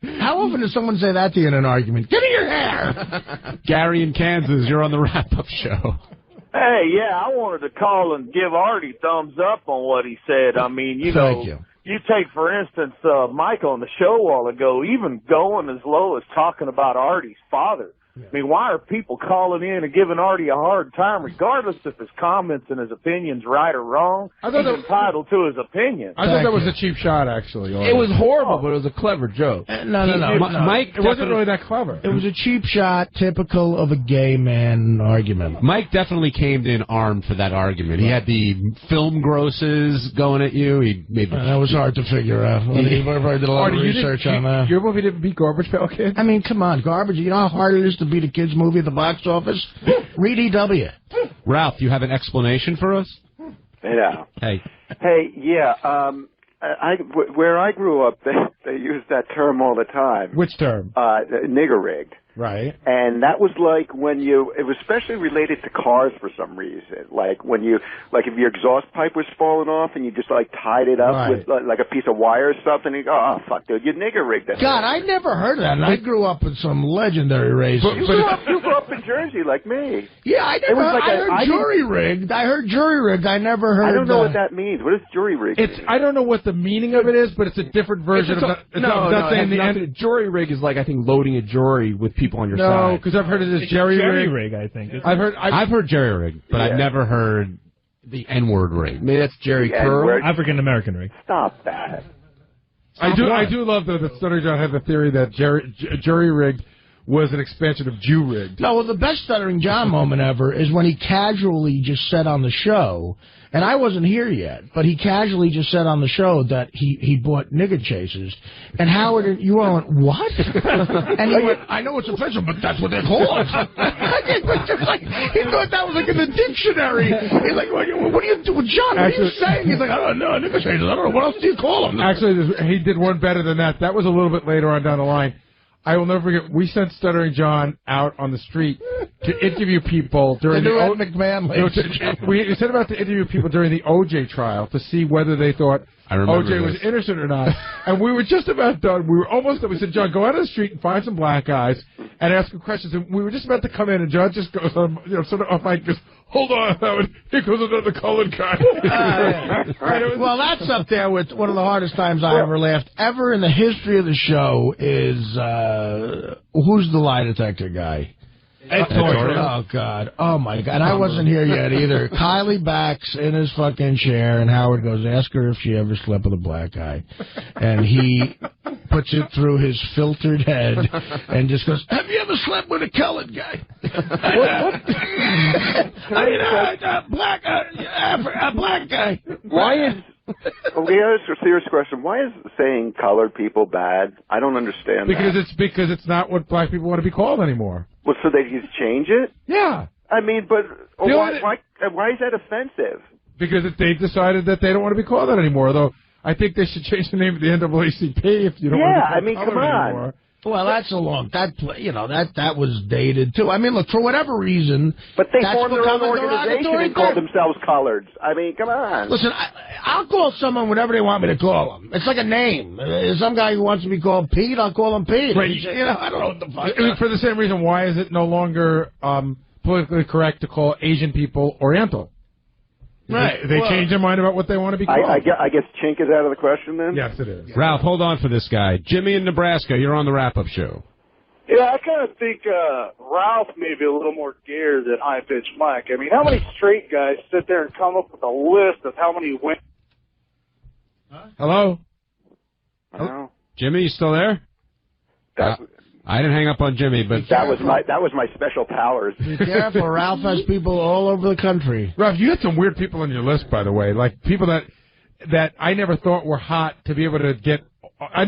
How often does someone say that to you in an argument? Give me your hair! Gary in Kansas, you're on the wrap-up show. Hey, yeah, I wanted to call and give Artie thumbs up on what he said. I mean, you know, you take, for instance, Mike on the show a while ago, even going as low as talking about Artie's father. I mean, why are people calling in and giving Artie a hard time, regardless if his comments and his opinions right or wrong? He's entitled to his opinion. I thought that was a cheap shot, actually. It was horrible, but it was a clever joke. No. Mike, it wasn't really that clever. It was a cheap shot, typical of a gay man argument. Mike definitely came in armed for that argument. He had the film grosses going at you. He made that was hard to figure out. I did a lot of research on that. Your movie didn't beat Garbage Pail Kids? I mean, come on, Garbage. You know how hard it is to beat a kids movie at the box office? Read EW. Ralph, you have an explanation for us? Yeah. Hey. Hey, yeah. Where I grew up, they used that term all the time. Which term? Nigger rigged. Right. And that was like when it was especially related to cars for some reason. Like when if your exhaust pipe was falling off and you just like tied it up with like a piece of wire or something, and you go, oh, fuck, dude, you nigger rigged that. God, I never heard of that, and I grew up with some legendary racers. You grew up in Jersey like me. Yeah, I heard jury rigged. I heard jury rigged. I never heard I don't know what that means. What does jury rigged mean? I don't know what the meaning of it is, but it's a different version of that. Jury rig is like, I think, loading a jury with people on your side. No, because I've heard it as jerry rig, I think. I've heard jerry rig, but I've never heard the N-word rig. Maybe that's Jerry Curl. African-American rig. Stop that. I do love, though, that Stuttering John had the theory that jury rigged was an expansion of Jew rigged. No, well, the best Stuttering John moment ever is when he casually just said on the show, and I wasn't here yet, but he casually just said on the show that he bought nigger chasers, and Howard, you all went, what? And he went, I know it's offensive, but that's what they're called. He thought that was like in the dictionary. He's like, what do you do with John? What are you saying? He's like, I don't know, nigger chasers. I don't know. What else do you call them? Actually, he did one better than that. That was a little bit later on down the line. I will never forget, we sent Stuttering John out on the street to interview people during the we sent him out to interview people during the O.J. trial to see whether they thought O.J. was innocent or not. And we were just about done. We were almost done. We said, John, go out on the street and find some black guys and ask them questions. And we were just about to come in, and John just goes on, sort of off mic, goes, hold on, Howard. Here goes another colored guy. Well, that's up there with one of the hardest times I ever laughed ever in the history of the show is, who's the lie detector guy? Oh, God. Oh, my God. And I wasn't here yet either. Kylie backs in his fucking chair, and Howard goes, ask her if she ever slept with a black guy. And he puts it through his filtered head and just goes, have you ever slept with a colored guy? A black guy. Why is... Okay, that's a serious question. Why is saying colored people bad? I don't understand Because it's not what black people want to be called anymore. Well, so they just change it? Yeah. I mean, but why is that offensive? Because they've decided that they don't want to be called that anymore, though I think they should change the name of the NAACP if you don't want to be called come on. anymore. Well, that's a long... That was dated, too. I mean, look, for whatever reason... But they formed their own organization and called themselves Coloreds. I mean, come on. Listen, I'll call someone whatever they want me to call them. It's like a name. Some guy who wants to be called Pete, I'll call him Pete. Right. I don't know what the fuck... For the same reason, why is it no longer politically correct to call Asian people Oriental? Right. They change their mind about what they want to be called. I guess chink is out of the question then? Yes, it is. Ralph, hold on for this guy. Jimmy in Nebraska, you're on the wrap-up show. Yeah, I kind of think Ralph may be a little more geared than high-pitched Mike. I mean, how many straight guys sit there and come up with a list of how many women... Hello? Hello? Jimmy, you still there? I didn't hang up on Jimmy, but that was my special powers. Be careful, Ralph has people all over the country. Ralph, you had some weird people on your list, by the way, like people that I never thought were hot to be able to get.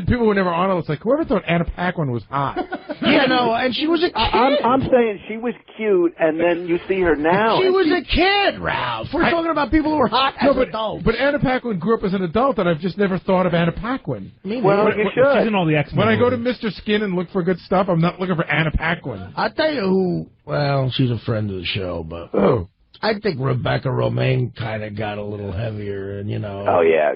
People who never on it, it's like whoever thought Anna Paquin was hot. Yeah, no, and she was a kid. I'm saying she was cute, and then you see her now. She was a kid, Ralph. We're talking about people who were hot as adults. But Anna Paquin grew up as an adult, and I've just never thought of Anna Paquin. Well, you should. She's in all the X-Men. When I go to Mr. Skin and look for good stuff, I'm not looking for Anna Paquin. I'll tell you who. Well, she's a friend of the show, but. Oh. I think Rebecca Romaine kind of got a little heavier, and Oh yeah,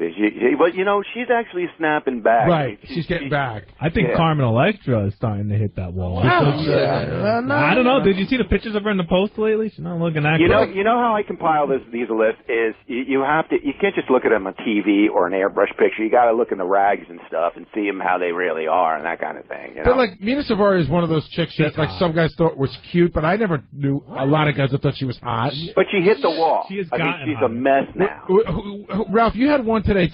but she's actually snapping back. Right, she's getting back. I think Carmen Electra is starting to hit that wall. I don't know. Did you see the pictures of her in the Post lately? She's not looking that good. You know how I compile these lists is you can't just look at them on TV or an airbrush picture. You got to look in the rags and stuff and see them how they really are and that kind of thing. But like Mina Savari is one of those chicks that like some guys thought was cute, but I never knew a lot of guys that thought she was hot. But she hit the wall. She has she's a mess now. Ralph, you had one today.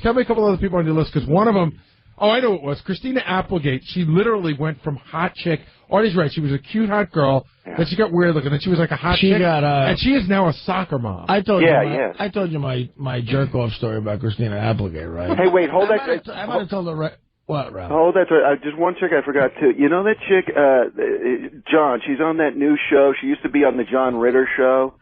Tell me a couple other people on your list, because one of them, I know it was Christina Applegate. She literally went from hot chick. Artie's right. She was a cute, hot girl. Yeah. Then she got weird looking. Then she was like a hot chick. And she is now a soccer mom. I told you my jerk-off story about Christina Applegate, right? Hey, wait, hold that. I might have told her right. What, Ralph? Oh, that's right. Just one chick I forgot, too. You know that chick, John, she's on that new show. She used to be on the John Ritter show.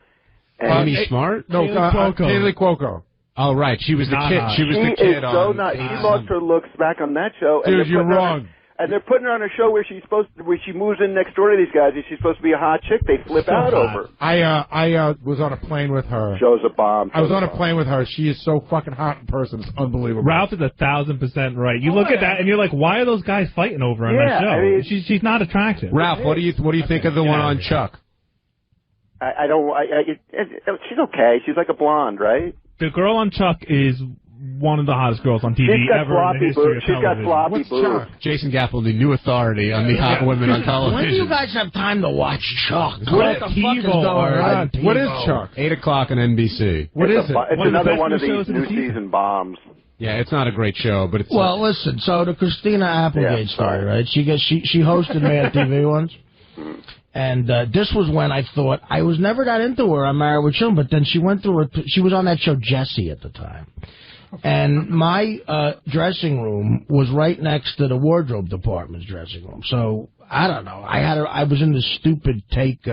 Amy Smart? No, Kaylee Cuoco. Oh, right. She was the kid. She was the kid on... She lost her looks back on that show. Dude, you're wrong. And they're putting her on a show where she moves in next door to these guys, and she's supposed to be a hot chick. They flip out over. I was on a plane with her. Show's a bomb. I was on a plane with her. She is so fucking hot in person. It's unbelievable. Ralph is 1,000% right. You look at that and you're like, why are those guys fighting over on that show? I mean, she's not attractive. Ralph, what do you think of the one on Chuck? She's okay. She's like a blonde, right? The girl on Chuck is one of the hottest girls on TV ever in the history of television. She's got floppy boobs. Jason Gaffel, the new authority on the hot women on television. When do you guys have time to watch Chuck? What the fuck is going on? What is Chuck? 8 o'clock on NBC. What is it? It's another one of these new season bombs. Yeah, it's not a great show, but it's... Well, listen, so the Christina Applegate story, right? She hosted Mad TV once. And this was when I thought, I was never that into her on Married with Children, but then she went through she was on that show Jessie at the time. And my dressing room was right next to the wardrobe department's dressing room. So I don't know. I was in this stupid take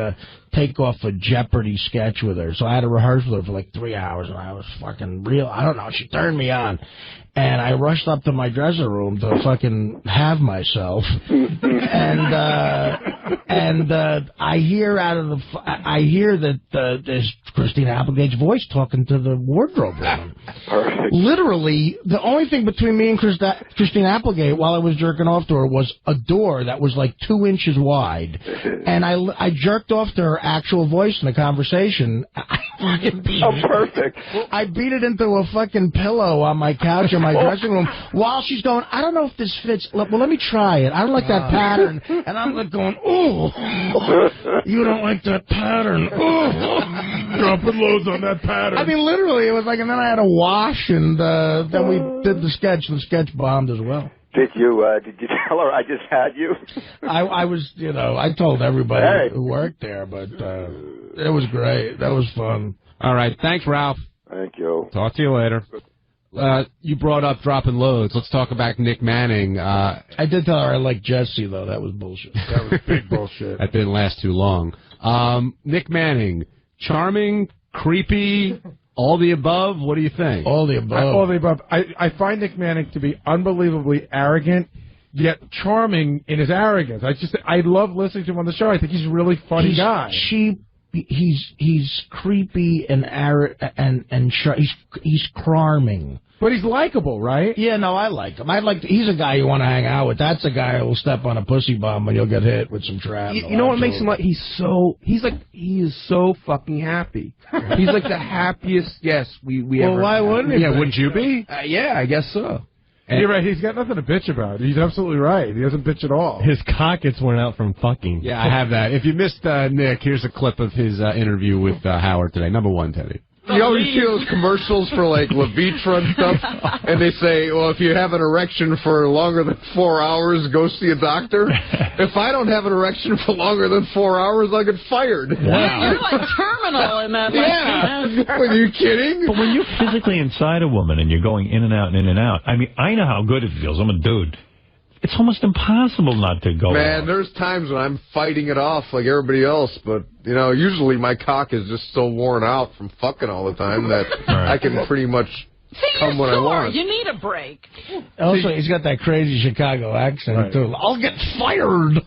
off a Jeopardy sketch with her. So I had to rehearse with her for like 3 hours, and I was fucking real. I don't know. She turned me on. And I rushed up to my dressing room to fucking have myself. And I hear that there's Christina Applegate's voice talking to the wardrobe woman. Perfect. Literally, the only thing between me and Christina Applegate while I was jerking off to her was a door that was like 2 inches wide. And I jerked off to her actual voice in the conversation. Perfect. I beat it into a fucking pillow on my couch in my dressing room while she's going, I don't know if this fits. Well, let me try it. I don't like that pattern. And I'm like going, ooh, you don't like that pattern. Ooh. Dropping loads on that pattern. I mean, literally, it was like, and then I had to wash, and then we did the sketch. The sketch bombed as well. Did you tell her I just had you? I was, I told everybody who worked there, but it was great. That was fun. All right. Thanks, Ralph. Thank you. Talk to you later. You brought up dropping loads. Let's talk about Nick Manning. I did tell her I liked Jesse, though. That was bullshit. That was big bullshit. That didn't last too long. Nick Manning, charming, creepy, all the above? What do you think? All the above. All the above. I find Nick Manning to be unbelievably arrogant, yet charming in his arrogance. I love listening to him on the show. I think he's a really funny guy. He's creepy and he's charming. But he's likable, right? Yeah, no, I like him. He's a guy you want to hang out with. That's a guy who will step on a pussy bomb and you'll get hit with some shrapnel. You know what makes him like? He is so fucking happy. He's like the happiest. Yes, we ever. Well, why wouldn't he? Yeah, wouldn't you be? Yeah, I guess so. You're right. He's got nothing to bitch about. He's absolutely right. He doesn't bitch at all. His cock gets worn out from fucking. Yeah, I have that. If you missed Nick, here's a clip of his interview with Howard today. Number one, Teddy. You always see those commercials for, like, Levitra and stuff, and they say, well, if you have an erection for longer than 4 hours, go see a doctor. If I don't have an erection for longer than 4 hours, I'll get fired. Wow. You're like terminal in that. Yeah. Are you kidding? But when you're physically inside a woman and you're going in and out and in and out, I mean, I know how good it feels. I'm a dude. It's almost impossible not to go Man, out. There's times when I'm fighting it off like everybody else, but, usually my cock is just so worn out from fucking all the time that I can pretty much See, come when I you're sore. want. You need a break. Also, he's got that crazy Chicago accent, too. I'll get fired.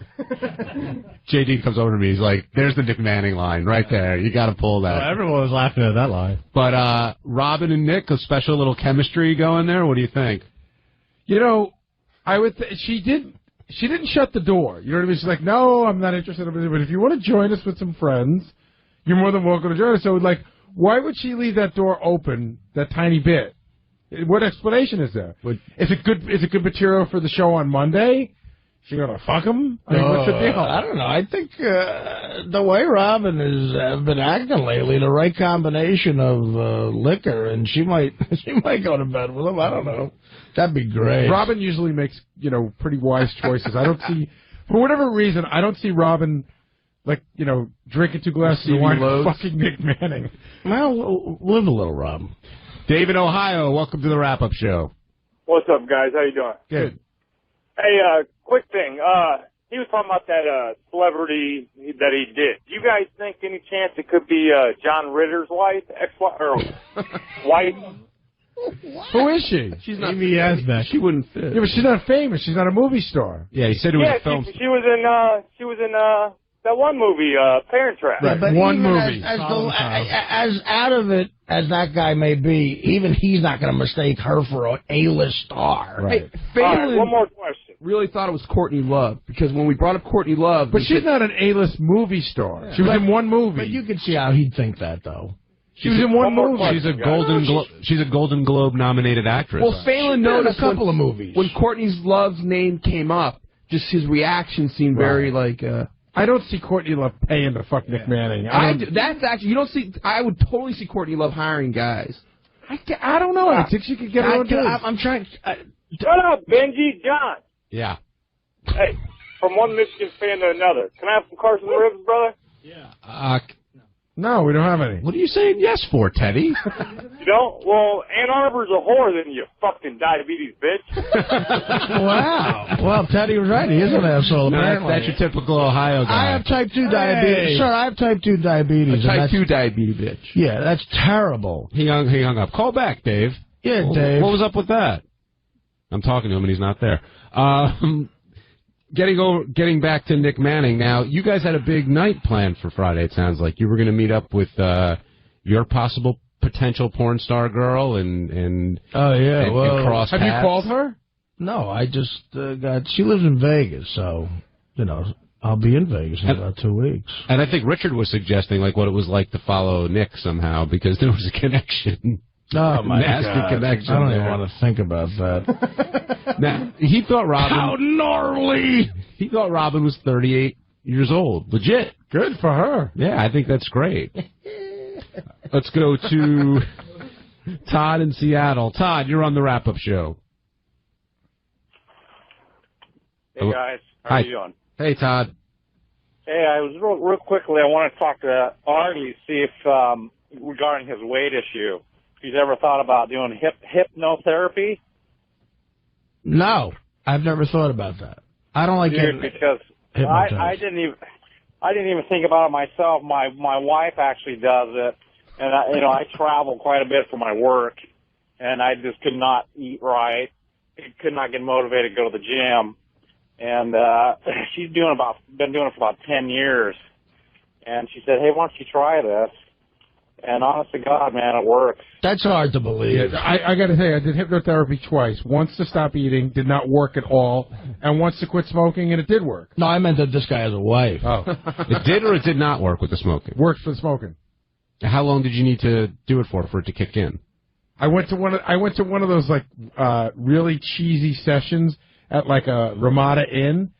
JD comes over to me. He's like, there's the Nick Manning line right there. You got to pull that. Well, everyone was laughing at that line. But Robin and Nick, a special little chemistry going there. What do you think? You know, I would. She didn't shut the door. You know what I mean? She's like, no, I'm not interested. But if you want to join us with some friends, you're more than welcome to join us. So, like, why would she leave that door open that tiny bit? What explanation is there? Is it good material for the show on Monday? She gonna fuck him? I mean, what's the deal? I don't know. I think the way Robin has been acting lately, the right combination of liquor, and she might go to bed with him. I don't know. That'd be great. Robin usually makes pretty wise choices. I don't see, for whatever reason, I don't see Robin drinking 2 glasses of wine and fucking Nick Manning. Well, live a little, Robin. Dave in Ohio, welcome to the wrap-up show. What's up, guys? How you doing? Good. Hey, quick thing. He was talking about that celebrity that he did. Do you guys think any chance it could be John Ritter's wife, ex-wife, or wife? Who is she? She's not Amy Asbeck. She wouldn't fit. Yeah, but she's not famous. She's not a movie star. Yeah, he said it was a film. She was in that one movie, Parent Trap. Right, but one even movie. As out of it as that guy may be, even he's not going to mistake her for an A-list star. Right. Hey, Phelan one more question. Really thought it was Courtney Love, because when we brought up Courtney Love... But she's not an A-list movie star. Yeah. She was in one movie. But you can see how he'd think that, though. She was in one movie. She's a Golden Globe nominated actress. Well, Phelan noticed a couple of movies. When Courtney Love's name came up, just his reaction seemed very like... I don't see Courtney Love paying to fuck Nick Manning. That's actually, you don't see, I would totally see Courtney Love hiring guys. I don't know. I think she could get her own dude. I'm trying... Shut up, Benji. John. Yeah. Hey, from one Michigan fan to another. Can I have some Carson ribs, brother? Yeah. No, we don't have any. What are you saying yes for, Teddy? You don't? Well, Ann Arbor's a whore, then, you fucking diabetes bitch. Wow. Well, Teddy was right. He is an asshole, apparently. That's your typical Ohio guy. I have type 2 diabetes. Sir, I have type 2 diabetes. A type 2 diabetes bitch. Yeah, that's terrible. He hung up. Call back, Dave. Yeah, Dave. What was up with that? I'm talking to him, and he's not there. Getting back to Nick Manning now, you guys had a big night planned for Friday, it sounds like. You were going to meet up with your possible potential porn star girl and oh, yeah, and cross have paths. you called her? No, I just she lives in Vegas, so, I'll be in Vegas in about 2 weeks. And I think Richard was suggesting, what it was like to follow Nick somehow, because there was a connection. Oh, my nasty God. connection. I don't there. even want to think about that. Now, he thought Robin... How gnarly! He thought Robin was 38 years old. Legit. Good for her. Yeah, I think that's great. Let's go to Todd in Seattle. Todd, you're on the wrap-up show. Hey, guys. How are you doing? Hey, Todd. Hey, I was real quickly, I want to talk to Artie, see if, regarding his weight issue, if he's ever thought about doing hypnotherapy. No, I've never thought about that. I don't like it because I didn't even think about it myself. My wife actually does it, and I travel quite a bit for my work, and I just could not eat right, could not get motivated to go to the gym, and she's been doing it for about 10 years, and she said, hey, why don't you try this? And honest to God, man, it works. That's hard to believe. Yeah, I got to tell you, I did hypnotherapy twice. Once to stop eating, did not work at all, and once to quit smoking, and it did work. No, I meant that this guy has a wife. Oh. It did or it did not work with the smoking? Worked for the smoking. How long did you need to do it for it to kick in? I went to one of those really cheesy sessions at a Ramada Inn.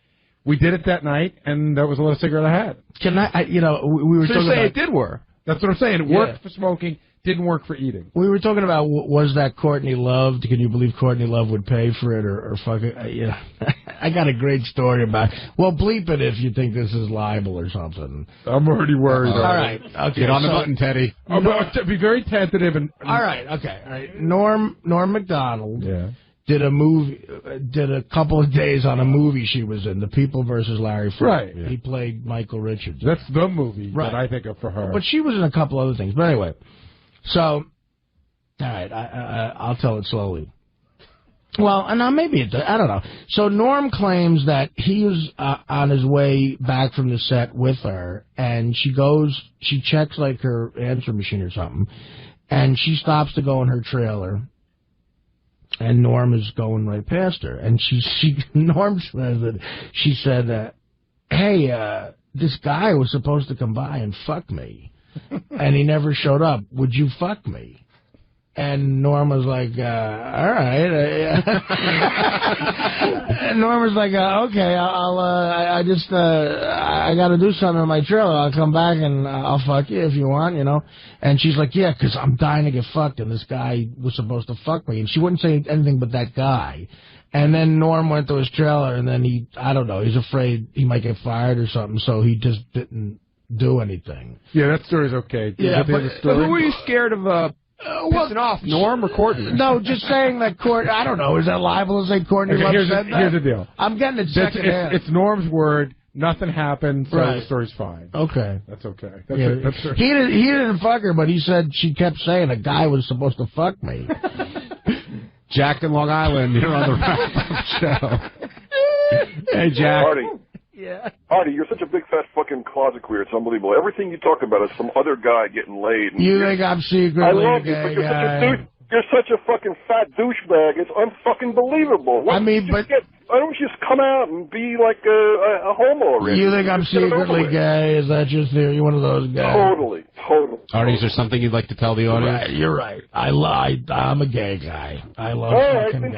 We did it that night, and that was the last cigarette I had. Can we were talking about it did work. That's what I'm saying. It worked for smoking, didn't work for eating. We were talking about, was that Courtney Love? Can you believe Courtney Love would pay for it or fuck it? I got a great story about it. Well, bleep it if you think this is libel or something. I'm already worried. All right. Okay. Get on the button, Teddy. Be very tentative. All right. Okay. All right. Norm MacDonald. Yeah. Did a couple of days on a movie she was in, The People versus Larry Flynt. Right. Yeah. He played Michael Richards. That's the movie that I think of for her. But she was in a couple other things. But anyway, so All right, I'll tell it slowly. Well, and maybe it does. I don't know. So Norm claims that he was on his way back from the set with her, and she checks like her answer machine or something, and she stops to go in her trailer, and Norm is going right past her, and Norm says that she said, "Hey, this guy was supposed to come by and fuck me, and he never showed up. Would you fuck me?" And Norm was like, all right. And Norm was like, okay, I got to do something in my trailer. I'll come back and I'll fuck you if you want, you know. And she's like, yeah, because I'm dying to get fucked, and this guy was supposed to fuck me. And she wouldn't say anything but that guy. And then Norm went to his trailer, and then I don't know, he's afraid he might get fired or something, so he just didn't do anything. Yeah, that story's okay. Yeah, but who were you scared of pissing off, Norm or Courtney? No, just saying that Courtney, I don't know, is that liable to say Courtney Love said that? Here's the deal. I'm getting it second hand. It's Norm's word. Nothing happened, so the story's fine. Okay. That's okay. He didn't fuck her, but he said she kept saying a guy was supposed to fuck me. Jack in Long Island, you're on the wrap-up show. Hey, Jack. Artie. Yeah. Artie, you're such a big fat fucking closet queer. It's unbelievable. Everything you talk about is some other guy getting laid. You think I'm secretly I love a you, gay but you're guy? such a douche. You're such a fucking fat douchebag. It's unfucking believable. Why don't you just come out and be like a homo already? You think I'm secretly gay? Is that your theory? You're one of those guys. Totally. Artie, is there something you'd like to tell the audience? Right, you're right. I'm a gay guy. I love fucking guys.